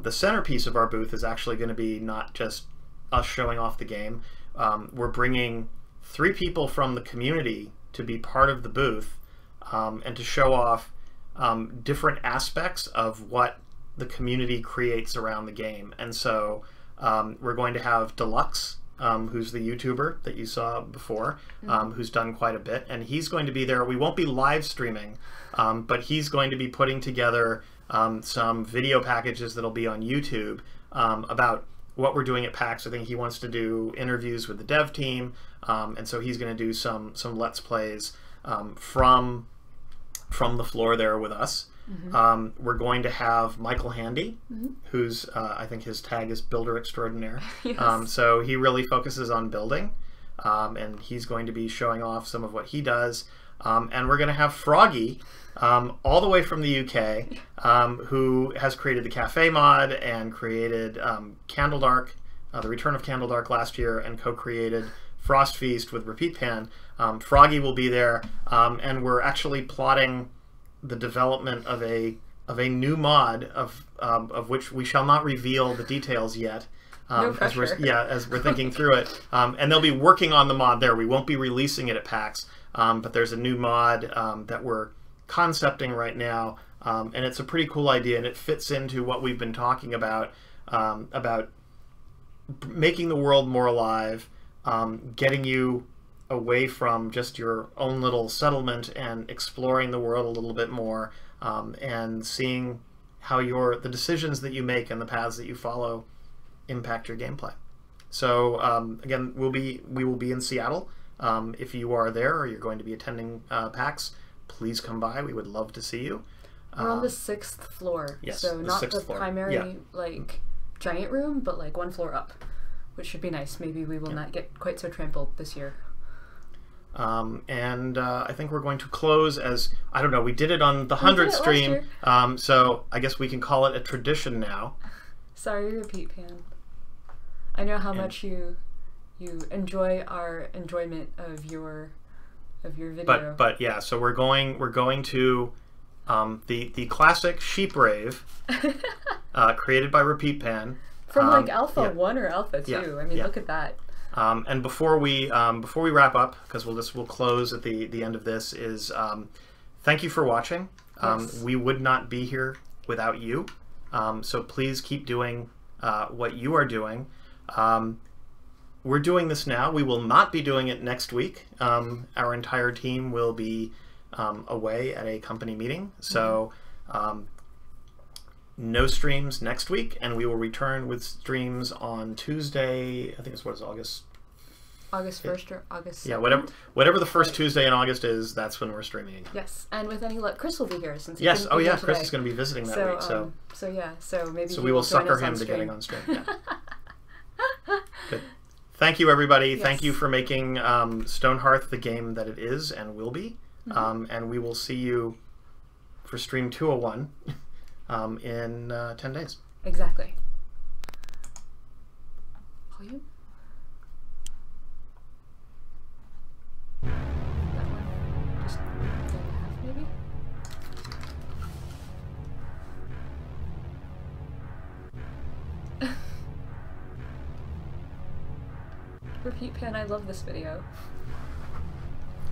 the centerpiece of our booth is actually going to be not just us showing off the game. We're bringing 3 people from the community to be part of the booth and to show off different aspects of what the community creates around the game. And so we're going to have Deluxe, who's the YouTuber that you saw before, who's done quite a bit, and he's going to be there. We won't be live streaming, but he's going to be putting together some video packages that'll be on YouTube about what we're doing at PAX. I think he wants to do interviews with the dev team, and so he's going to do some Let's Plays from the floor there with us. We're going to have Michael Handy, who's I think his tag is Builder Extraordinaire. Yes. So he really focuses on building, and he's going to be showing off some of what he does. And we're going to have Froggy, all the way from the UK, who has created the Cafe mod and created Candledark, the Return of Candledark last year, and co-created Frost Feast with Repeat Pan. Froggy will be there, and we're actually plotting the development of a new mod of which we shall not reveal the details yet. No pressure. As we're thinking through it, and they'll be working on the mod there. We won't be releasing it at PAX, but there's a new mod that we're concepting right now, and it's a pretty cool idea, and it fits into what we've been talking about making the world more alive, getting you away from just your own little settlement and exploring the world a little bit more, and seeing how the decisions that you make and the paths that you follow impact your gameplay. So again, we will be in Seattle. If you are there or you're going to be attending PAX, please come by. We would love to see you. We're on the 6th floor, yes, so not the floor. primary like giant room, but like one floor up, which should be nice. Maybe we will not get quite so trampled this year. And I think we're going to close as, I don't know, we did it on the 100th stream, so I guess we can call it a tradition now. Sorry, Repeat Pan. I know how much you enjoy our enjoyment of your video. But yeah, so we're going to the classic Sheep Rave, created by Repeat Pan. From like Alpha 1 or Alpha 2. Yeah, I mean, look at that. And before we wrap up, because we'll close at the end of this, is thank you for watching. Yes. We would not be here without you. So please keep doing what you are doing. We're doing this now. We will not be doing it next week. Our entire team will be away at a company meeting. So no streams next week, and we will return with streams on Tuesday. I think it's August 1st or August 2nd? Yeah, whatever the first Tuesday in August is, that's when we're streaming again. Yes, and with any luck, Chris will be here since he yes. couldn't be here Chris today. is going to be visiting that week. So maybe we will sucker him to getting on stream. Yeah. Good. Thank you, everybody. Yes. Thank you for making Stonehearth the game that it is and will be. And we will see you for stream 201 in 10 days. Exactly. Volume? That one? Just half, maybe? Repeat Pan, I love this video.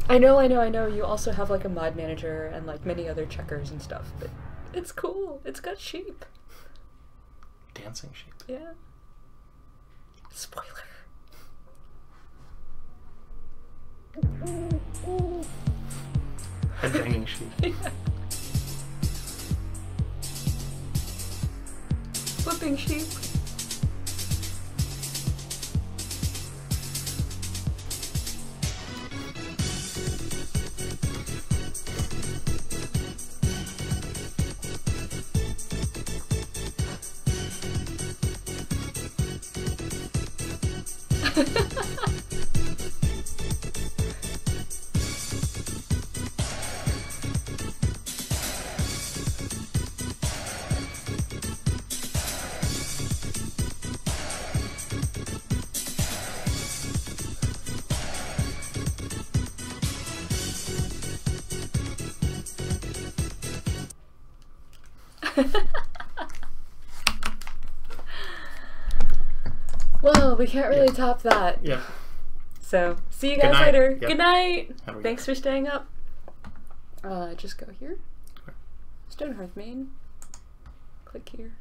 I know, you also have like a mod manager and like many other checkers and stuff, but it's cool. It's got sheep. Dancing sheep. Yeah. Spoiler. Headbanging sheep. Yeah. Flipping sheep. Well, we can't really top that. Yeah. So, see you guys later. Good night. Thanks for staying up. Just go here. Stonehearth main. Click here.